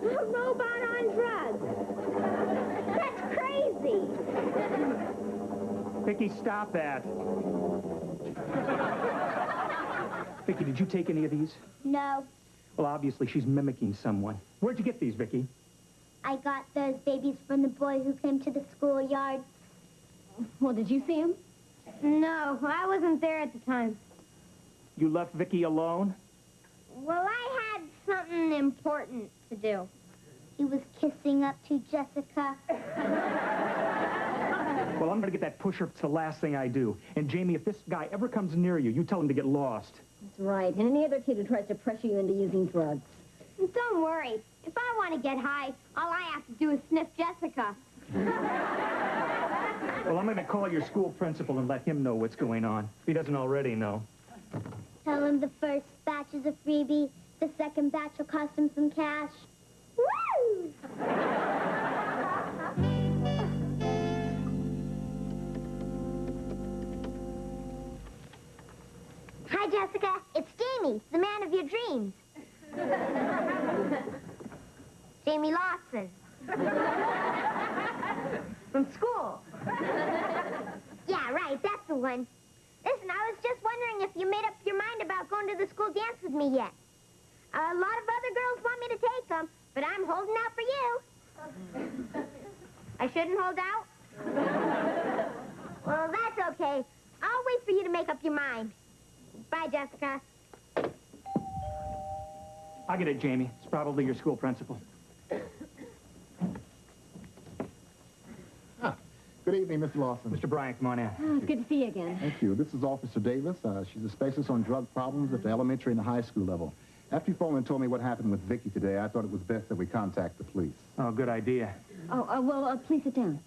A robot on drugs. That's crazy. Vicki, stop that. Vicki, did you take any of these? No. Well, obviously, she's mimicking someone. Where'd you get these, Vicki? I got those babies from the boy who came to the schoolyard. Well, did you see him? No, I wasn't there at the time. You left Vicki alone? Well, I had something important to do. He was kissing up to Jessica. Well, I'm going to get that pusher. It's the last thing I do. And, Jamie, if this guy ever comes near you, you tell him to get lost. That's right. And any other kid who tries to pressure you into using drugs. Don't worry. If I want to get high, all I have to do is sniff Jessica. Well, I'm going to call your school principal and let him know what's going on, if he doesn't already know. Tell him the first batch is a freebie. The second batch will cost him some cash. Woo! Hi, Jessica. It's Jamie, the man of your dreams. Jamie Lawson. From school. Yeah, right. That's the one. Listen, I was just wondering if you made up your mind about going to the school dance with me yet. A lot of other girls want me to take them, but I'm holding out for you. I shouldn't hold out? Well, that's okay. I'll wait for you to make up your mind. Bye, Jessica. I'll get it, Jamie. It's probably your school principal. Good evening, Mr. Lawson. Mr. Bryant, come on in. Oh, it's good to see you again. Thank you. This is Officer Davis. She's a specialist on drug problems at the elementary and the high school level. After you phoned and told me what happened with Vicki today, I thought it was best that we contact the police. Oh, good idea. Well, please sit down.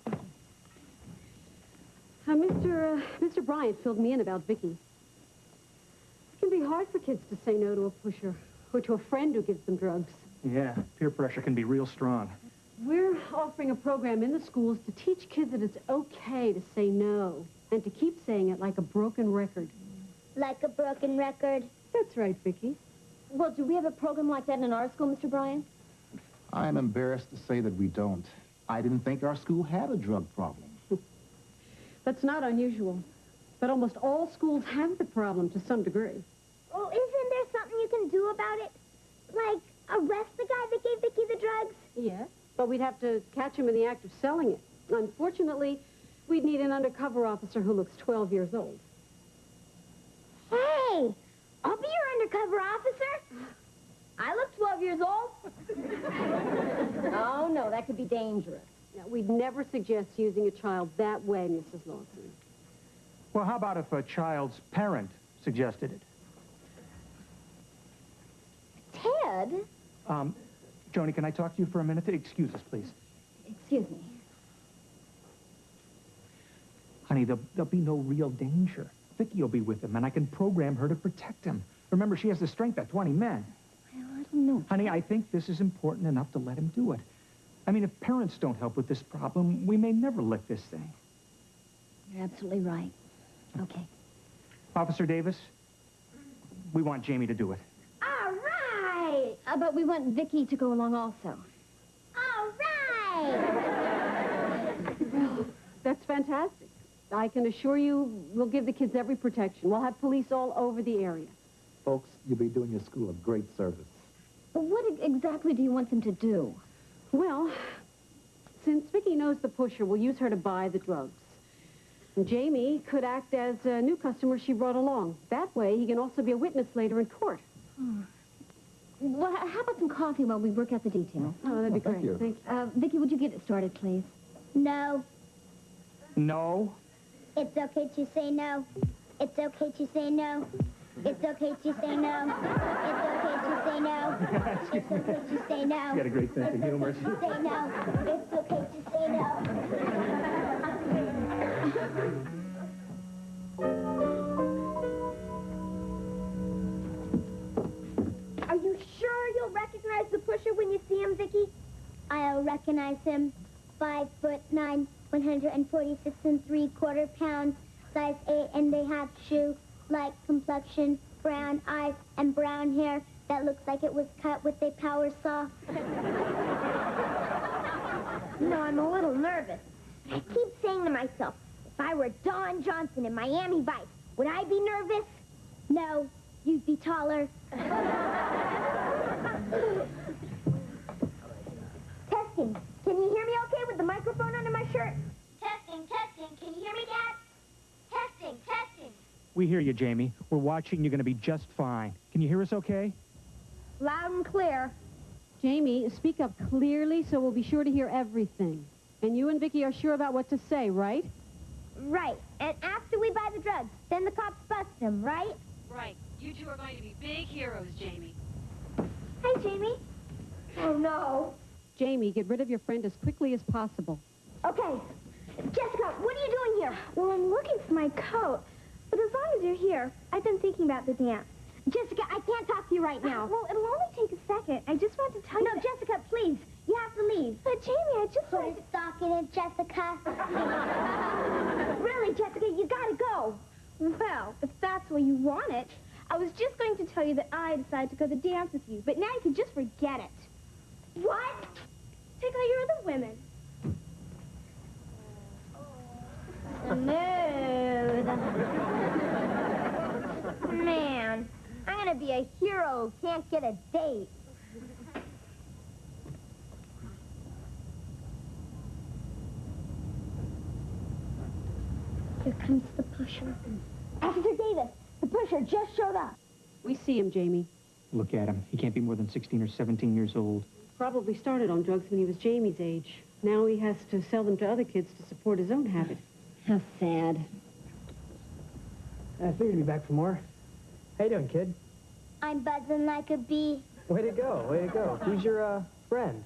Mr. Bryant filled me in about Vicki. It can be hard for kids to say no to a pusher or to a friend who gives them drugs. Yeah, peer pressure can be real strong. We're offering a program in the schools to teach kids that it's okay to say no and to keep saying it like a broken record. Like a broken record? That's right, Vicki. Well, do we have a program like that in our school, Mr. Bryant? I'm embarrassed to say that we don't. I didn't think our school had a drug problem. That's not unusual. But almost all schools have the problem to some degree. Well, isn't there something you can do about it? Like, arrest the guy that gave Vicki the drugs? Yes, but we'd have to catch him in the act of selling it. Unfortunately, we'd need an undercover officer who looks 12 years old. Hey, I'll be your undercover officer. I look 12 years old. Oh, no, that could be dangerous. Now, we'd never suggest using a child that way, Mrs. Lawson. Well, how about if a child's parent suggested it? Ted? Joni, can I talk to you for a minute? Excuse us, please. Excuse me. Honey, there'll be no real danger. Vicki will be with him, and I can program her to protect him. Remember, she has the strength of 20 men. Well, I don't know. Honey, I think this is important enough to let him do it. I mean, if parents don't help with this problem, we may never lick this thing. You're absolutely right. Okay. Officer Davis, we want Jamie to do it. All right. But we want Vicki to go along also. All right. Well, that's fantastic. I can assure you we'll give the kids every protection. We'll have police all over the area. Folks, you'll be doing your school a great service. But what exactly do you want them to do? Well, since Vicki knows the pusher, we'll use her to buy the drugs. And Jamie could act as a new customer she brought along. That way, he can also be a witness later in court. Well, how about some coffee while we work out the details? Oh, that'd be great. Thank you. Thank you. Vicki, would you get it started, please? No. No? It's okay to say no. It's okay to say no. It's okay to say no. It's okay to say no. It's okay to say no. You got a great sense of humor. It's okay to say no. It's okay to say no. Are you sure you'll recognize the pusher when you see him, Vicki? I'll recognize him. 5'9", 146 3/4 pounds, size 8½ shoe, light complexion, brown eyes, and brown hair that looks like it was cut with a power saw. No, I'm a little nervous. I keep saying to myself, if I were Don Johnson in Miami Vice, would I be nervous? No, you'd be taller. Testing. Can you hear me okay with the microphone under my shirt? Testing, testing. Can you hear me, Dad? Testing, testing. We hear you, Jamie. We're watching. You're going to be just fine. Can you hear us okay? Loud and clear. Jamie, speak up clearly so we'll be sure to hear everything. And you and Vicki are sure about what to say, right? Right. And after we buy the drugs, then the cops bust him, right? Right. You two are going to be big heroes, Jamie. Hi, Jamie. Oh, no. Jamie, get rid of your friend as quickly as possible. Okay. Jessica, what are you doing here? Well, I'm looking for my coat. But as long as you're here, I've been thinking about the dance. Jessica, I can't talk to you right now. Well, it'll only take a second. I just want to tell you... No, Jessica, please. You have to leave. But, Jamie, I just want to... Stop it, Jessica. Really, Jessica, you gotta go. Well, if that's the way you want it, I was just going to tell you that I decided to go to the dance with you, but now you can just forget it. What? Take all your other women. Smooth. Man, I'm gonna be a hero who can't get a date. Here comes the pusher. Officer Davis, the pusher just showed up. We see him, Jamie. Look at him. He can't be more than 16 or 17 years old. Probably started on drugs when he was Jamie's age. Now he has to sell them to other kids to support his own habit. How sad. I figured you'd be back for more. How you doing, kid? I'm buzzing like a bee. Way to go, way to go. Who's your, friend?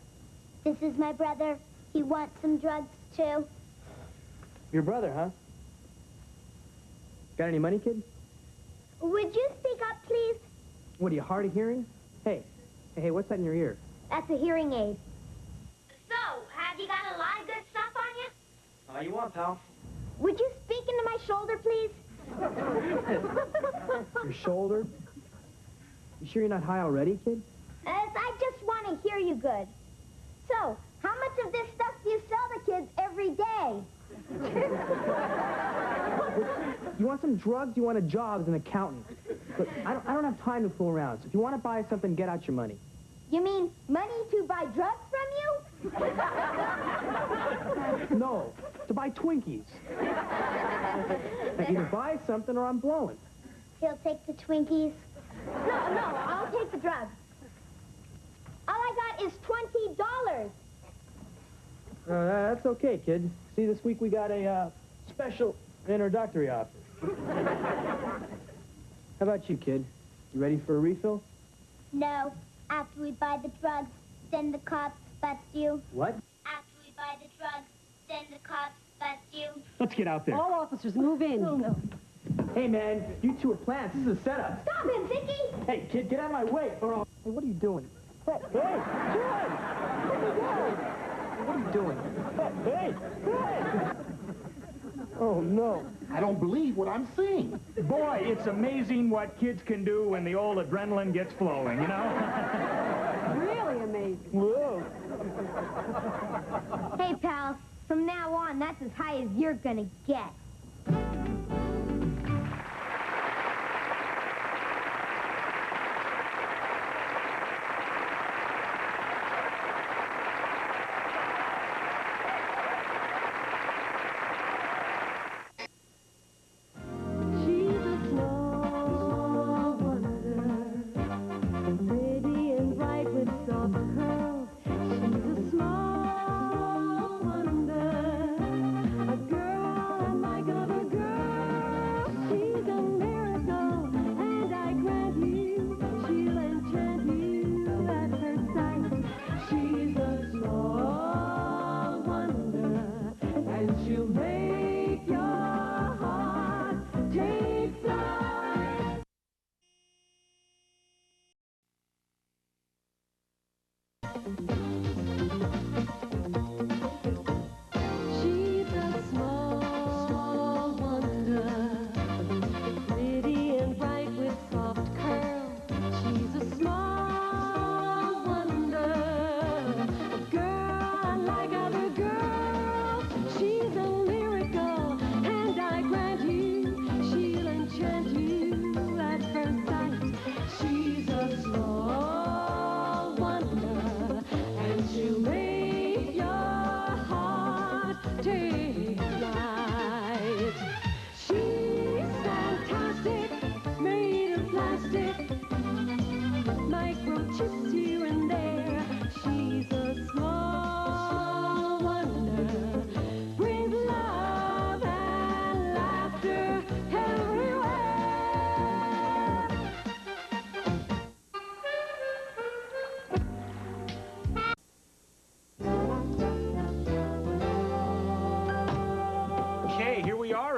This is my brother. He wants some drugs, too. Your brother, huh? Got any money, kid? Would you speak up, please? What, are you hard of hearing? Hey, what's that in your ear? That's a hearing aid. So, have you got a lot of good stuff on you? All you want, pal. Would you speak into my shoulder, please? Your shoulder? You sure you're not high already, kid? I just want to hear you good. So, how much of this stuff do you sell to kids every day? You want some drugs? You want a job as an accountant? Look, I don't have time to fool around. So if you want to buy something, get out your money. You mean money to buy drugs from you? No, to buy Twinkies. Now, either buy something or I'm blowing. He'll take the Twinkies. No, I'll take the drugs. All I got is $20. That's okay, kid. See, this week we got a special introductory offer. How about you, kid? You ready for a refill? No. After we buy the drugs, then the cops bust you. What? After we buy the drugs, then the cops bust you. Let's get out there. All officers, move in. No. Hey, man, you two are plants. This is a setup. Stop him, Vicki! Hey, kid, get out of my way. Or I'll... Hey, what are you doing? Hey, kid! What are you doing? Hey! Oh, no. I don't believe what I'm seeing. Boy, it's amazing what kids can do when the old adrenaline gets flowing, you know? Really amazing. Whoa. Hey, pal, from now on, that's as high as you're gonna get.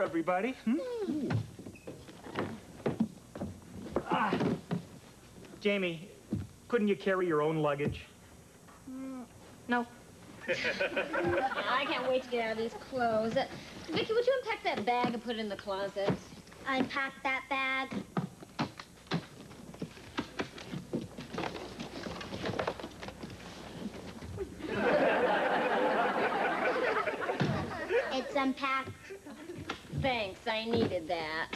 Everybody. Jamie, couldn't you carry your own luggage? No. I can't wait to get out of these clothes. Vicki, would you unpack that bag and put it in the closet? Unpack that bag. It's unpacked. Thanks, I needed that.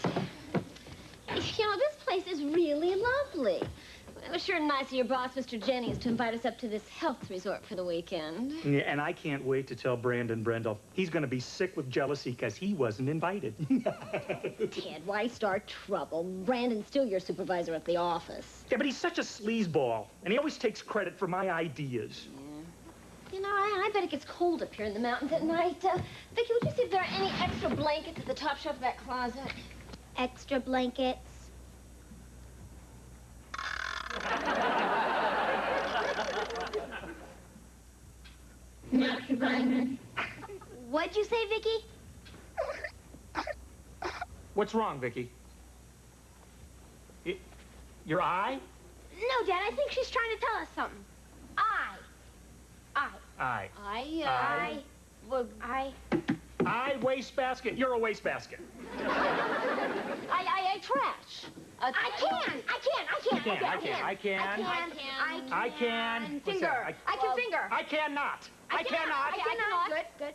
You know, this place is really lovely. It was sure nice of your boss, Mr. Jennings, to invite us up to this health resort for the weekend. Yeah, and I can't wait to tell Brandon Brendel. He's going to be sick with jealousy because he wasn't invited. Ted, why start trouble? Brandon's still your supervisor at the office. Yeah, but he's such a sleazeball, and he always takes credit for my ideas. You know, I bet it gets cold up here in the mountains at night. Vicki, would you see if there are any extra blankets at the top shelf of that closet? Extra blankets. What'd you say, Vicki? What's wrong, Vicki? Your eye? No, Dad, I think she's trying to tell us something. Eye. I wastebasket. You're a wastebasket. I trash. I can. Finger. I can finger. I cannot. I cannot. Good.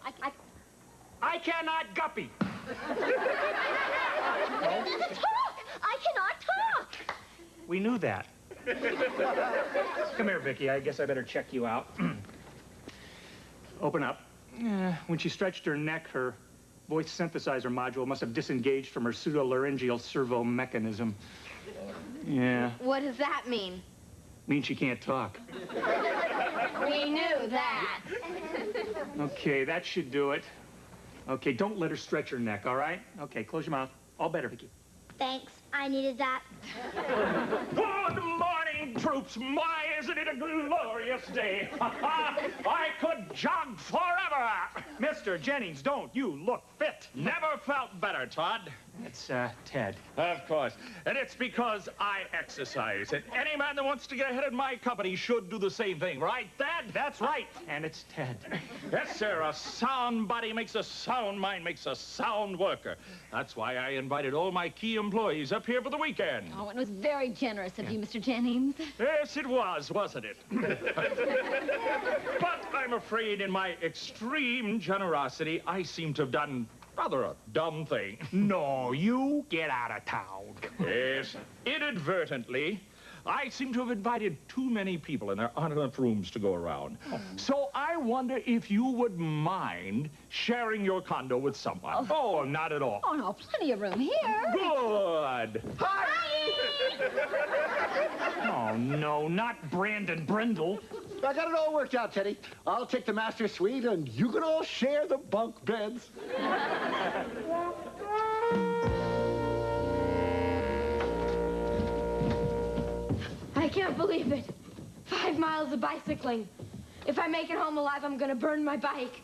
I cannot guppy. Talk! I cannot talk! We knew that. Come here, Vicki. I guess I better check you out. Open up. When she stretched her neck, her voice synthesizer module must have disengaged from her pseudolaryngeal servo mechanism. Yeah. What does that mean? Means she can't talk. We knew that. Okay, that should do it. Okay, don't let her stretch her neck, all right? Okay, close your mouth. All better, Vicki. Thanks. I needed that. Good morning, troops. My, isn't it a glorious day? I could jog forever. Mr. Jennings, don't you look fit? Never felt better, Todd. It's, Ted. Of course. And it's because I exercise. And any man that wants to get ahead in my company should do the same thing, right, Dad? That's right. And it's Ted. Yes, sir. A sound body makes a sound mind, makes a sound worker. That's why I invited all my key employees up here for the weekend. Oh, and it was very generous of you, Mr. Jennings. Yes, it was, wasn't it? But I'm afraid in my extreme generosity, I seem to have done rather a dumb thing. No, you get out of town. Yes, inadvertently, I seem to have invited too many people, and there aren't enough rooms to go around. Oh. So I wonder if you would mind sharing your condo with someone. Oh, not at all. Oh, no, plenty of room here. Good. Oh, no, not Brandon Brindle. I got it all worked out, Teddy. I'll take the master suite, and you can all share the bunk beds. I can't believe it. 5 miles of bicycling. If I make it home alive, I'm gonna burn my bike.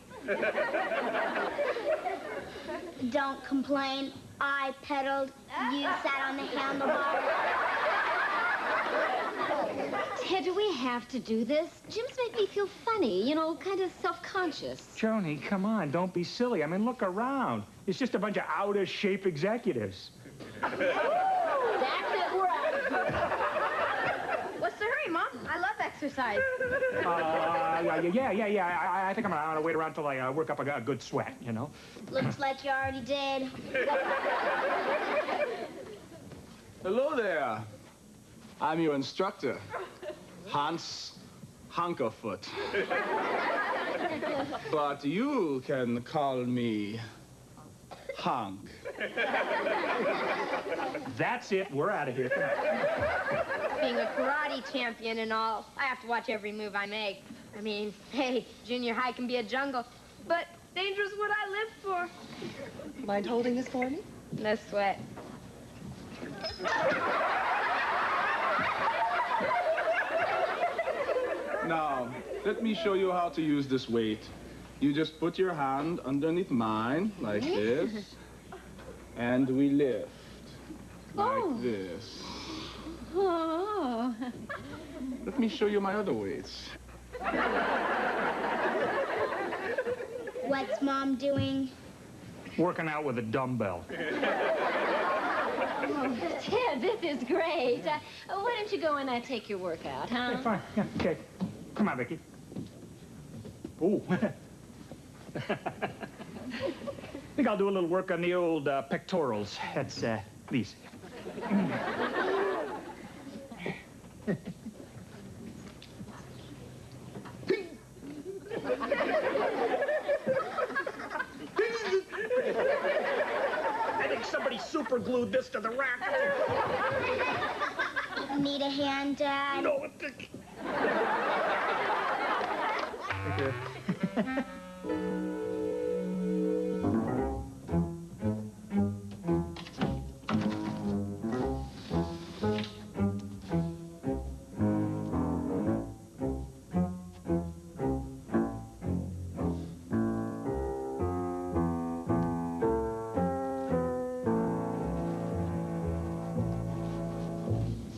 Don't complain. I pedaled. You sat on the handlebar. Ted, do we have to do this? Gyms make me feel funny, you know, kind of self-conscious. Joni, come on, don't be silly. I mean, look around. It's just a bunch of out-of-shape executives. That's it, we're out. What's the hurry, Mom? I love exercise. Yeah. I think I'm gonna wait around till I work up a good sweat, you know? Looks like you already did. Hello there. I'm your instructor, Hans Honkerfoot. But you can call me Honk. That's it. We're out of here. Being a karate champion and all, I have to watch every move I make. I mean, hey, junior high can be a jungle, but dangerous what I live for. Mind holding this for me? No sweat. Now, let me show you how to use this weight. You just put your hand underneath mine, like this, and we lift, like this. Oh. Let me show you my other weights. What's Mom doing? Working out with a dumbbell. Oh, Ted, this is great. Why don't you go and take your workout, huh? Yeah, fine. Yeah, okay. Come on, Vicki. Ooh. I think I'll do a little work on the old pectorals. That's these. I think somebody super glued this to the rack. Need a hand, Dad? No, Take care.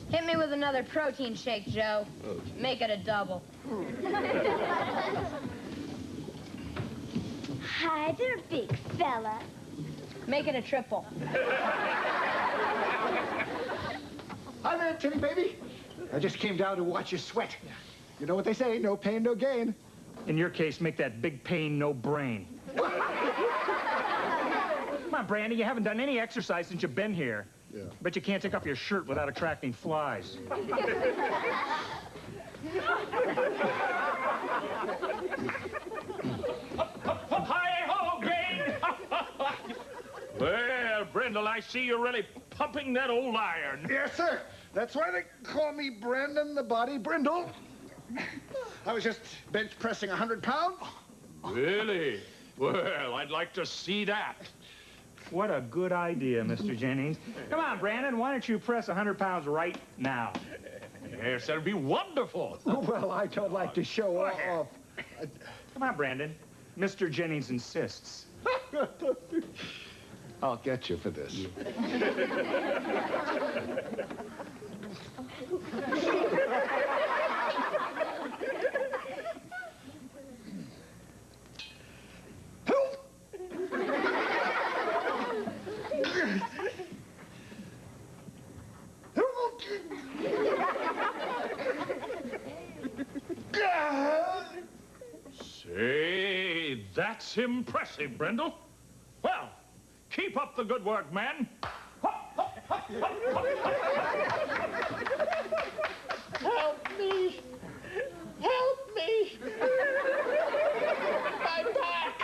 Hit me with another protein shake, Joe. Make it a double. Hi there, big fella. Make it a triple. Hi there, Timmy baby. I just came down to watch you sweat. You know what they say, no pain, no gain. In your case, make that big pain, no brain. Come on, Brandy, you haven't done any exercise since you've been here. Yeah. Bet you can't take off your shirt without attracting flies. Hi-ho, Gane! Well, Brindle, I see you're really pumping that old iron. Yes, sir. That's why they call me Brandon the Body Brindle. I was just bench pressing 100 pounds. Really? Well, I'd like to see that. What a good idea, Mr. Jennings. Come on, Brandon, why don't you press 100 pounds right now? Yes, that'd be wonderful. Well, I don't like to show off. Come on, Brandon. Mr. Jennings insists. I'll get you for this. Say, that's impressive, Brindle. Well, keep up the good work, man. Help me! Help me! My back!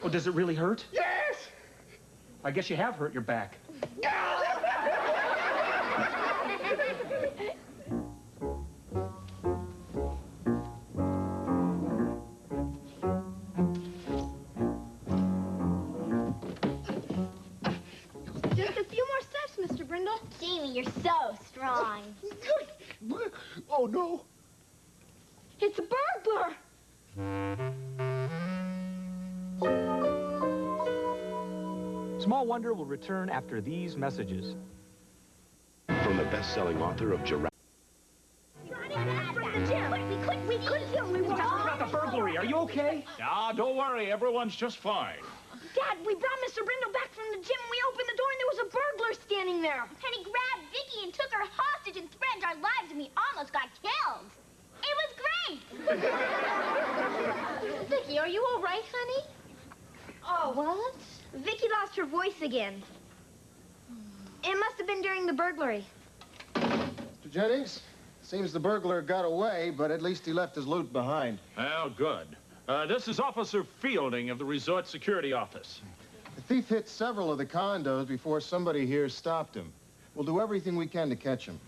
Oh, does it really hurt? Yes! I guess you have hurt your back. Just a few more steps, Mr. Brindle. Jamie, you're so strong. Oh, no. It's a burglar. Small Wonder will return after these messages. From the best-selling author of Jurassic... We couldn't do it. We were all... About the burglary, are you okay? Ah, don't worry, everyone's just fine. Dad, we brought Mr. Brindle back from the gym, and we opened the door, and there was a burglar standing there. And he grabbed Vicki and took her hostage and threatened our lives, and we almost got killed. It was great. Vicki, are you all right, honey? Oh, what? Vicki lost her voice again. It must have been during the burglary. Mr. Jennings, seems the burglar got away, but at least he left his loot behind. Well, good. This is Officer Fielding of the Resort Security Office. The thief hit several of the condos before somebody here stopped him. We'll do everything we can to catch him.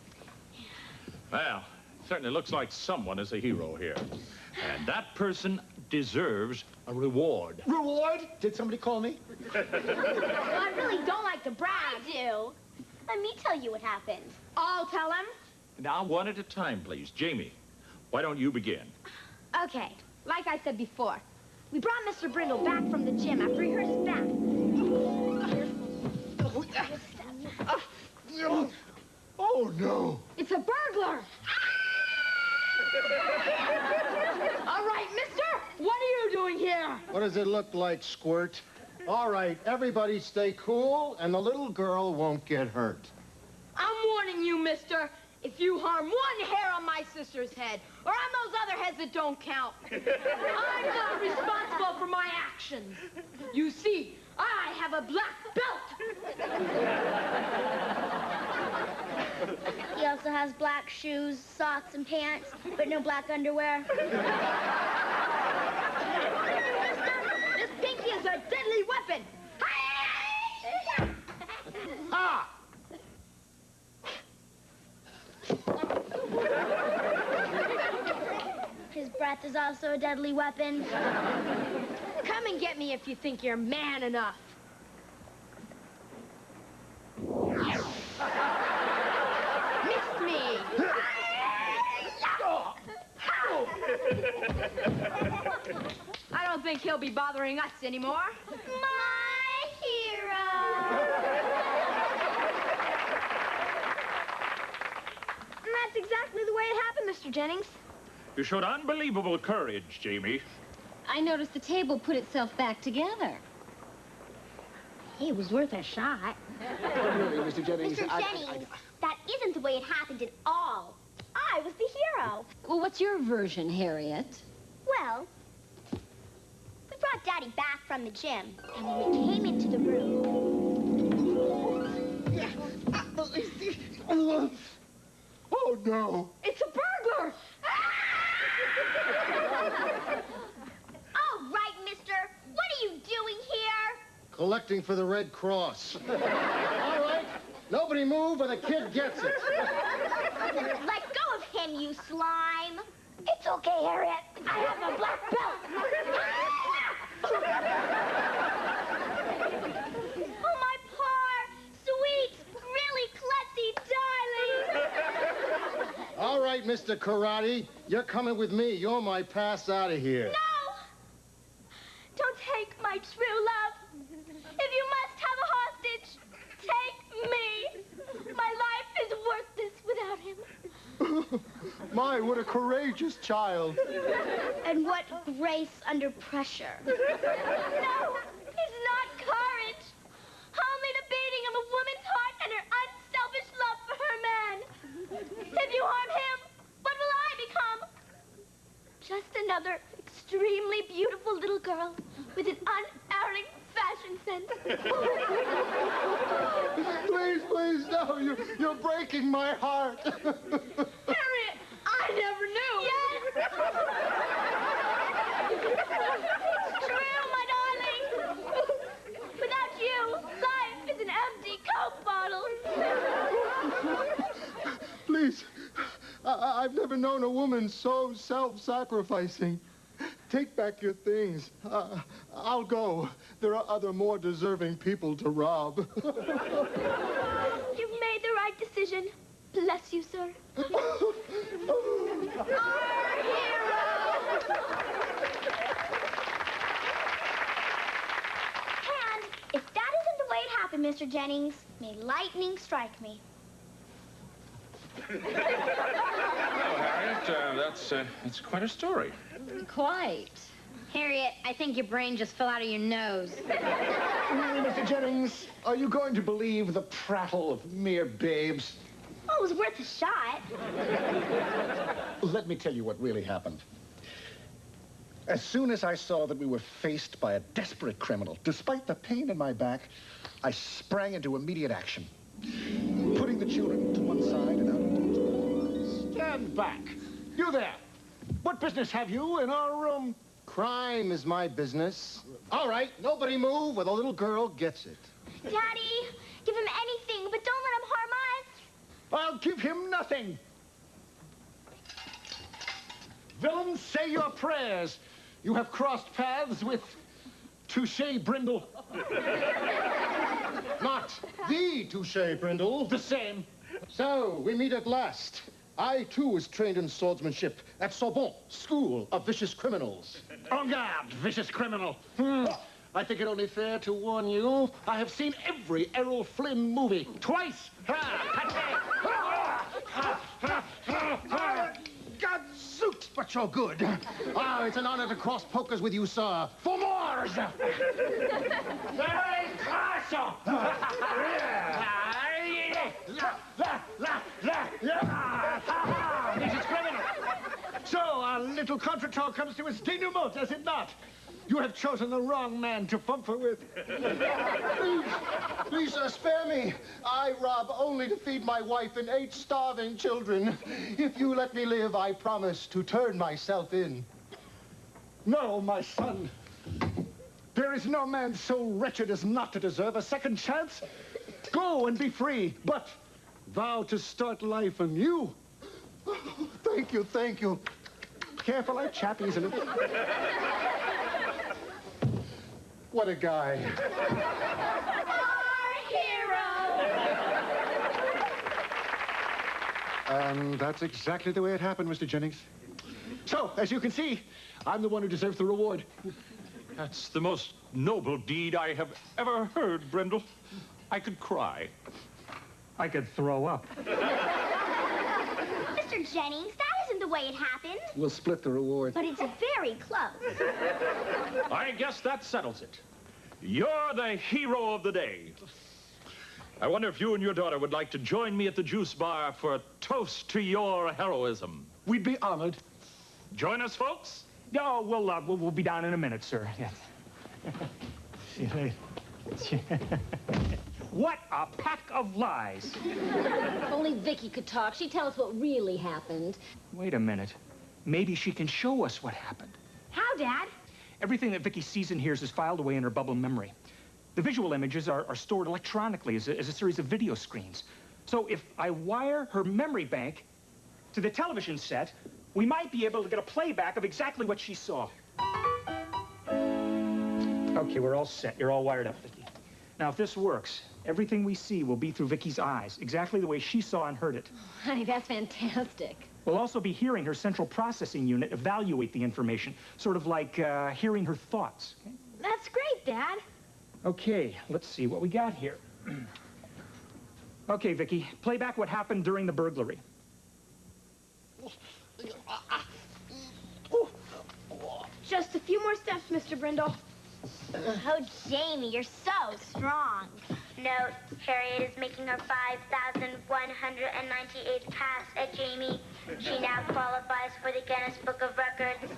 Well, certainly looks like someone is a hero here. And that person deserves a reward. Reward? Did somebody call me? Well, I really don't like to brag. I do. Let me tell you what happened. I'll tell him. Now, one at a time, please. Jamie, why don't you begin? Okay, like I said before, we brought Mr. Brindle back from the gym after he hurt his back. Oh, no. It's a burglar. All right, mister, what are you doing here? What does it look like, Squirt? All right, everybody stay cool, and the little girl won't get hurt. I'm warning you, mister. If you harm one hair on my sister's head, or on those other heads that don't count, I'm not responsible for my actions. You see, I have a black belt. He also has black shoes, socks, and pants, but no black underwear. Mister, this pinky is a deadly weapon. Ah! His breath breath is also a deadly weapon. Come and get me if you think you're man enough. Missed me. I don't think he'll be bothering us anymore. My hero! And that's exactly the way it happened, Mr. Jennings. You showed unbelievable courage, Jamie. I noticed the table put itself back together. It was worth a shot. Really, Mr. Jennings, Mr. Jennings, that isn't the way it happened at all. I was the hero. Well, what's your version, Harriet? Well, we brought Daddy back from the gym, and when we came into the room... Oh, no. It's a burglar! All right, mister. What are you doing here? Collecting for the Red Cross. All right. Nobody move or the kid gets it. Let go of him, you slime. It's okay, Harriet. I have a black belt. Oh, my poor, sweet, really klutzy darling. All right, Mr. Karate. You're coming with me. You're my pass out of here. No! Don't take my true love. If you must have a hostage, take me. My life is worthless without him. My, what a courageous child. And what grace under pressure. No, it's not courage. Only the beating of a woman's heart and her unselfish love for her man. If you harm him, what will I become? Just another extremely beautiful little girl with an unerring fashion sense. Please, please, no. You're breaking my heart. Harriet, I never knew. Yes. It's true, my darling. Without you, life is an empty Coke bottle. Please, I've never known a woman so self-sacrificing. Take back your things. I'll go. There are other more deserving people to rob. You've made the right decision. Bless you, sir. Our hero! And if that isn't the way it happened, Mr. Jennings, may lightning strike me. Oh, Harriet, that's quite a story. Quite. Harriet, I think your brain just fell out of your nose. Really, Mr. Jennings, are you going to believe the prattle of mere babes? Well, it was worth a shot. Let me tell you what really happened. As soon as I saw that we were faced by a desperate criminal, despite the pain in my back, I sprang into immediate action, putting the children to one side and out into the world. Stand back. You there. What business have you in our room? Crime is my business. All right, nobody move or the little girl gets it. Daddy, give him anything, but don't let him harm us. I'll give him nothing. Villains, say your prayers. You have crossed paths with Touche Brindle. Not the Touche Brindle. The same. So, we meet at last. I, too, was trained in swordsmanship at Sorbonne, School of Vicious Criminals. En garde, vicious criminal. I think it only fair to warn you, I have seen every Errol Flynn movie. Twice. Gadzooks, but you're good. Ah, it's an honor to cross pokers with you, sir. For more! Very castle. Vicious criminal. So, our little contretemps comes to its denouement, does it not? You have chosen the wrong man to bumper with. Please, sir, spare me. I rob only to feed my wife and 8 starving children. If you let me live, I promise to turn myself in. No, my son. There is no man so wretched as not to deserve a second chance. Go and be free, but vow to start life anew. Thank you, thank you. Careful, that chappie, isn't it? What a guy. And that's exactly the way it happened, Mr. Jennings. So, as you can see, I'm the one who deserves the reward. That's the most noble deed I have ever heard, Brindle. I could cry. I could throw up. Mr. Jennings, that isn't the way it happened. We'll split the reward. But it's very close. I guess that settles it. You're the hero of the day. I wonder if you and your daughter would like to join me at the juice bar for a toast to your heroism. We'd be honored. Join us, folks. No, we'll be down in a minute, sir. What a pack of lies. If only Vicki could talk, she'd tell us what really happened. Wait a minute. Maybe she can show us what happened. How, Dad? Everything that Vicki sees and hears is filed away in her bubble memory. The visual images are stored electronically as a series of video screens. So if I wire her memory bank to the television set, we might be able to get a playback of exactly what she saw. Okay, we're all set. You're all wired up, Vicki. Now, if this works, everything we see will be through Vicki's eyes, exactly the way she saw and heard it. Oh, honey, that's fantastic. We'll also be hearing her central processing unit evaluate the information, sort of like hearing her thoughts. Okay? That's great, Dad. Okay, let's see what we got here. Okay, Vicki, play back what happened during the burglary. Just a few more steps, Mr. Brindle. Oh, Jamie, you're so strong. Note, Harriet is making her 5,198th pass at Jamie. She now qualifies for the Guinness Book of Records.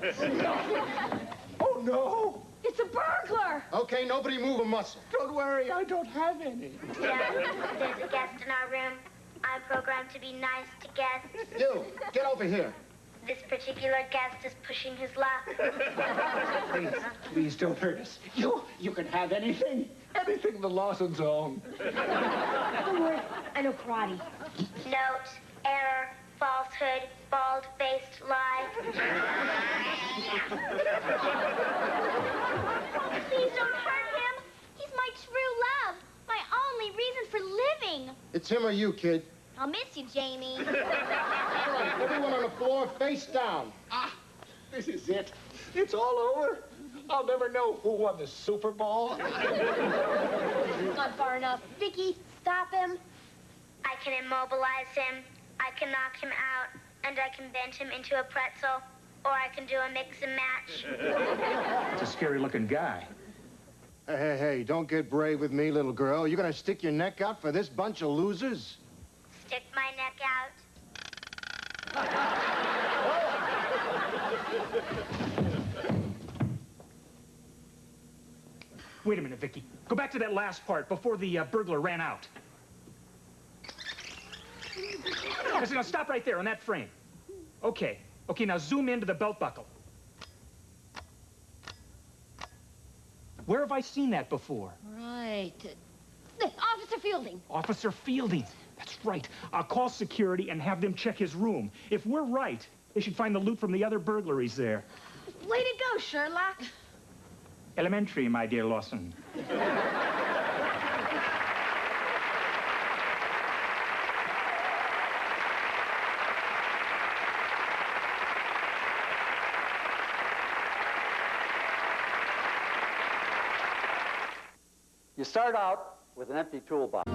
Oh, no! It's a burglar! Okay, nobody move a muscle. Don't worry, I don't have any. Yeah, there's a guest in our room. I'm programmed to be nice to guests. You, get over here. This particular guest is pushing his luck. Please don't hurt us. You can have anything. Anything the Lawsons own. Don't worry, I know karate. Note, error, falsehood, bald-faced lie. Please don't hurt him. He's my true love. My only reason for living. It's him or you, kid. I'll miss you, Jamie. Everyone on the floor, face down. This is it. It's all over. I'll never know who won the Super Bowl. Not far enough. Vicki, stop him. I can immobilize him. I can knock him out. And I can bend him into a pretzel. Or I can do a mix and match. It's a scary-looking guy. Hey, don't get brave with me, little girl. You gonna stick your neck out for this bunch of losers? Stick my neck out. Wait a minute, Vicki. Go back to that last part before the burglar ran out. Now stop right there on that frame. Okay, now zoom into the belt buckle. Where have I seen that before? Right. Officer Fielding. Officer Fielding. That's right. I'll call security and have them check his room. If we're right, they should find the loot from the other burglaries there. Way to go, Sherlock. Elementary, my dear Lawson. You start out with an empty toolbox.